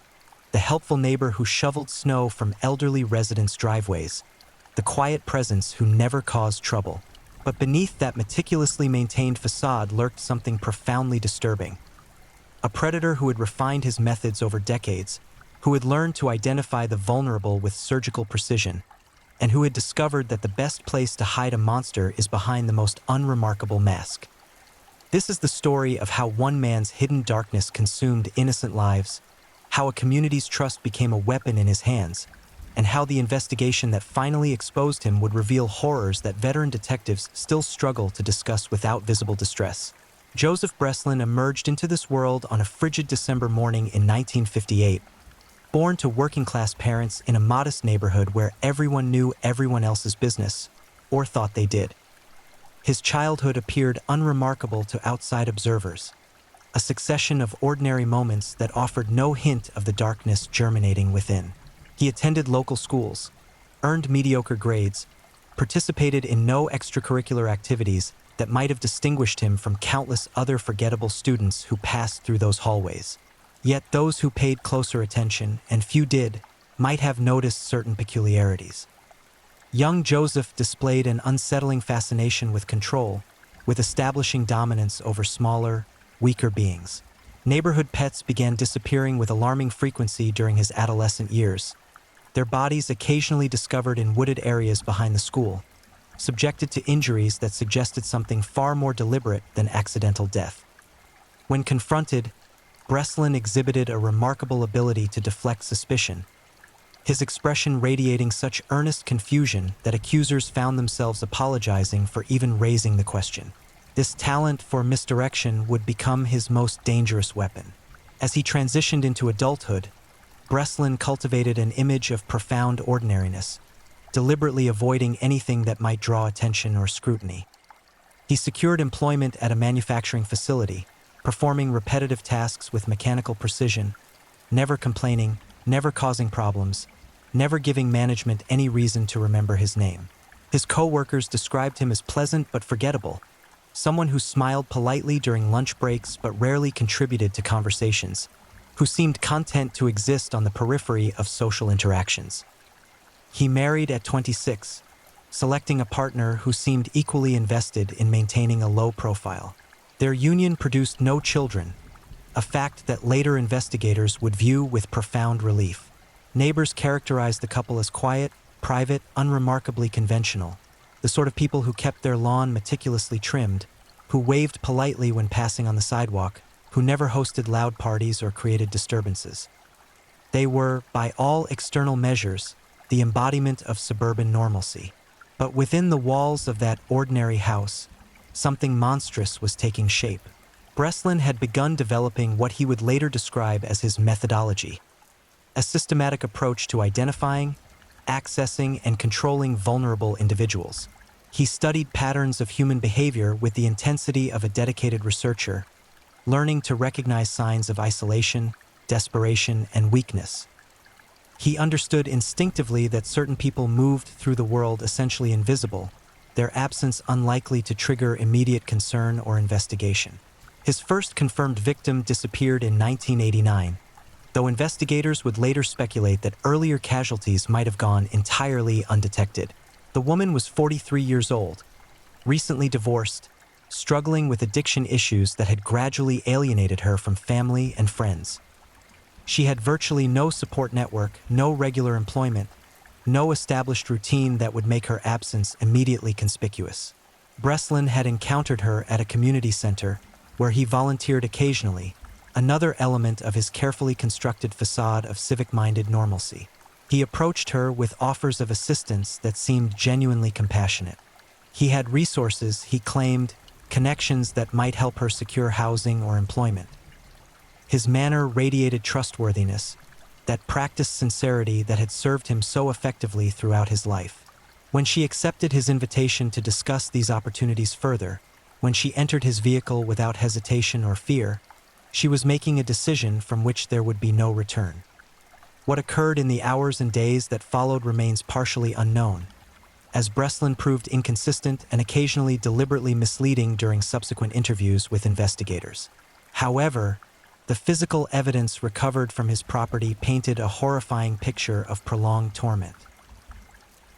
the helpful neighbor who shoveled snow from elderly residents' driveways, the quiet presence who never caused trouble. But beneath that meticulously maintained facade lurked something profoundly disturbing. A predator who had refined his methods over decades, who had learned to identify the vulnerable with surgical precision, and who had discovered that the best place to hide a monster is behind the most unremarkable mask. This is the story of how one man's hidden darkness consumed innocent lives, how a community's trust became a weapon in his hands, and how the investigation that finally exposed him would reveal horrors that veteran detectives still struggle to discuss without visible distress. Joseph Breslin emerged into this world on a frigid December morning in 1958, Born to working-class parents in a modest neighborhood where everyone knew everyone else's business, or thought they did. His childhood appeared unremarkable to outside observers, a succession of ordinary moments that offered no hint of the darkness germinating within. He attended local schools, earned mediocre grades, participated in no extracurricular activities that might have distinguished him from countless other forgettable students who passed through those hallways. Yet those who paid closer attention, and few did, might have noticed certain peculiarities. Young Joseph displayed an unsettling fascination with control, with establishing dominance over smaller, weaker beings. Neighborhood pets began disappearing with alarming frequency during his adolescent years, their bodies occasionally discovered in wooded areas behind the school, subjected to injuries that suggested something far more deliberate than accidental death. When confronted, Breslin exhibited a remarkable ability to deflect suspicion, his expression radiating such earnest confusion that accusers found themselves apologizing for even raising the question. This talent for misdirection would become his most dangerous weapon. As he transitioned into adulthood, Breslin cultivated an image of profound ordinariness, deliberately avoiding anything that might draw attention or scrutiny. He secured employment at a manufacturing facility, performing repetitive tasks with mechanical precision, never complaining, never causing problems, never giving management any reason to remember his name. His co-workers described him as pleasant but forgettable, someone who smiled politely during lunch breaks but rarely contributed to conversations, who seemed content to exist on the periphery of social interactions. He married at 26, selecting a partner who seemed equally invested in maintaining a low profile. Their union produced no children, a fact that later investigators would view with profound relief. Neighbors characterized the couple as quiet, private, unremarkably conventional, the sort of people who kept their lawn meticulously trimmed, who waved politely when passing on the sidewalk, who never hosted loud parties or created disturbances. They were, by all external measures, the embodiment of suburban normalcy. But within the walls of that ordinary house, something monstrous was taking shape. Breslin had begun developing what he would later describe as his methodology, a systematic approach to identifying, accessing, and controlling vulnerable individuals. He studied patterns of human behavior with the intensity of a dedicated researcher, learning to recognize signs of isolation, desperation, and weakness. He understood instinctively that certain people moved through the world essentially invisible, their absence unlikely to trigger immediate concern or investigation. His first confirmed victim disappeared in 1989, though investigators would later speculate that earlier casualties might have gone entirely undetected. The woman was 43 years old, recently divorced, struggling with addiction issues that had gradually alienated her from family and friends. She had virtually no support network, no regular employment, no established routine that would make her absence immediately conspicuous. Breslin had encountered her at a community center, where he volunteered occasionally, another element of his carefully constructed facade of civic-minded normalcy. He approached her with offers of assistance that seemed genuinely compassionate. He had resources, he claimed, connections that might help her secure housing or employment. His manner radiated trustworthiness, that practiced sincerity that had served him so effectively throughout his life. When she accepted his invitation to discuss these opportunities further, when she entered his vehicle without hesitation or fear, she was making a decision from which there would be no return. What occurred in the hours and days that followed remains partially unknown, as Breslin proved inconsistent and occasionally deliberately misleading during subsequent interviews with investigators. However, the physical evidence recovered from his property painted a horrifying picture of prolonged torment.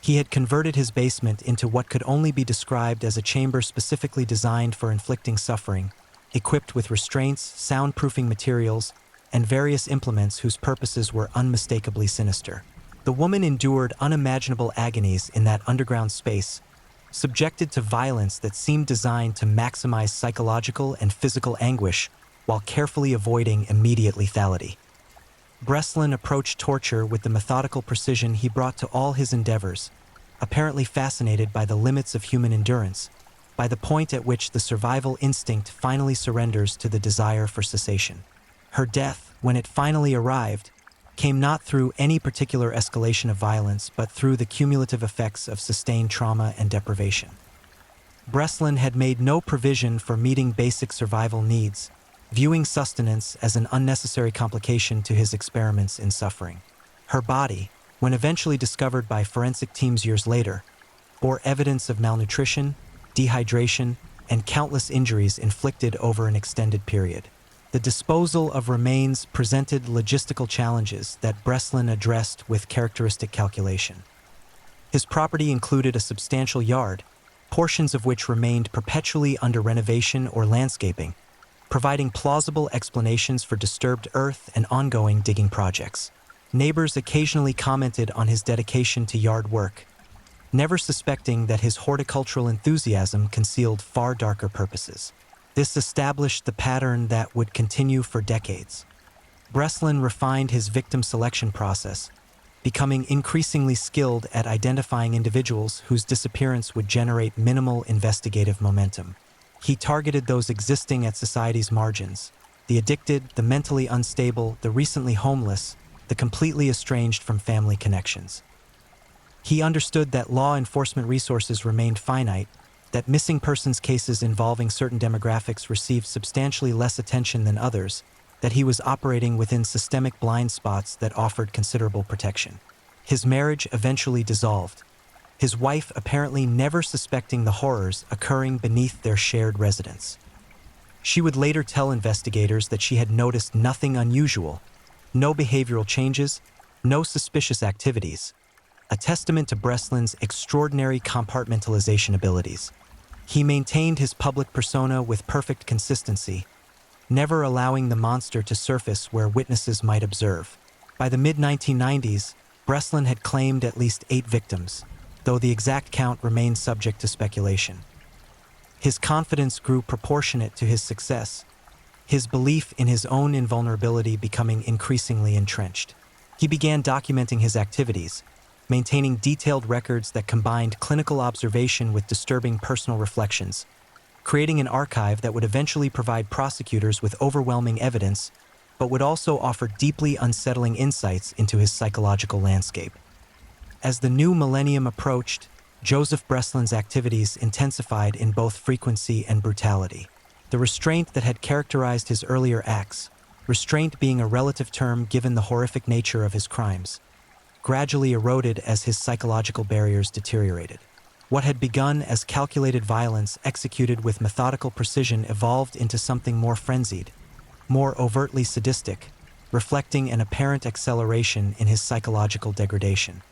He had converted his basement into what could only be described as a chamber specifically designed for inflicting suffering, equipped with restraints, soundproofing materials, and various implements whose purposes were unmistakably sinister. The woman endured unimaginable agonies in that underground space, subjected to violence that seemed designed to maximize psychological and physical anguish while carefully avoiding immediate lethality. Breslin approached torture with the methodical precision he brought to all his endeavors, apparently fascinated by the limits of human endurance, by the point at which the survival instinct finally surrenders to the desire for cessation. Her death, when it finally arrived, came not through any particular escalation of violence, but through the cumulative effects of sustained trauma and deprivation. Breslin had made no provision for meeting basic survival needs, viewing sustenance as an unnecessary complication to his experiments in suffering. Her body, when eventually discovered by forensic teams years later, bore evidence of malnutrition, dehydration, and countless injuries inflicted over an extended period. The disposal of remains presented logistical challenges that Breslin addressed with characteristic calculation. His property included a substantial yard, portions of which remained perpetually under renovation or landscaping, providing plausible explanations for disturbed earth and ongoing digging projects. Neighbors occasionally commented on his dedication to yard work, never suspecting that his horticultural enthusiasm concealed far darker purposes. This established the pattern that would continue for decades. Breslin refined his victim selection process, becoming increasingly skilled at identifying individuals whose disappearance would generate minimal investigative momentum. He targeted those existing at society's margins: the addicted, the mentally unstable, the recently homeless, the completely estranged from family connections. He understood that law enforcement resources remained finite, that missing persons cases involving certain demographics received substantially less attention than others, that he was operating within systemic blind spots that offered considerable protection. His marriage eventually dissolved, his wife apparently never suspecting the horrors occurring beneath their shared residence. She would later tell investigators that she had noticed nothing unusual, no behavioral changes, no suspicious activities, a testament to Breslin's extraordinary compartmentalization abilities. He maintained his public persona with perfect consistency, never allowing the monster to surface where witnesses might observe. By the mid-1990s, Breslin had claimed at least 8 victims, though the exact count remained subject to speculation. His confidence grew proportionate to his success, his belief in his own invulnerability becoming increasingly entrenched. He began documenting his activities, maintaining detailed records that combined clinical observation with disturbing personal reflections, creating an archive that would eventually provide prosecutors with overwhelming evidence, but would also offer deeply unsettling insights into his psychological landscape. As the new millennium approached, Joseph Breslin's activities intensified in both frequency and brutality. The restraint that had characterized his earlier acts, restraint being a relative term given the horrific nature of his crimes, gradually eroded as his psychological barriers deteriorated. What had begun as calculated violence executed with methodical precision evolved into something more frenzied, more overtly sadistic, reflecting an apparent acceleration in his psychological degradation.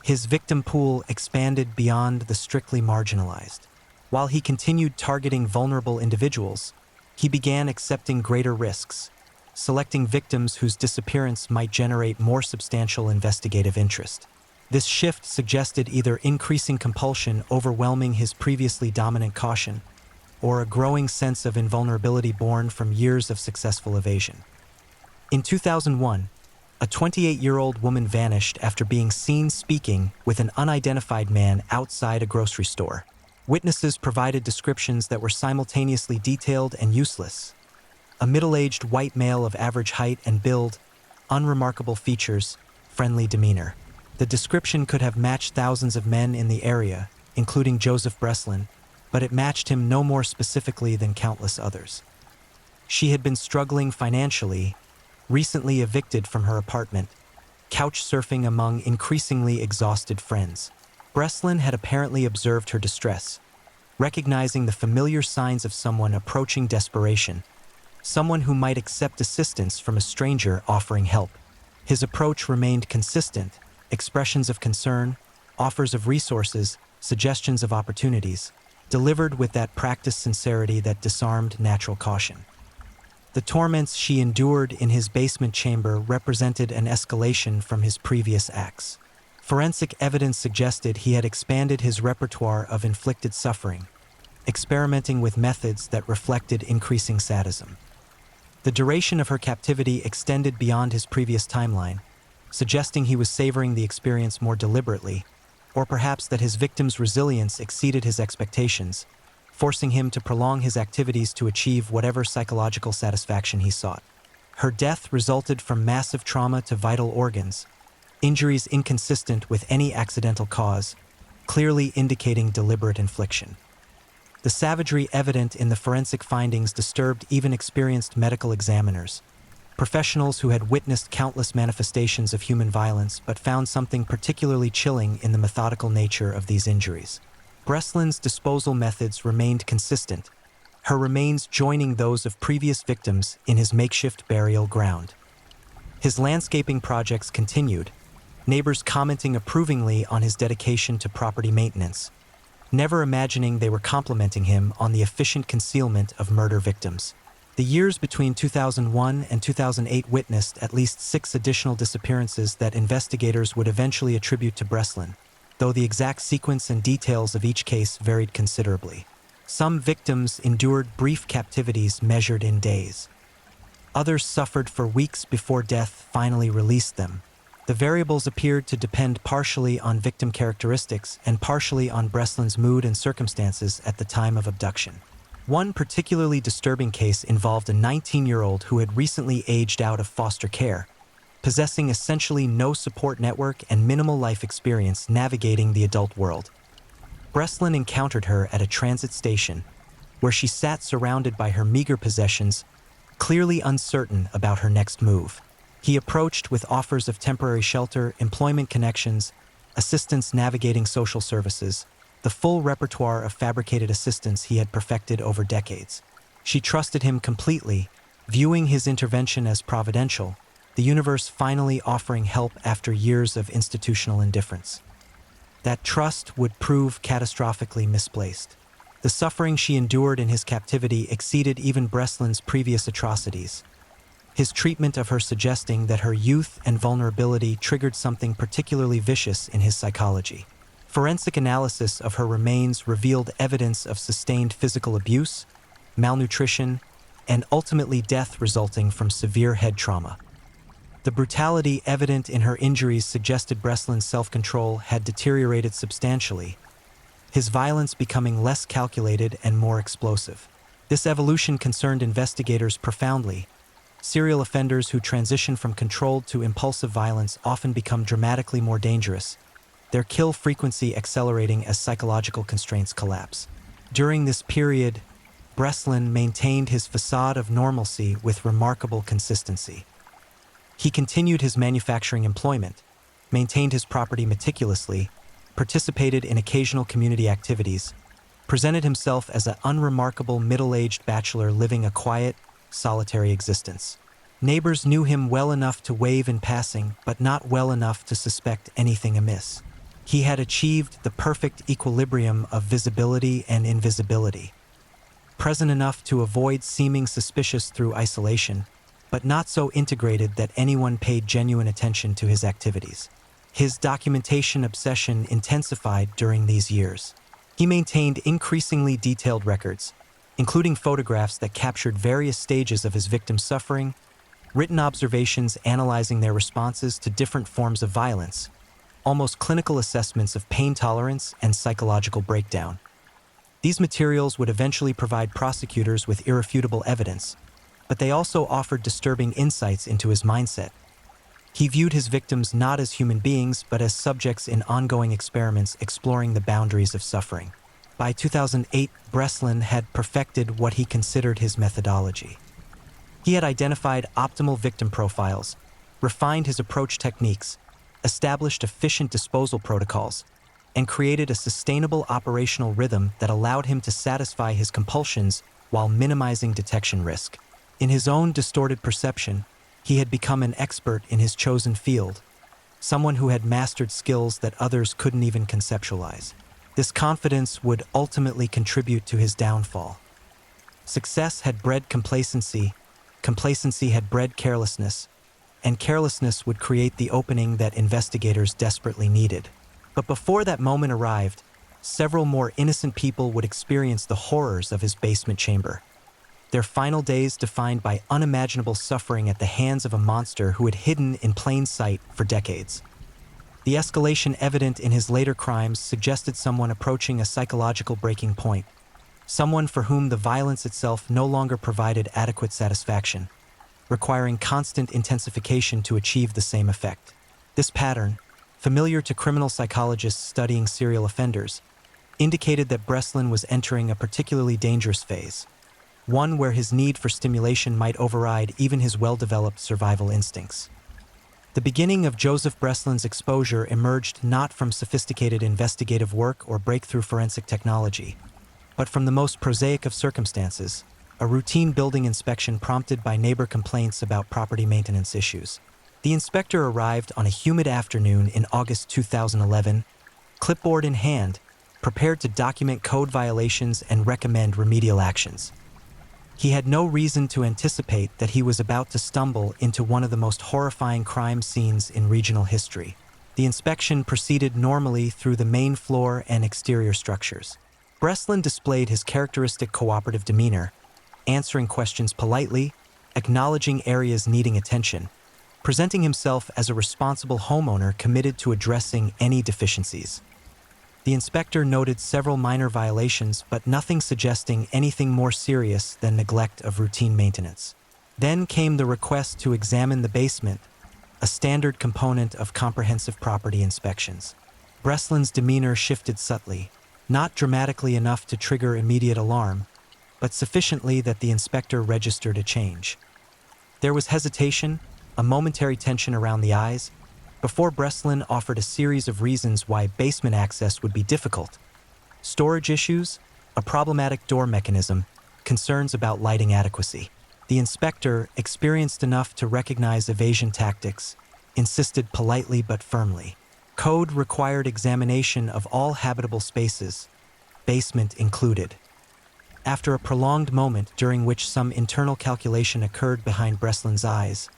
His victim pool expanded beyond the strictly marginalized. While he continued targeting vulnerable individuals, he began accepting greater risks, selecting victims whose disappearance might generate more substantial investigative interest. This shift suggested either increasing compulsion overwhelming his previously dominant caution, or a growing sense of invulnerability born from years of successful evasion. In 2001, a 28-year-old woman vanished after being seen speaking with an unidentified man outside a grocery store. Witnesses provided descriptions that were simultaneously detailed and useless. A middle-aged white male of average height and build, unremarkable features, friendly demeanor. The description could have matched thousands of men in the area, including Joseph Breslin, but it matched him no more specifically than countless others. She had been struggling financially, recently evicted from her apartment, couch surfing among increasingly exhausted friends. Breslin had apparently observed her distress, recognizing the familiar signs of someone approaching desperation, someone who might accept assistance from a stranger offering help. His approach remained consistent: expressions of concern, offers of resources, suggestions of opportunities, delivered with that practiced sincerity that disarmed natural caution. The torments she endured in his basement chamber represented an escalation from his previous acts. Forensic evidence suggested he had expanded his repertoire of inflicted suffering, experimenting with methods that reflected increasing sadism. The duration of her captivity extended beyond his previous timeline, suggesting he was savoring the experience more deliberately, or perhaps that his victim's resilience exceeded his expectations, forcing him to prolong his activities to achieve whatever psychological satisfaction he sought. Her death resulted from massive trauma to vital organs, injuries inconsistent with any accidental cause, clearly indicating deliberate infliction. The savagery evident in the forensic findings disturbed even experienced medical examiners, professionals who had witnessed countless manifestations of human violence but found something particularly chilling in the methodical nature of these injuries. Breslin's disposal methods remained consistent, her remains joining those of previous victims in his makeshift burial ground. His landscaping projects continued, neighbors commenting approvingly on his dedication to property maintenance, never imagining they were complimenting him on the efficient concealment of murder victims. The years between 2001 and 2008 witnessed at least 6 additional disappearances that investigators would eventually attribute to Breslin, though the exact sequence and details of each case varied considerably. Some victims endured brief captivities measured in days. Others suffered for weeks before death finally released them. The variables appeared to depend partially on victim characteristics and partially on Breslin's mood and circumstances at the time of abduction. One particularly disturbing case involved a 19-year-old who had recently aged out of foster care, possessing essentially no support network and minimal life experience navigating the adult world. Breslin encountered her at a transit station, where she sat surrounded by her meager possessions, clearly uncertain about her next move. He approached with offers of temporary shelter, employment connections, assistance navigating social services, the full repertoire of fabricated assistance he had perfected over decades. She trusted him completely, viewing his intervention as providential, the universe finally offering help after years of institutional indifference. That trust would prove catastrophically misplaced. The suffering she endured in his captivity exceeded even Breslin's previous atrocities, his treatment of her suggesting that her youth and vulnerability triggered something particularly vicious in his psychology. Forensic analysis of her remains revealed evidence of sustained physical abuse, malnutrition, and ultimately death resulting from severe head trauma. The brutality evident in her injuries suggested Breslin's self-control had deteriorated substantially, his violence becoming less calculated and more explosive. This evolution concerned investigators profoundly. Serial offenders who transition from controlled to impulsive violence often become dramatically more dangerous, their kill frequency accelerating as psychological constraints collapse. During this period, Breslin maintained his facade of normalcy with remarkable consistency. He continued his manufacturing employment, maintained his property meticulously, participated in occasional community activities, presented himself as an unremarkable middle-aged bachelor living a quiet, solitary existence. Neighbors knew him well enough to wave in passing, but not well enough to suspect anything amiss. He had achieved the perfect equilibrium of visibility and invisibility, present enough to avoid seeming suspicious through isolation, but not so integrated that anyone paid genuine attention to his activities. His documentation obsession intensified during these years. He maintained increasingly detailed records, including photographs that captured various stages of his victims' suffering, written observations analyzing their responses to different forms of violence, almost clinical assessments of pain tolerance and psychological breakdown. These materials would eventually provide prosecutors with irrefutable evidence, but they also offered disturbing insights into his mindset. He viewed his victims not as human beings, but as subjects in ongoing experiments exploring the boundaries of suffering. By 2008, Breslin had perfected what he considered his methodology. He had identified optimal victim profiles, refined his approach techniques, established efficient disposal protocols, and created a sustainable operational rhythm that allowed him to satisfy his compulsions while minimizing detection risk. In his own distorted perception, he had become an expert in his chosen field, someone who had mastered skills that others couldn't even conceptualize. This confidence would ultimately contribute to his downfall. Success had bred complacency, complacency had bred carelessness, and carelessness would create the opening that investigators desperately needed. But before that moment arrived, several more innocent people would experience the horrors of his basement chamber, their final days defined by unimaginable suffering at the hands of a monster who had hidden in plain sight for decades. The escalation evident in his later crimes suggested someone approaching a psychological breaking point, someone for whom the violence itself no longer provided adequate satisfaction. requiring constant intensification to achieve the same effect. This pattern, familiar to criminal psychologists studying serial offenders, indicated that Breslin was entering a particularly dangerous phase, one where his need for stimulation might override even his well-developed survival instincts. The beginning of Joseph Breslin's exposure emerged not from sophisticated investigative work or breakthrough forensic technology, but from the most prosaic of circumstances, a routine building inspection prompted by neighbor complaints about property maintenance issues. The inspector arrived on a humid afternoon in August 2011, clipboard in hand, prepared to document code violations and recommend remedial actions. He had no reason to anticipate that he was about to stumble into one of the most horrifying crime scenes in regional history. The inspection proceeded normally through the main floor and exterior structures. Breslin displayed his characteristic cooperative demeanor, answering questions politely, acknowledging areas needing attention, presenting himself as a responsible homeowner committed to addressing any deficiencies. The inspector noted several minor violations, but nothing suggesting anything more serious than neglect of routine maintenance. Then came the request to examine the basement, a standard component of comprehensive property inspections. Breslin's demeanor shifted subtly, not dramatically enough to trigger immediate alarm, but sufficiently that the inspector registered a change. There was hesitation, a momentary tension around the eyes, before Breslin offered a series of reasons why basement access would be difficult. Storage issues, a problematic door mechanism, concerns about lighting adequacy. The inspector, experienced enough to recognize evasion tactics, insisted politely but firmly. Code required examination of all habitable spaces, basement included. After a prolonged moment during which some internal calculation occurred behind Breslin's eyes,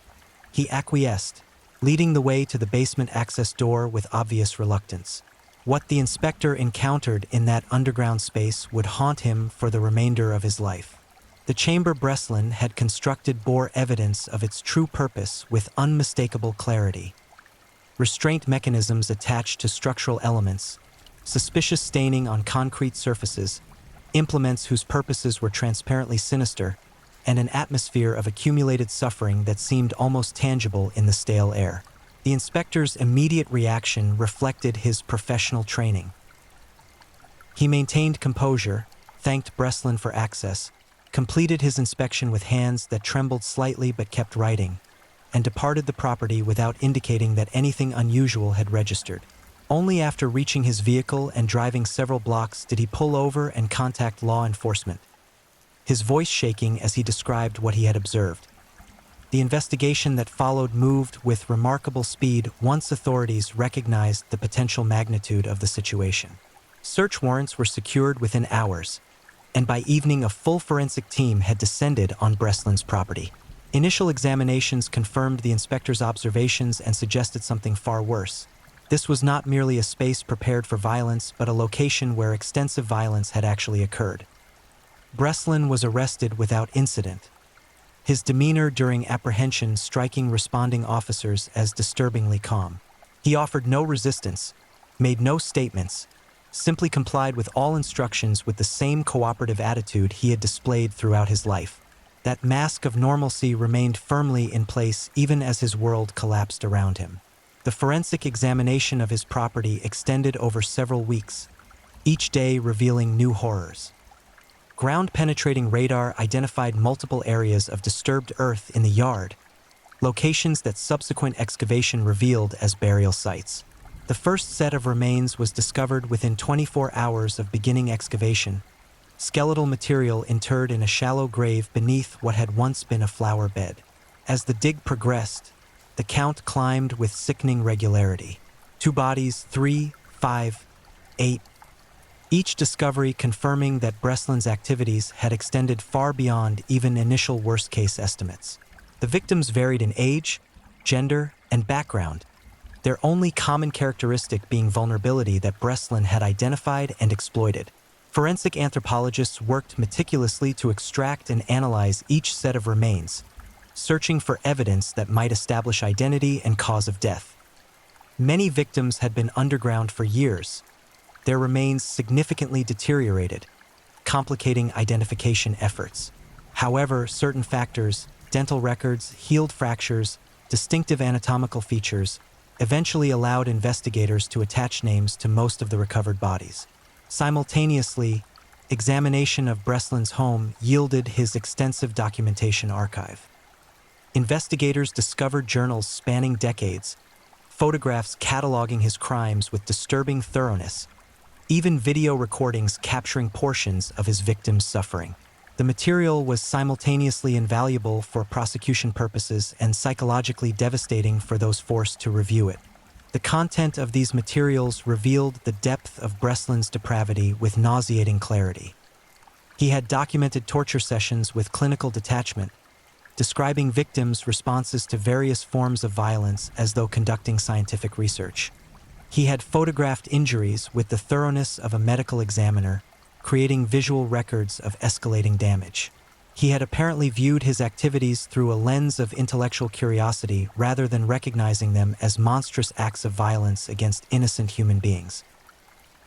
he acquiesced, leading the way to the basement access door with obvious reluctance. What the inspector encountered in that underground space would haunt him for the remainder of his life. The chamber Breslin had constructed bore evidence of its true purpose with unmistakable clarity. Restraint mechanisms attached to structural elements, suspicious staining on concrete surfaces, implements whose purposes were transparently sinister, and an atmosphere of accumulated suffering that seemed almost tangible in the stale air. The inspector's immediate reaction reflected his professional training. He maintained composure, thanked Breslin for access, completed his inspection with hands that trembled slightly but kept writing, and departed the property without indicating that anything unusual had registered. Only after reaching his vehicle and driving several blocks did he pull over and contact law enforcement, his voice shaking as he described what he had observed. The investigation that followed moved with remarkable speed once authorities recognized the potential magnitude of the situation. Search warrants were secured within hours, and by evening a full forensic team had descended on Breslin's property. Initial examinations confirmed the inspector's observations and suggested something far worse. This was not merely a space prepared for violence, but a location where extensive violence had actually occurred. Breslin was arrested without incident, his demeanor during apprehension striking responding officers as disturbingly calm. He offered no resistance, made no statements, simply complied with all instructions with the same cooperative attitude he had displayed throughout his life. That mask of normalcy remained firmly in place even as his world collapsed around him. The forensic examination of his property extended over several weeks, each day revealing new horrors. Ground-penetrating radar identified multiple areas of disturbed earth in the yard, locations that subsequent excavation revealed as burial sites. The first set of remains was discovered within 24 hours of beginning excavation, skeletal material interred in a shallow grave beneath what had once been a flower bed. As the dig progressed, the count climbed with sickening regularity. 2 bodies, 3, 5, 8. Each discovery confirming that Breslin's activities had extended far beyond even initial worst-case estimates. The victims varied in age, gender, and background, their only common characteristic being vulnerability that Breslin had identified and exploited. Forensic anthropologists worked meticulously to extract and analyze each set of remains, searching for evidence that might establish identity and cause of death. Many victims had been underground for years, their remains significantly deteriorated, complicating identification efforts. However, certain factors, dental records, healed fractures, distinctive anatomical features, eventually allowed investigators to attach names to most of the recovered bodies. Simultaneously, examination of Breslin's home yielded his extensive documentation archive. Investigators discovered journals spanning decades, photographs cataloging his crimes with disturbing thoroughness, even video recordings capturing portions of his victims' suffering. The material was simultaneously invaluable for prosecution purposes and psychologically devastating for those forced to review it. The content of these materials revealed the depth of Breslin's depravity with nauseating clarity. He had documented torture sessions with clinical detachment, describing victims' responses to various forms of violence as though conducting scientific research. He had photographed injuries with the thoroughness of a medical examiner, creating visual records of escalating damage. He had apparently viewed his activities through a lens of intellectual curiosity rather than recognizing them as monstrous acts of violence against innocent human beings.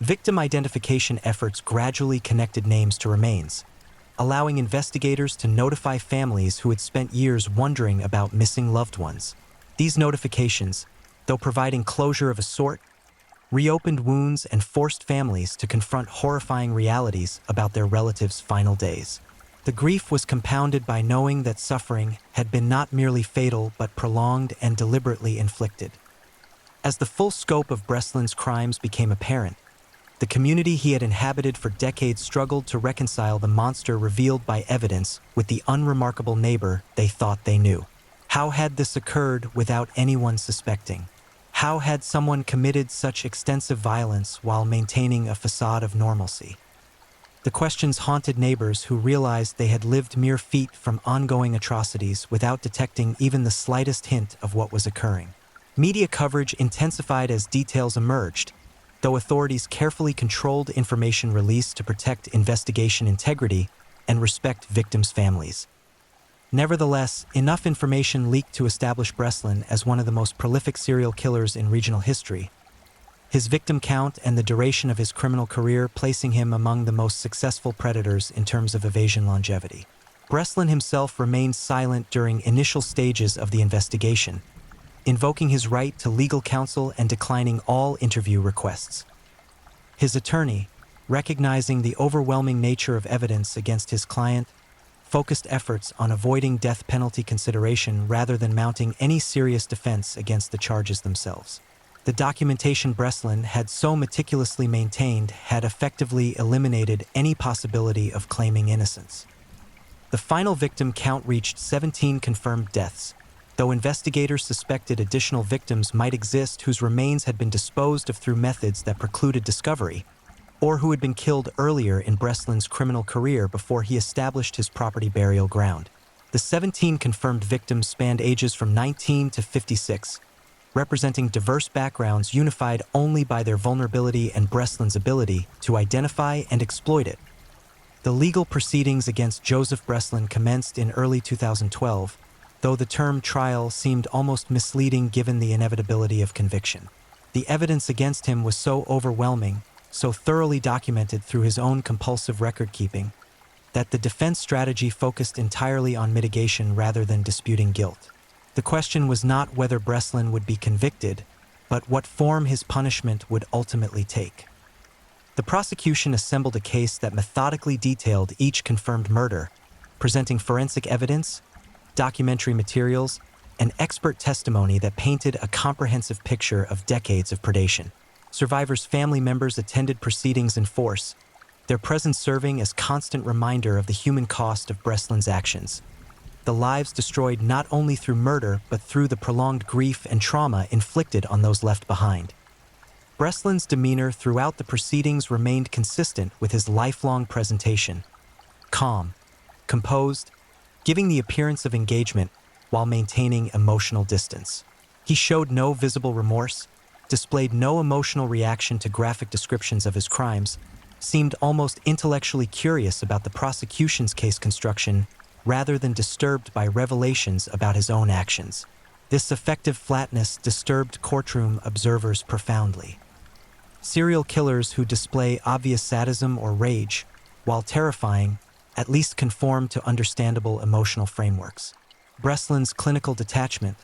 Victim identification efforts gradually connected names to remains, allowing investigators to notify families who had spent years wondering about missing loved ones. These notifications, though providing closure of a sort, reopened wounds and forced families to confront horrifying realities about their relatives' final days. The grief was compounded by knowing that suffering had been not merely fatal but prolonged and deliberately inflicted. As the full scope of Breslin's crimes became apparent, the community he had inhabited for decades struggled to reconcile the monster revealed by evidence with the unremarkable neighbor they thought they knew. How had this occurred without anyone suspecting? How had someone committed such extensive violence while maintaining a facade of normalcy? The questions haunted neighbors who realized they had lived mere feet from ongoing atrocities without detecting even the slightest hint of what was occurring. Media coverage intensified as details emerged, though authorities carefully controlled information released to protect investigation integrity and respect victims' families. Nevertheless, enough information leaked to establish Breslin as one of the most prolific serial killers in regional history, his victim count and the duration of his criminal career placing him among the most successful predators in terms of evasion longevity. Breslin himself remained silent during initial stages of the investigation, invoking his right to legal counsel and declining all interview requests. His attorney, recognizing the overwhelming nature of evidence against his client, focused efforts on avoiding death penalty consideration rather than mounting any serious defense against the charges themselves. The documentation Breslin had so meticulously maintained had effectively eliminated any possibility of claiming innocence. The final victim count reached 17 confirmed deaths, though investigators suspected additional victims might exist whose remains had been disposed of through methods that precluded discovery, or who had been killed earlier in Breslin's criminal career before he established his property burial ground. The 17 confirmed victims spanned ages from 19 to 56, representing diverse backgrounds unified only by their vulnerability and Breslin's ability to identify and exploit it. The legal proceedings against Joseph Breslin commenced in early 2012, though the term trial seemed almost misleading given the inevitability of conviction. The evidence against him was so overwhelming, so thoroughly documented through his own compulsive record-keeping, that the defense strategy focused entirely on mitigation rather than disputing guilt. The question was not whether Breslin would be convicted, but what form his punishment would ultimately take. The prosecution assembled a case that methodically detailed each confirmed murder, presenting forensic evidence, documentary materials, and expert testimony that painted a comprehensive picture of decades of predation. Survivors' family members attended proceedings in force, their presence serving as constant reminder of the human cost of Breslin's actions. The lives destroyed not only through murder but through the prolonged grief and trauma inflicted on those left behind. Breslin's demeanor throughout the proceedings remained consistent with his lifelong presentation: calm, composed, giving the appearance of engagement while maintaining emotional distance. He showed no visible remorse, displayed no emotional reaction to graphic descriptions of his crimes, seemed almost intellectually curious about the prosecution's case construction rather than disturbed by revelations about his own actions. This effective flatness disturbed courtroom observers profoundly. Serial killers who display obvious sadism or rage, while terrifying, at least conform to understandable emotional frameworks. Breslin's clinical detachment,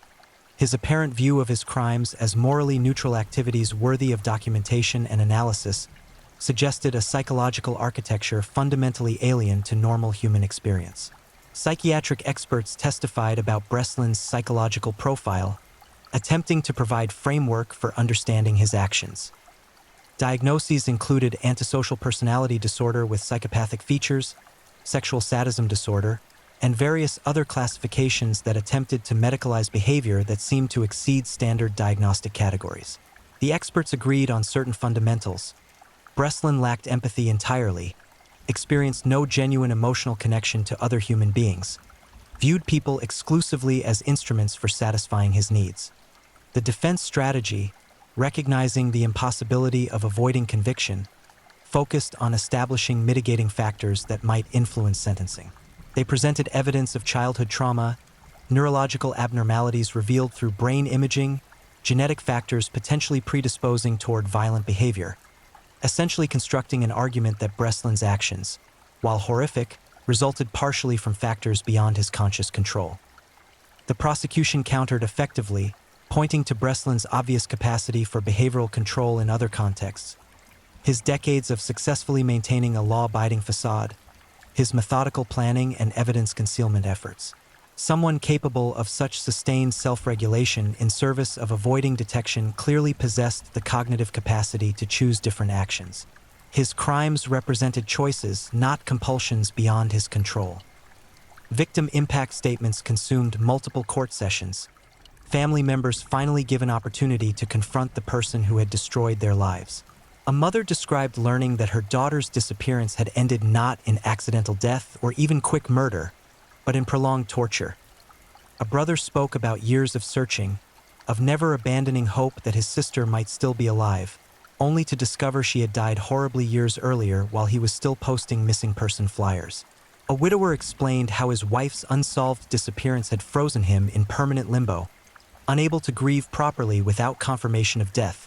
his apparent view of his crimes as morally neutral activities worthy of documentation and analysis, suggested a psychological architecture fundamentally alien to normal human experience. Psychiatric experts testified about Breslin's psychological profile, attempting to provide framework for understanding his actions. Diagnoses included antisocial personality disorder with psychopathic features, sexual sadism disorder, and various other classifications that attempted to medicalize behavior that seemed to exceed standard diagnostic categories. The experts agreed on certain fundamentals. Breslin lacked empathy entirely, experienced no genuine emotional connection to other human beings, viewed people exclusively as instruments for satisfying his needs. The defense strategy, recognizing the impossibility of avoiding conviction, focused on establishing mitigating factors that might influence sentencing. They presented evidence of childhood trauma, neurological abnormalities revealed through brain imaging, genetic factors potentially predisposing toward violent behavior, essentially constructing an argument that Breslin's actions, while horrific, resulted partially from factors beyond his conscious control. The prosecution countered effectively, pointing to Breslin's obvious capacity for behavioral control in other contexts, his decades of successfully maintaining a law-abiding facade, his methodical planning and evidence concealment efforts. Someone capable of such sustained self-regulation in service of avoiding detection clearly possessed the cognitive capacity to choose different actions. His crimes represented choices, not compulsions beyond his control. Victim impact statements consumed multiple court sessions. Family members finally given opportunity to confront the person who had destroyed their lives. A mother described learning that her daughter's disappearance had ended not in accidental death or even quick murder, but in prolonged torture. A brother spoke about years of searching, of never abandoning hope that his sister might still be alive, only to discover she had died horribly years earlier while he was still posting missing person flyers. A widower explained how his wife's unsolved disappearance had frozen him in permanent limbo, unable to grieve properly without confirmation of death,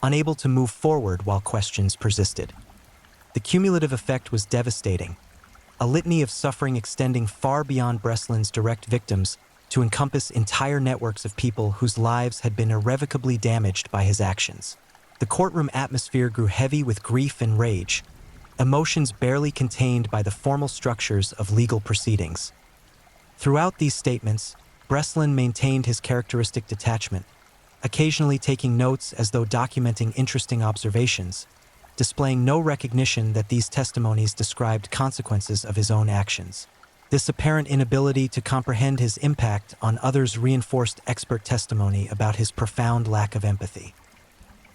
unable to move forward while questions persisted. The cumulative effect was devastating, a litany of suffering extending far beyond Breslin's direct victims to encompass entire networks of people whose lives had been irrevocably damaged by his actions. The courtroom atmosphere grew heavy with grief and rage, emotions barely contained by the formal structures of legal proceedings. Throughout these statements, Breslin maintained his characteristic detachment, occasionally taking notes as though documenting interesting observations, displaying no recognition that these testimonies described consequences of his own actions. This apparent inability to comprehend his impact on others reinforced expert testimony about his profound lack of empathy.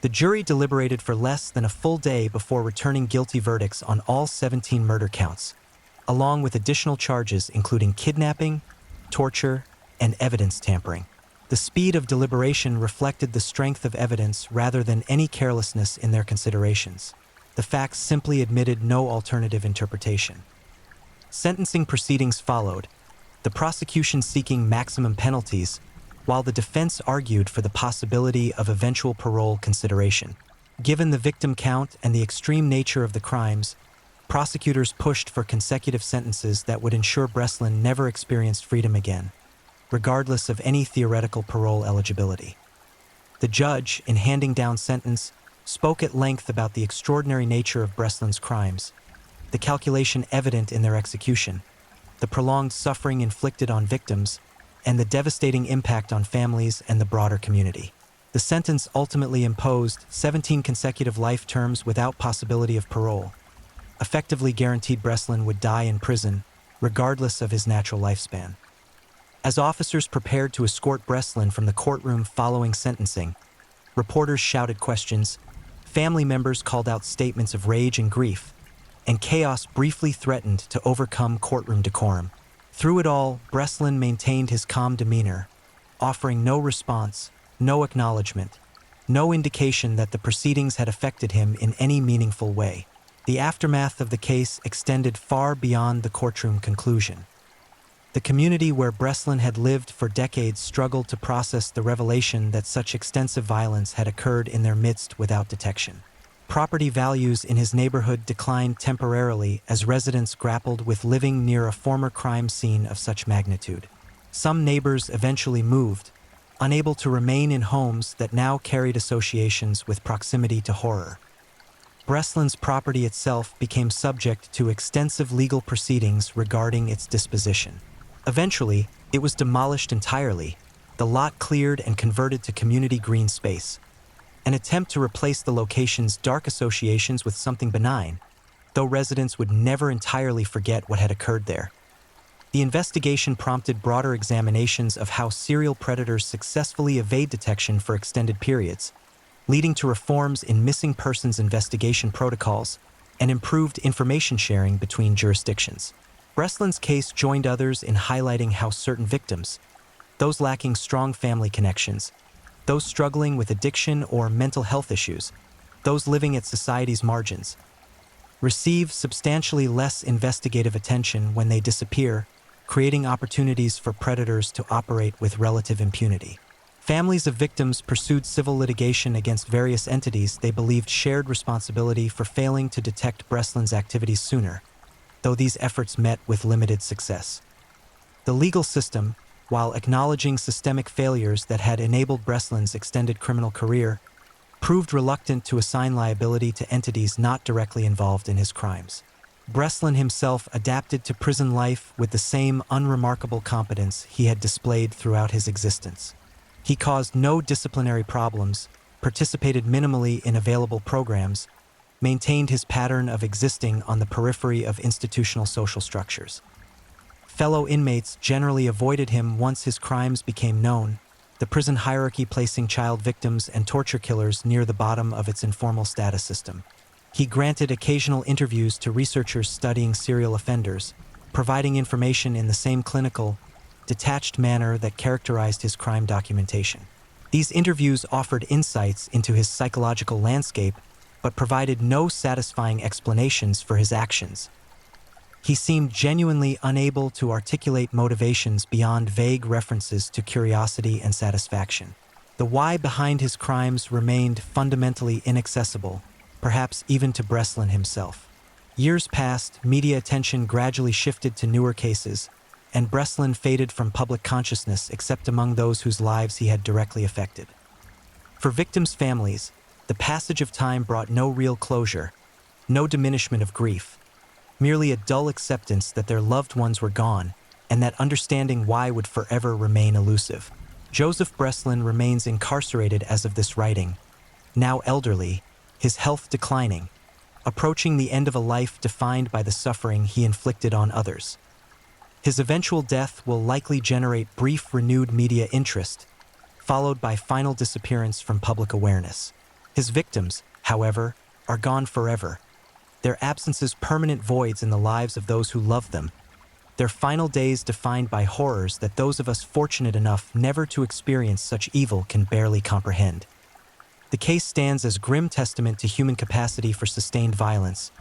The jury deliberated for less than a full day before returning guilty verdicts on all 17 murder counts, along with additional charges including kidnapping, torture, and evidence tampering. The speed of deliberation reflected the strength of evidence rather than any carelessness in their considerations. The facts simply admitted no alternative interpretation. Sentencing proceedings followed, the prosecution seeking maximum penalties, while the defense argued for the possibility of eventual parole consideration. Given the victim count and the extreme nature of the crimes, prosecutors pushed for consecutive sentences that would ensure Breslin never experienced freedom again, regardless of any theoretical parole eligibility. The judge, in handing down sentence, spoke at length about the extraordinary nature of Breslin's crimes, the calculation evident in their execution, the prolonged suffering inflicted on victims, and the devastating impact on families and the broader community. The sentence ultimately imposed 17 consecutive life terms without possibility of parole, effectively guaranteed Breslin would die in prison, regardless of his natural lifespan. As officers prepared to escort Breslin from the courtroom following sentencing, reporters shouted questions, family members called out statements of rage and grief, and chaos briefly threatened to overcome courtroom decorum. Through it all, Breslin maintained his calm demeanor, offering no response, no acknowledgement, no indication that the proceedings had affected him in any meaningful way. The aftermath of the case extended far beyond the courtroom conclusion. The community where Breslin had lived for decades struggled to process the revelation that such extensive violence had occurred in their midst without detection. Property values in his neighborhood declined temporarily as residents grappled with living near a former crime scene of such magnitude. Some neighbors eventually moved, unable to remain in homes that now carried associations with proximity to horror. Breslin's property itself became subject to extensive legal proceedings regarding its disposition. Eventually, it was demolished entirely, the lot cleared and converted to community green space, an attempt to replace the location's dark associations with something benign, though residents would never entirely forget what had occurred there. The investigation prompted broader examinations of how serial predators successfully evade detection for extended periods, leading to reforms in missing persons investigation protocols and improved information sharing between jurisdictions. Breslin's case joined others in highlighting how certain victims, those lacking strong family connections, those struggling with addiction or mental health issues, those living at society's margins, receive substantially less investigative attention when they disappear, creating opportunities for predators to operate with relative impunity. Families of victims pursued civil litigation against various entities they believed shared responsibility for failing to detect Breslin's activities sooner, though these efforts met with limited success. The legal system, while acknowledging systemic failures that had enabled Breslin's extended criminal career, proved reluctant to assign liability to entities not directly involved in his crimes. Breslin himself adapted to prison life with the same unremarkable competence he had displayed throughout his existence. He caused no disciplinary problems, participated minimally in available programs, maintained his pattern of existing on the periphery of institutional social structures. Fellow inmates generally avoided him once his crimes became known, the prison hierarchy placing child victims and torture killers near the bottom of its informal status system. He granted occasional interviews to researchers studying serial offenders, providing information in the same clinical, detached manner that characterized his crime documentation. These interviews offered insights into his psychological landscape, but provided no satisfying explanations for his actions. He seemed genuinely unable to articulate motivations beyond vague references to curiosity and satisfaction. The why behind his crimes remained fundamentally inaccessible, perhaps even to Breslin himself. Years passed, media attention gradually shifted to newer cases, and Breslin faded from public consciousness except among those whose lives he had directly affected. For victims' families, the passage of time brought no real closure, no diminishment of grief, merely a dull acceptance that their loved ones were gone and that understanding why would forever remain elusive. Joseph Breslin remains incarcerated as of this writing, now elderly, his health declining, approaching the end of a life defined by the suffering he inflicted on others. His eventual death will likely generate brief renewed media interest, followed by final disappearance from public awareness. His victims, however, are gone forever, their absences permanent voids in the lives of those who loved them, their final days defined by horrors that those of us fortunate enough never to experience such evil can barely comprehend. The case stands as grim testament to human capacity for sustained violence,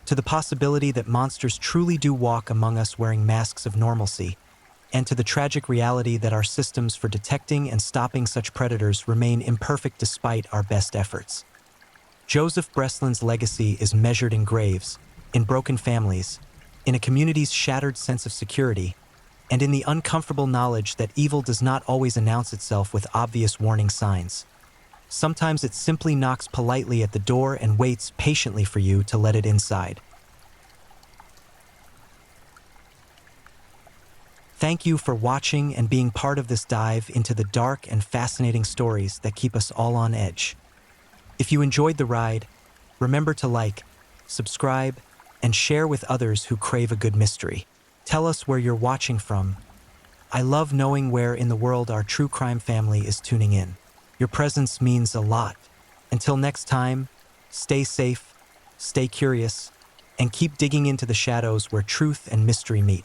to the possibility that monsters truly do walk among us wearing masks of normalcy, and to the tragic reality that our systems for detecting and stopping such predators remain imperfect despite our best efforts. Joseph Breslin's legacy is measured in graves, in broken families, in a community's shattered sense of security, and in the uncomfortable knowledge that evil does not always announce itself with obvious warning signs. Sometimes it simply knocks politely at the door and waits patiently for you to let it inside. Thank you for watching and being part of this dive into the dark and fascinating stories that keep us all on edge. If you enjoyed the ride, remember to like, subscribe, and share with others who crave a good mystery. Tell us where you're watching from. I love knowing where in the world our true crime family is tuning in. Your presence means a lot. Until next time, stay safe, stay curious, and keep digging into the shadows where truth and mystery meet.